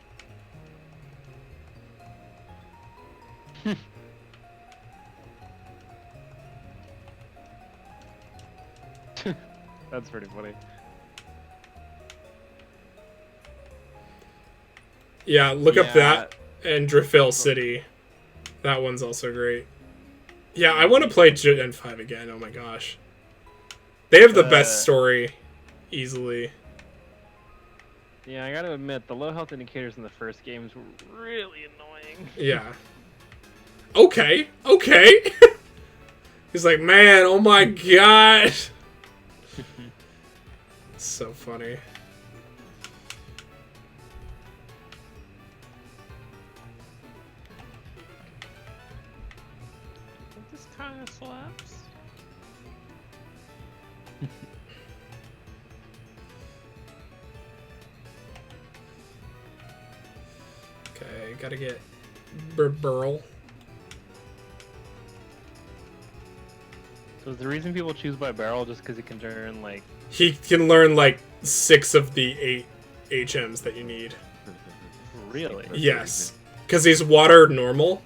[SPEAKER 5] That's pretty funny.
[SPEAKER 1] Yeah, look up
[SPEAKER 2] Yeah.
[SPEAKER 1] that and Drifil City. That one's also great. Yeah, I want to play Gen 5 again, oh my gosh. They have the best story, easily.
[SPEAKER 5] Yeah, I gotta admit, the low health indicators in the first games were really annoying.
[SPEAKER 1] Yeah. Okay, okay. He's like, man, oh my god. So funny.
[SPEAKER 2] This kind of slaps.
[SPEAKER 1] Okay, gotta get Burl.
[SPEAKER 5] So is the reason people choose by barrel just because it can turn like...
[SPEAKER 1] He can learn like 6 of the 8 HMs that you need.
[SPEAKER 5] Really?
[SPEAKER 1] Yes, because he's water normal,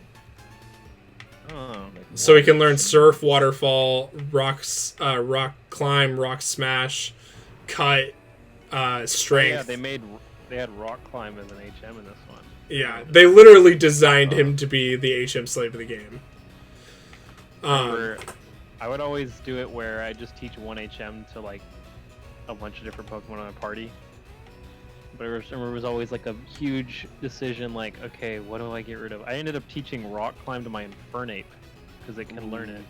[SPEAKER 5] Oh.
[SPEAKER 1] so he can learn surf, waterfall, rocks, rock climb, rock smash, cut, strength.
[SPEAKER 5] Yeah, they had rock climb as an HM in this one.
[SPEAKER 1] Yeah, they literally designed him to be the HM slave of the game.
[SPEAKER 5] Remember, I would always do it where I just teach one HM to like a bunch of different Pokemon on a party. But it was always like a huge decision, like, okay, what do I get rid of? I ended up teaching Rock Climb to my Infernape, because it can learn it.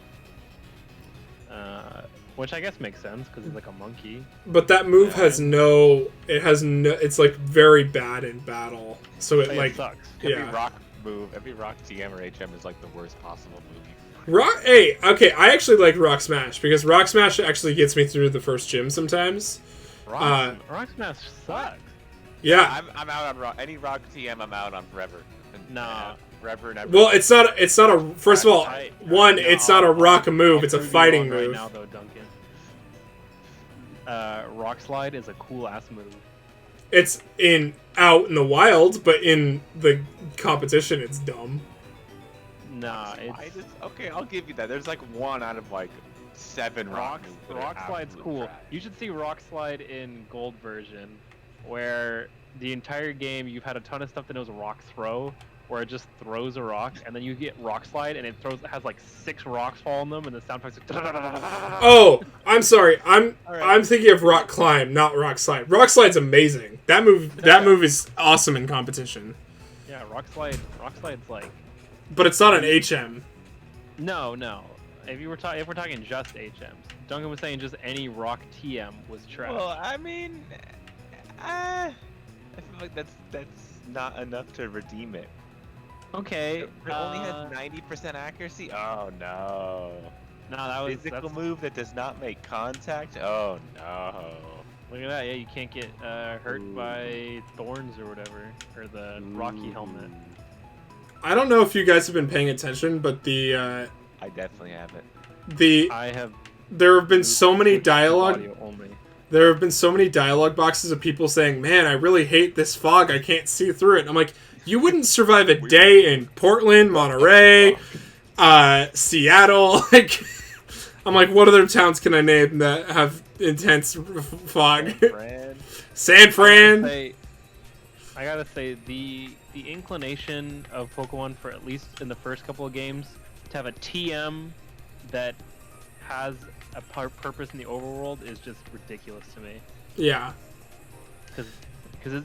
[SPEAKER 5] Which I guess makes sense, because it's like a monkey.
[SPEAKER 1] But that move has no... It's like very bad in battle. So it like...
[SPEAKER 5] sucks.
[SPEAKER 2] Every
[SPEAKER 1] Yeah.
[SPEAKER 2] rock move, every rock TM or HM is like the worst possible move.
[SPEAKER 1] Hey, okay, I actually like Rock Smash, because Rock Smash actually gets me through the first gym sometimes.
[SPEAKER 5] Rock Smash sucks.
[SPEAKER 1] Yeah.
[SPEAKER 2] I'm out on rock. Any rock TM, I'm out on forever.
[SPEAKER 5] Nah.
[SPEAKER 2] Forever, never.
[SPEAKER 1] Well, it's not a... First of all,
[SPEAKER 5] No,
[SPEAKER 1] it's not a rock move,
[SPEAKER 5] I'll
[SPEAKER 1] it's a
[SPEAKER 5] prove you
[SPEAKER 1] fighting
[SPEAKER 5] wrong
[SPEAKER 1] move.
[SPEAKER 5] Right now, though, Duncan. Rock Slide is a cool ass move.
[SPEAKER 1] It's out in the wild, but in the competition, it's dumb.
[SPEAKER 5] Nah,
[SPEAKER 2] Okay, I'll give you that. There's like 1 out of like 7 rock moves that are
[SPEAKER 5] Rock Slide's
[SPEAKER 2] absolute
[SPEAKER 5] cool.
[SPEAKER 2] trash.
[SPEAKER 5] You should see Rock Slide in Gold version, where the entire game you've had a ton of stuff that knows Rock Throw, where it just throws a rock, and then you get Rock Slide, and it has like 6 rocks fall on them, and the sound effects like.
[SPEAKER 1] Oh, I'm sorry. I'm
[SPEAKER 2] Alright.
[SPEAKER 1] thinking of Rock Climb, not Rock Slide. Rock Slide's amazing. That move is awesome in competition.
[SPEAKER 5] Yeah, Rock Slide's like.
[SPEAKER 1] But it's not an HM.
[SPEAKER 5] No. If we're talking just HMs, Duncan was saying just any rock TM was trash.
[SPEAKER 2] Well, I mean, I feel like that's not enough to redeem it.
[SPEAKER 5] Okay.
[SPEAKER 2] It only has 90% accuracy. Oh no.
[SPEAKER 5] No, that was
[SPEAKER 2] Physical move that does not make contact. Oh no.
[SPEAKER 5] Look at that. Yeah, you can't get hurt by thorns or whatever, or the Rocky helmet.
[SPEAKER 1] I don't know if you guys have been paying attention, but
[SPEAKER 2] I definitely haven't.
[SPEAKER 5] I have.
[SPEAKER 1] There have been so many dialogue.
[SPEAKER 5] Audio only.
[SPEAKER 1] There have been so many dialogue boxes of people saying, "Man, I really hate this fog. I can't see through it." And I'm like, you wouldn't survive a day in Portland, Monterey, Seattle. Like, I'm like, what other towns can I name that have intense fog? San Fran.
[SPEAKER 5] I gotta say, the inclination of Pokemon, for at least in the first couple of games, to have a TM that has a purpose in the overworld is just ridiculous to me.
[SPEAKER 1] Yeah.
[SPEAKER 5] Because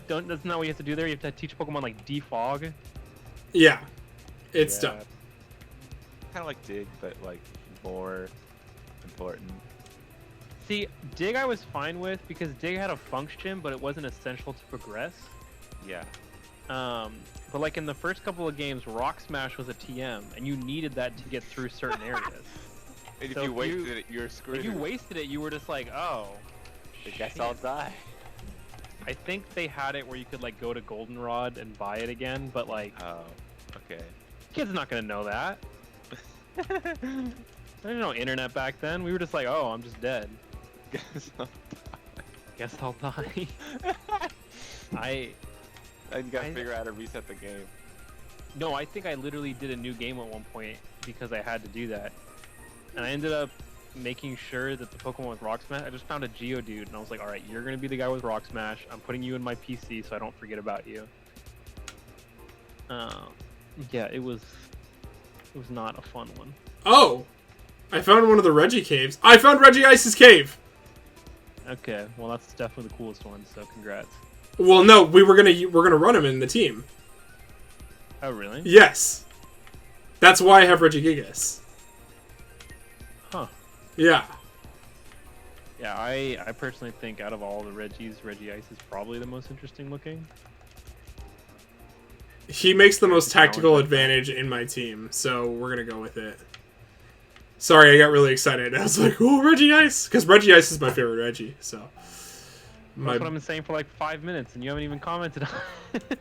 [SPEAKER 5] that's not what you have to do there. You have to teach Pokemon like defog.
[SPEAKER 1] Yeah. It's dumb.
[SPEAKER 2] Kind of like Dig, but like more important.
[SPEAKER 5] See, Dig I was fine with because Dig had a function, but it wasn't essential to progress.
[SPEAKER 2] Yeah.
[SPEAKER 5] But like in the first couple of games, Rock Smash was a TM, and you needed that to get through certain areas.
[SPEAKER 2] And
[SPEAKER 5] So
[SPEAKER 2] if you wasted it, you're screwed.
[SPEAKER 5] If you wasted it, you were just like, oh.
[SPEAKER 2] I guess I'll die.
[SPEAKER 5] I think they had it where you could like go to Goldenrod and buy it again, but like,
[SPEAKER 2] Oh, okay.
[SPEAKER 5] kids not gonna know that. There was no internet back then. We were just like, oh, I'm just dead. Guess I'll die.
[SPEAKER 2] And you gotta figure out how to reset the game.
[SPEAKER 5] No, I think I literally did a new game at one point because I had to do that. And I ended up making sure that the Pokemon with Rock Smash, I just found a Geodude, and I was like, alright, you're gonna be the guy with Rock Smash. I'm putting you in my PC so I don't forget about you. Yeah, it was not a fun one.
[SPEAKER 1] Oh! I found one of the Reggie caves. I found Reggie Ice's cave!
[SPEAKER 5] Okay, well that's definitely the coolest one, so congrats.
[SPEAKER 1] Well, no, we're gonna run him in the team.
[SPEAKER 5] Oh, really?
[SPEAKER 1] Yes. That's why I have Regigigas.
[SPEAKER 5] Huh.
[SPEAKER 1] Yeah.
[SPEAKER 5] Yeah, I personally think out of all the Reggies, Reggie Ice is probably the most interesting looking.
[SPEAKER 1] He makes the most tactical advantage in my team, so we're gonna go with it. Sorry, I got really excited. I was like, oh, Reggie Ice! Because Reggie Ice is my favorite Reggie, so...
[SPEAKER 5] That's what I've been saying for like 5 minutes, and you haven't even commented on it.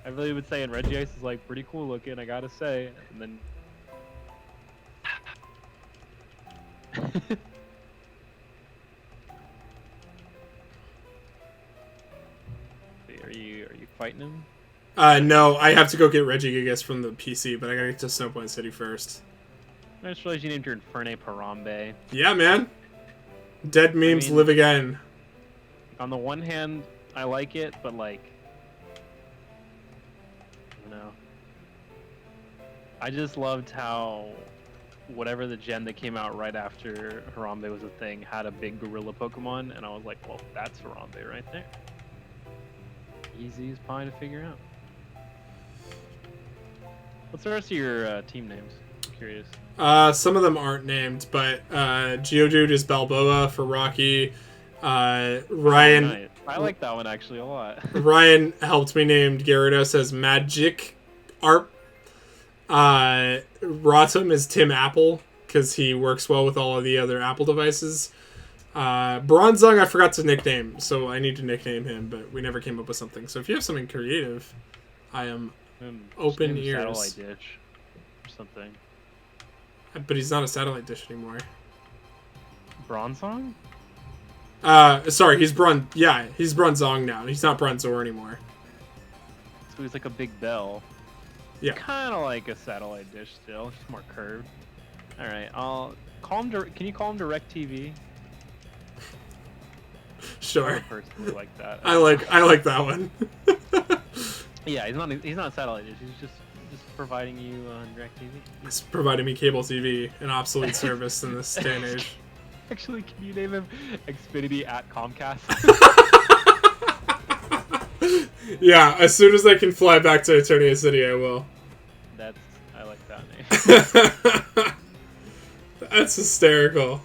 [SPEAKER 5] I've really been saying Reggie Ice is like pretty cool looking, I gotta say, and then... Are you fighting him?
[SPEAKER 1] No, I have to go get Regigigas from the PC, but I gotta get to Snowpoint City first.
[SPEAKER 5] I just realized you named your Infernape Harambe.
[SPEAKER 1] Yeah, man. Dead memes live again.
[SPEAKER 5] On the one hand, I like it, but like... I don't know. I just loved how whatever the gen that came out right after Harambe was a thing had a big gorilla Pokemon, and I was like, well, that's Harambe right there. Easy as pie to figure out. What's the rest of your team names? I'm curious.
[SPEAKER 1] Some of them aren't named, but Geodude is Balboa for Rocky. Ryan...
[SPEAKER 5] Oh, nice. I like that one actually a lot.
[SPEAKER 1] Ryan helped me name Gyarados as Magic Arp. Rotom is Tim Apple, because he works well with all of the other Apple devices. Bronzong I forgot to nickname, so I need to nickname him, but we never came up with something. So if you have something creative, I am open ears.
[SPEAKER 5] Satellite dish or something.
[SPEAKER 1] But he's not a satellite dish anymore.
[SPEAKER 5] Bronzong?
[SPEAKER 1] Sorry, he's he's Bronzong now. He's not Bronzor anymore.
[SPEAKER 5] So he's like a big bell.
[SPEAKER 1] Yeah.
[SPEAKER 5] Kind of like a satellite dish still, just more curved. All right, I'll call him. Can you call him DirecTV?
[SPEAKER 1] Sure.
[SPEAKER 5] I personally like that.
[SPEAKER 1] I like that one.
[SPEAKER 5] Yeah, he's not a satellite dish. He's just providing you on DirecTV.
[SPEAKER 1] It's providing me cable TV, an obsolete service in this day and age.
[SPEAKER 5] Actually, can you name him Xfinity at Comcast?
[SPEAKER 1] Yeah, as soon as I can fly back to Eternia City, I will.
[SPEAKER 5] I like that name.
[SPEAKER 1] That's hysterical.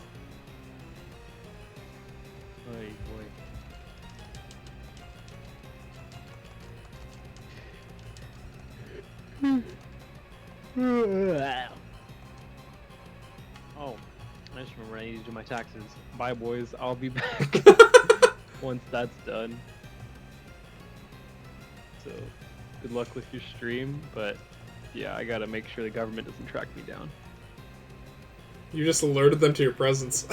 [SPEAKER 5] Oy, boy. Oh, I just remember I need to do my taxes. Bye, boys. I'll be back once that's done. So, good luck with your stream, but yeah, I gotta make sure the government doesn't track me down.
[SPEAKER 1] You just alerted them to your presence.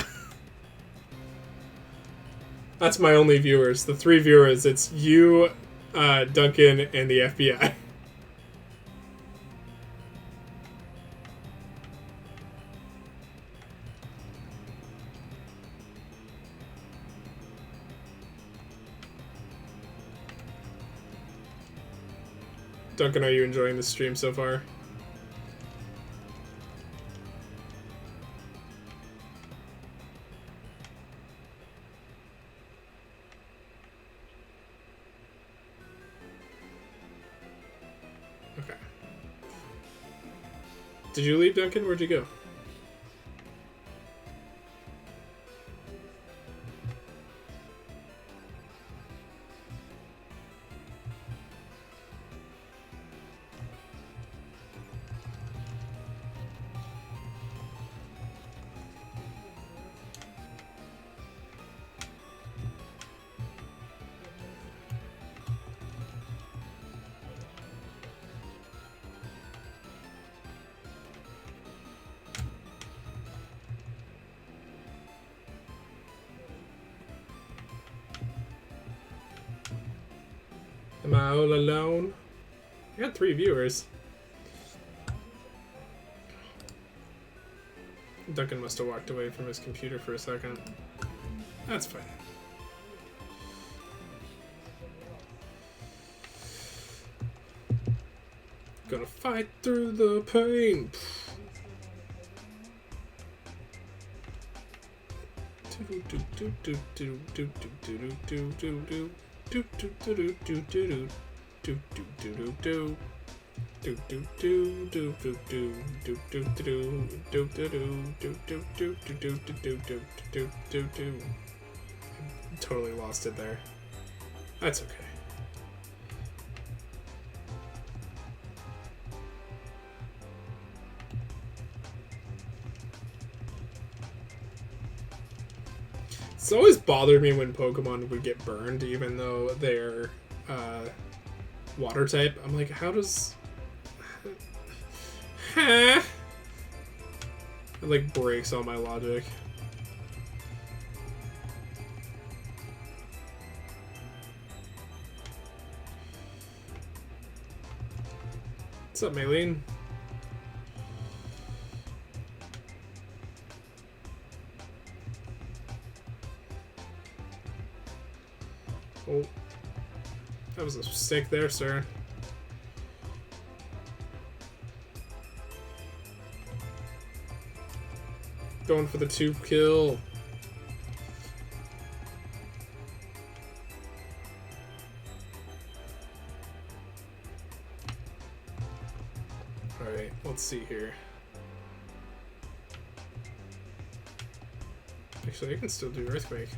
[SPEAKER 1] That's my only viewers. The 3 viewers, it's you, Duncan, and the FBI. Duncan, are you enjoying the stream so far? Okay. Did you leave, Duncan? Where'd you go? Am I all alone? I got 3 viewers. Duncan must have walked away from his computer for a second. That's fine. Gonna fight through the pain. Totally lost it there. That's okay. It's always bothered me when Pokemon would get burned, even though they're water type. I'm like, how does... It like breaks all my logic. What's up, Maylene? Oh, that was a mistake there, sir. Going for the 2 kill. Alright, let's see here. Actually, I can still do Earthquake.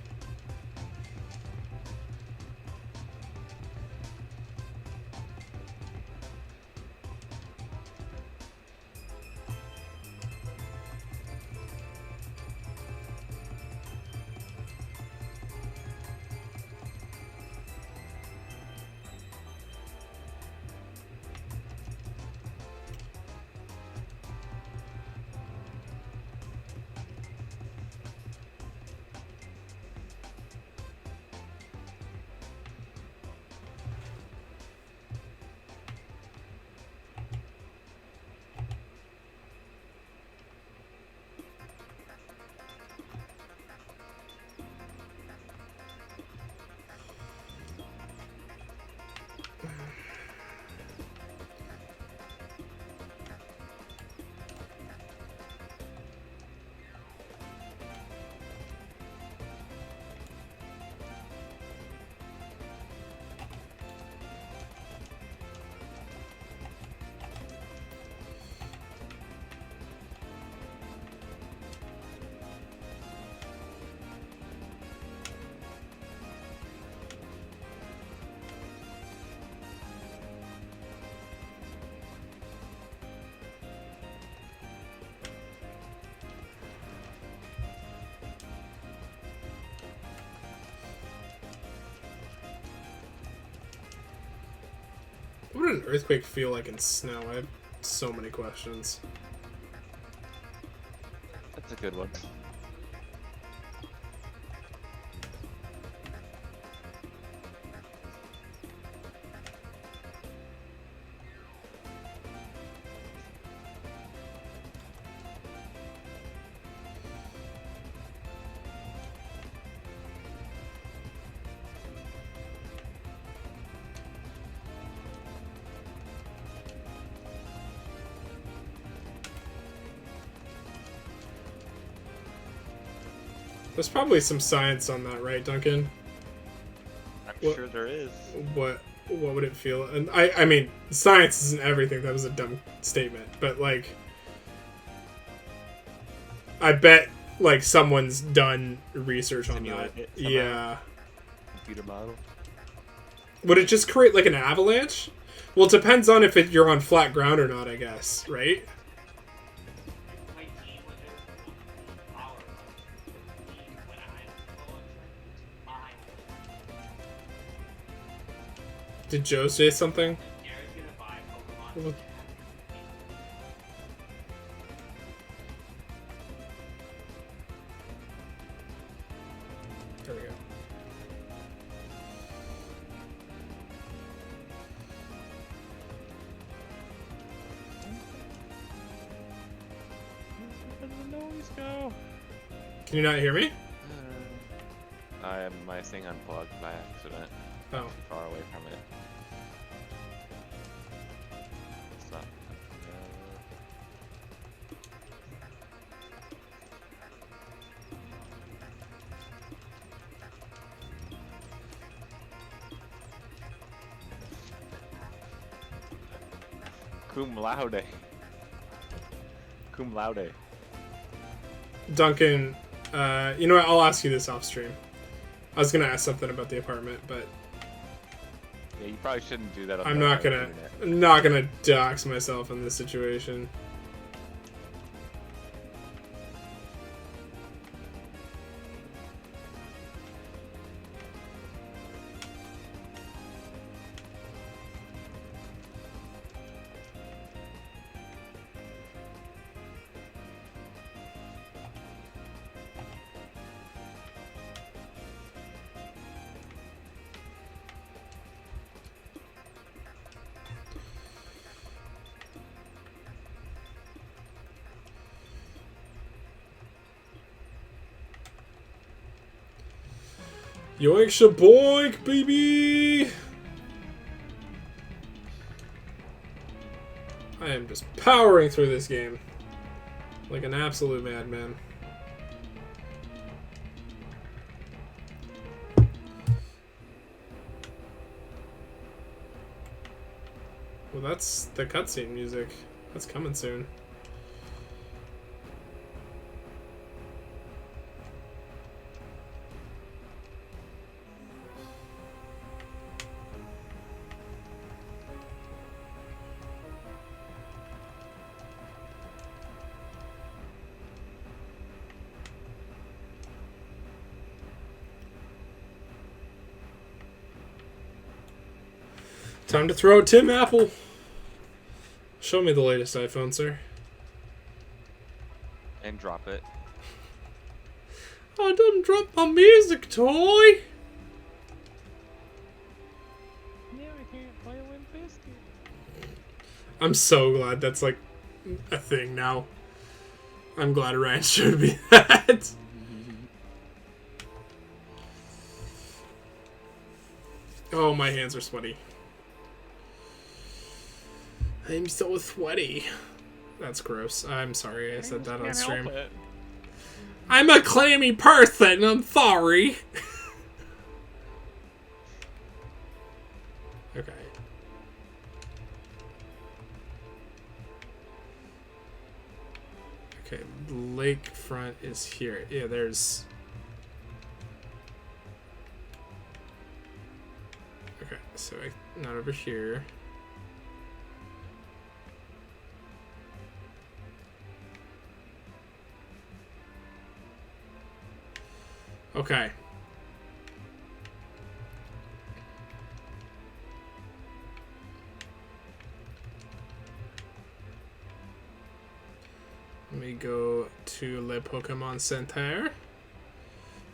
[SPEAKER 1] What would an earthquake feel like in snow? I have so many questions.
[SPEAKER 2] That's a good one.
[SPEAKER 1] There's probably some science on that, right, Duncan?
[SPEAKER 2] I'm
[SPEAKER 1] What-
[SPEAKER 2] sure there is.
[SPEAKER 1] What would it feel? And I mean, science isn't everything. That was a dumb statement, but like, I bet like someone's done research on that.
[SPEAKER 2] Simulated it somehow.
[SPEAKER 1] Yeah.
[SPEAKER 2] Computer model.
[SPEAKER 1] Would it just create like an avalanche? Well, it depends on if you're on flat ground or not, I guess, right? Did Joe say something? Well, there we go.
[SPEAKER 2] Where did the noise go?
[SPEAKER 1] Can you not hear me?
[SPEAKER 2] My thing unplugged by accident.
[SPEAKER 1] Oh.
[SPEAKER 2] Too far away from it. It's not. Cum laude. Cum laude.
[SPEAKER 1] Duncan, you know what? I'll ask you this off stream. I was gonna ask something about the apartment, but
[SPEAKER 2] Yeah, you probably shouldn't do that on
[SPEAKER 1] I'm
[SPEAKER 2] the
[SPEAKER 1] not gonna.
[SPEAKER 2] internet.
[SPEAKER 1] I'm not gonna dox myself in this situation. Yoink shaboink, baby! I am just powering through this game like an absolute madman. Well, that's the cutscene music. That's coming soon. Time to throw out Tim Apple. Show me the latest iPhone, sir.
[SPEAKER 2] And drop it.
[SPEAKER 1] I done dropped my music toy.
[SPEAKER 2] Now I can't play Limp Bizkit.
[SPEAKER 1] I'm so glad that's like a thing now. I'm glad Ryan showed me that. Oh, my hands are sweaty. I'm so sweaty. That's gross. I'm sorry I said that on stream. I'm a clammy person. I'm sorry. Okay. Okay, lakefront is here. Yeah, there's... Okay, so not over here. Okay. me go to Le Pokemon Center.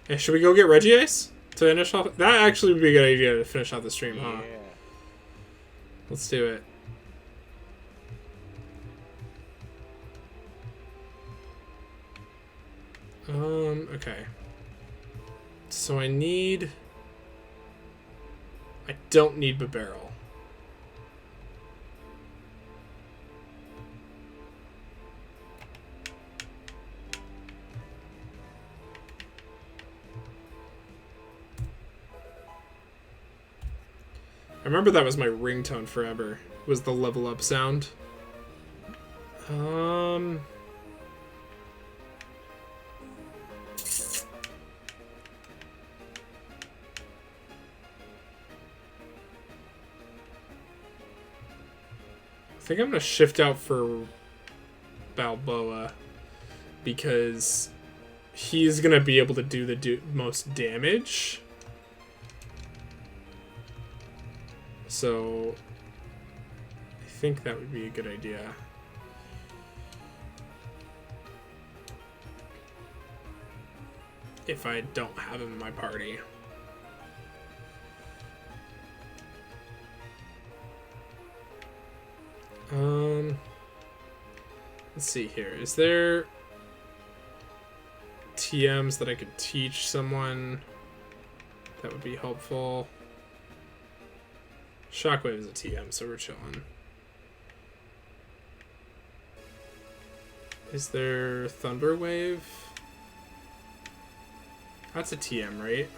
[SPEAKER 1] And should we go get Regice to finish off? That actually would be a good idea to finish off the stream, huh?
[SPEAKER 2] Yeah.
[SPEAKER 1] Let's do it. Okay. So I don't need Barrel. I remember that was my ringtone forever, was the level up sound. I think I'm gonna shift out for Balboa because he's gonna be able to do the most damage. So I think that would be a good idea. If I don't have him in my party. Let's see here. Is there TMs that I could teach someone that would be helpful? Shockwave is a TM, so we're chilling. Is there Thunderwave? That's a TM, right?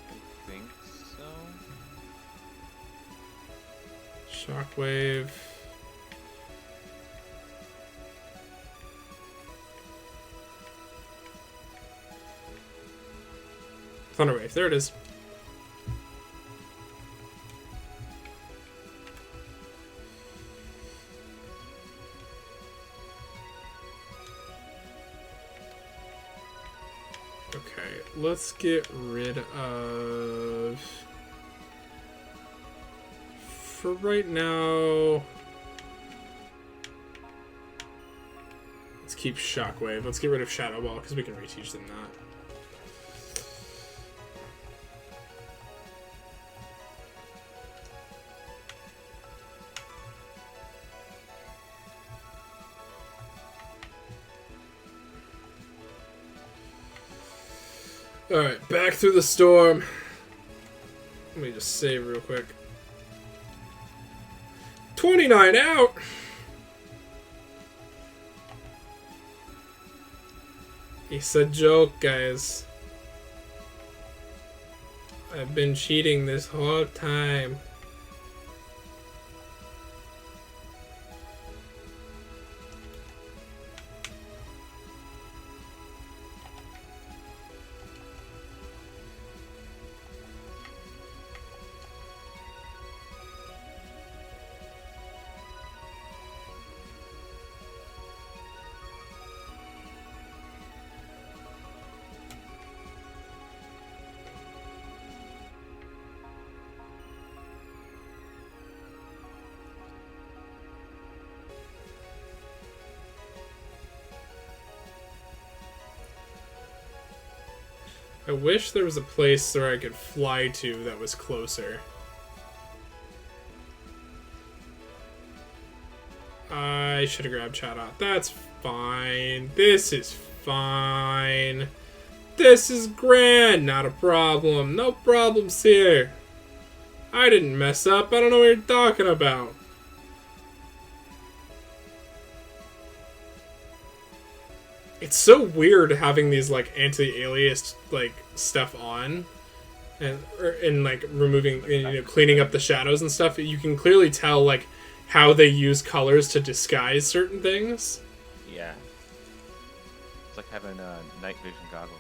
[SPEAKER 2] I think so.
[SPEAKER 1] Shockwave. Thunderwave, there it is. Okay, let's get rid of... For right now... Let's keep Shockwave. Let's get rid of Shadow Ball, because we can reteach them that. Alright, back through the storm. Let me just save real quick. 29 out! It's a joke, guys. I've been cheating this whole time. I wish there was a place where I could fly to that was closer. I should have grabbed Chatot. That's fine. This is fine. This is grand. Not a problem. No problems here. I didn't mess up. I don't know what you're talking about. It's so weird having these like anti-alias like stuff on, and like removing, you know, cleaning up the shadows and stuff. You can clearly tell like how they use colors to disguise certain things.
[SPEAKER 2] Yeah. It's like having night vision goggles.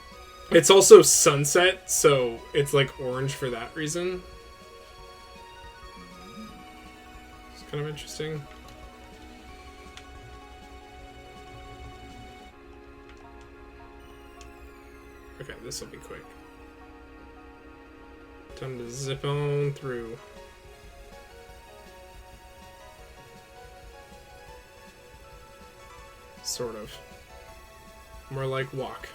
[SPEAKER 1] It's also sunset, so it's like orange for that reason. It's kind of interesting. Okay, this will be quick. Time to zip on through. sort of. More like walk.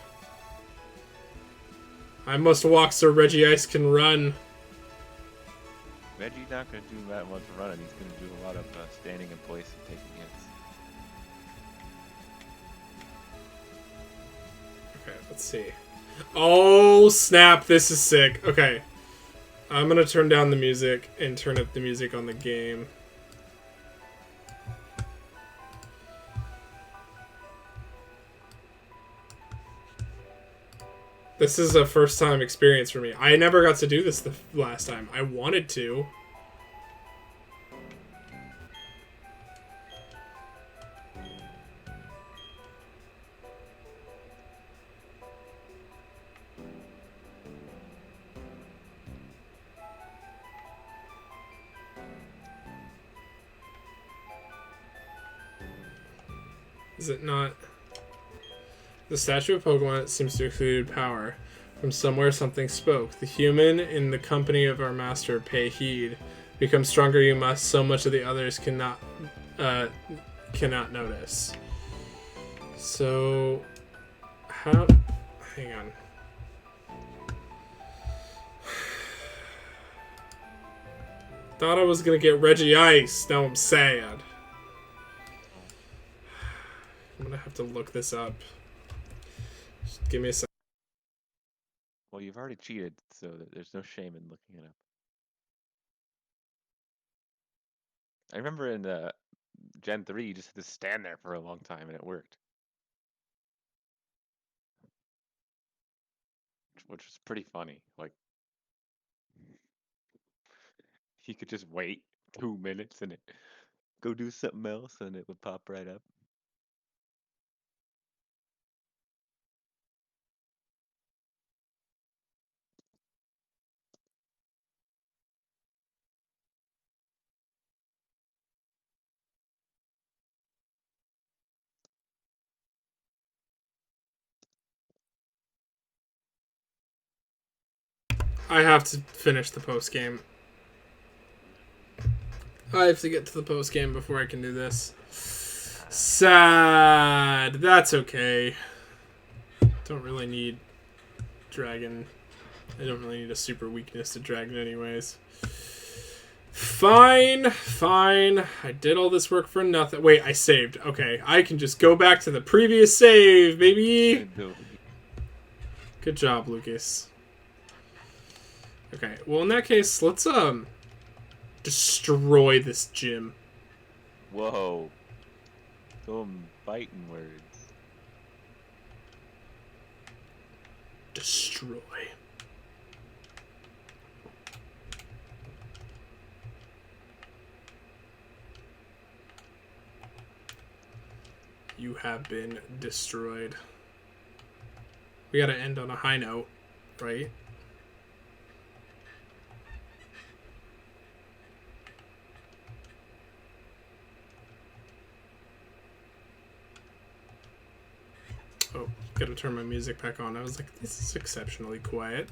[SPEAKER 1] I must walk so Reggie Ice can run.
[SPEAKER 2] Reggie's not going to do that much running. He's going to do a lot of standing in place and taking hits.
[SPEAKER 1] Okay, let's see. Oh, snap. This is sick. Okay. I'm going to turn down the music and turn up the music on the game. This is a first time experience for me. I never got to do this the last time. I wanted to. Is it not? The statue of Pokemon seems to exude power. From somewhere something spoke. The human in the company of our master pay heed. Become stronger you must, so much of the others cannot notice. So how hang on. Thought I was gonna get Reggie Ice, now I'm sad. I'm gonna have to look this up. Just give me a second.
[SPEAKER 2] Well, you've already cheated, so there's no shame in looking it up. I remember in Gen 3, you just had to stand there for a long time, and it worked. Which was pretty funny. Like, he could just wait 2 minutes and go do something else, and it would pop right up.
[SPEAKER 1] I have to finish the post game. I have to get to the post game before I can do this. Sad. That's okay. Don't really need dragon. I don't really need a super weakness to dragon anyways. Fine. I did all this work for nothing. Wait, I saved. Okay, I can just go back to the previous save, baby. Good job, Lucas. Okay, well in that case, let's destroy this gym.
[SPEAKER 2] Whoa. Some fighting words.
[SPEAKER 1] Destroy. You have been destroyed. We gotta end on a high note, right? Oh, gotta turn my music back on. I was like, this is exceptionally quiet.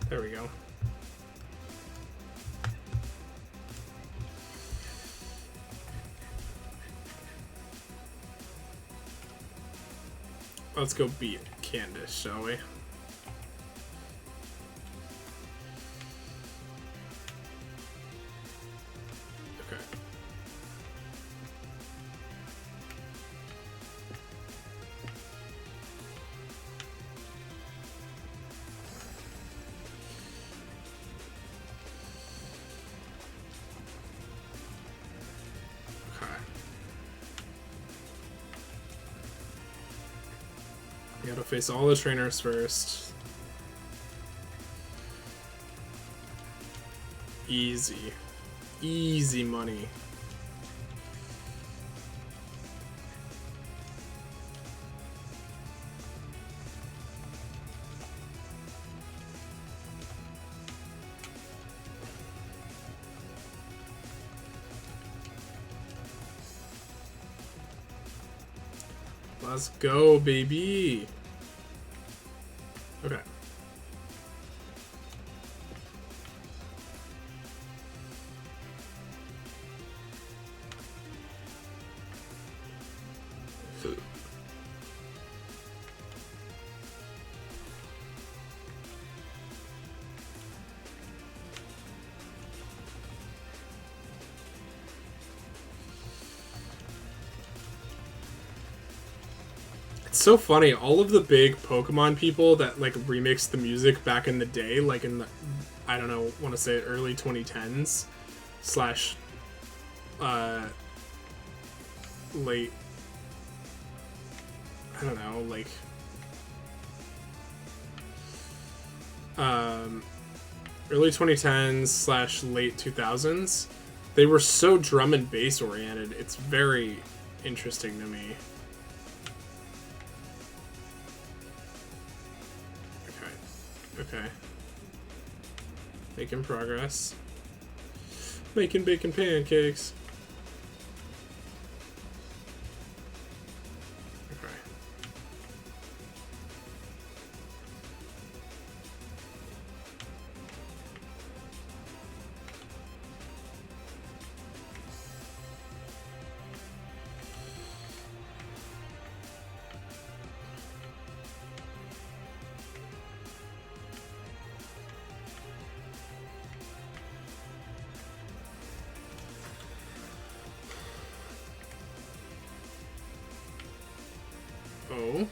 [SPEAKER 1] There we go. Let's go beat Candace, shall we? Okay. We gotta face all the trainers first. Easy. Easy money. Let's go, baby. Okay. It's so funny. All of the big Pokemon people that like remixed the music back in the day, like in the, I don't know, want to say early 2010s slash late, I don't know, like early 2010s slash late 2000s. They were so drum and bass oriented. It's very interesting to me. Okay. Making progress. Making bacon pancakes. Okay. Oh,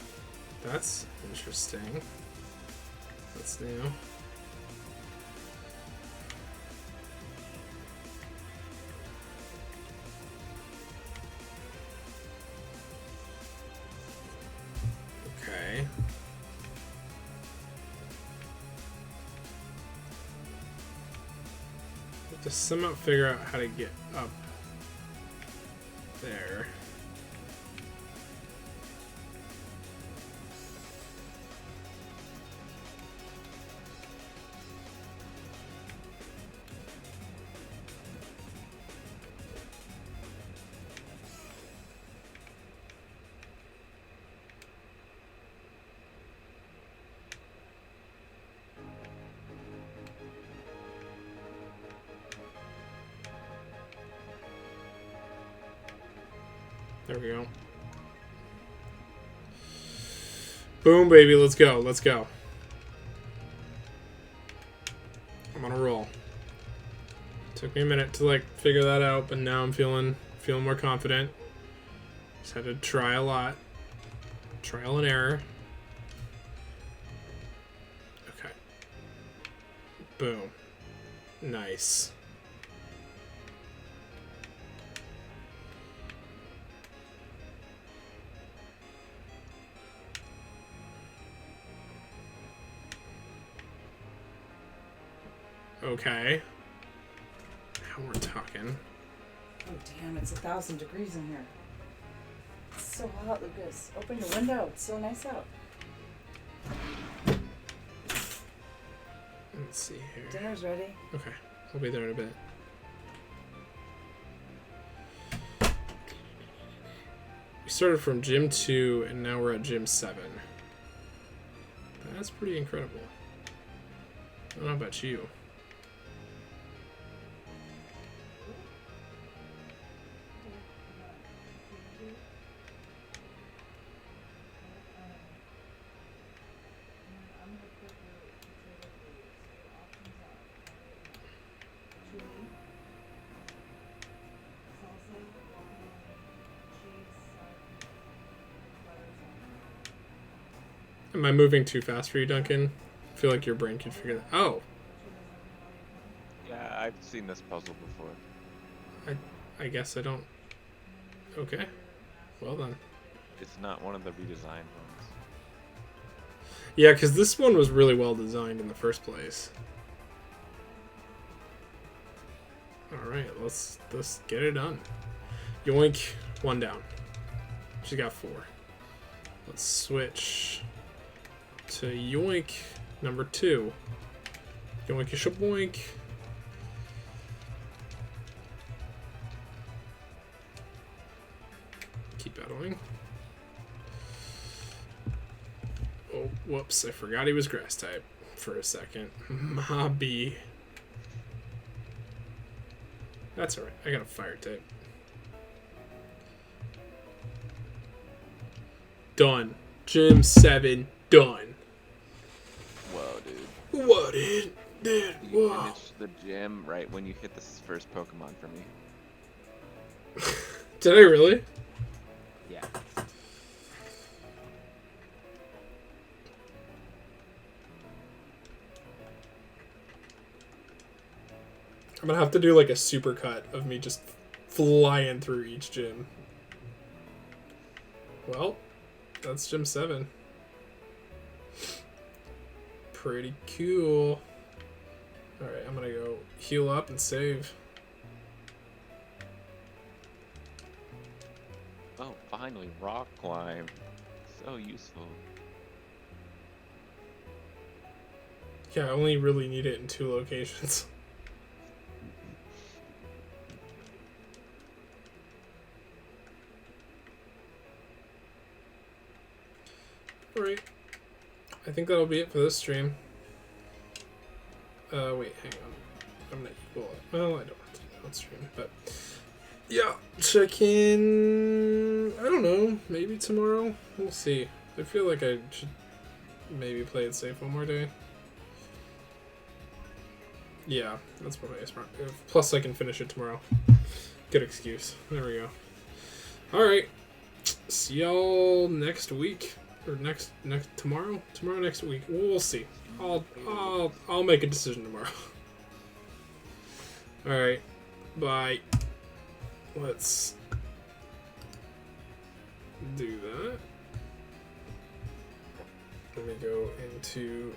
[SPEAKER 1] that's interesting. That's new. Okay. Have to somehow figure out how to get up there. There we go. Boom, baby. Let's go. Let's go. I'm on a roll. Took me a minute to like figure that out, but now I'm feeling more confident. Just had to try a lot. Trial and error. Okay. Boom. Nice. Okay. Now we're talking.
[SPEAKER 3] Oh damn, it's 1,000 degrees in here. It's so hot, Lucas. Open your window. It's so nice out.
[SPEAKER 1] Let's see here.
[SPEAKER 3] Dinner's ready.
[SPEAKER 1] Okay. I'll be there in a bit. We started from gym 2 and now we're at gym 7. That's pretty incredible. I don't know about you. Am I moving too fast for you, Duncan? I feel like your brain can figure that. Oh,
[SPEAKER 2] Yeah, I've seen this puzzle before.
[SPEAKER 1] I guess I don't. Okay. Well then.
[SPEAKER 2] It's not one of the redesigned ones.
[SPEAKER 1] Yeah, because this one was really well designed in the first place. All right, let's get it done. Yoink, 1 down. She got 4. Let's switch to yoink number 2. Yoink a shaboink. Keep battling. Oh, whoops! I forgot he was grass type for a second. Mobby. That's alright. I got a fire type. Done. Gym 7 done.
[SPEAKER 2] Whoa, dude.
[SPEAKER 1] Whoa, dude. Dude,
[SPEAKER 2] You
[SPEAKER 1] whoa.
[SPEAKER 2] finished the gym right when you hit this first Pokemon for me.
[SPEAKER 1] Did I really?
[SPEAKER 2] Yeah.
[SPEAKER 1] I'm gonna have to do like a super cut of me just flying through each gym. Well, that's gym 7. Pretty cool. Alright, I'm gonna go heal up and save.
[SPEAKER 2] Oh, finally, rock climb. So useful.
[SPEAKER 1] Yeah, I only really need it in 2 locations. Alright. I think that'll be it for this stream. Wait, hang on. I'm gonna equal it. Well, I don't have to do that on stream, but yeah, check in. I don't know, maybe tomorrow. We'll see. I feel like I should maybe play it safe one more day. Yeah, that's probably a smart move. Plus, I can finish it tomorrow. Good excuse. There we go. Alright. See y'all next week. Or next tomorrow? Tomorrow, next week. We'll see. I'll make a decision tomorrow. Alright. Bye. Let's do that. Let me go into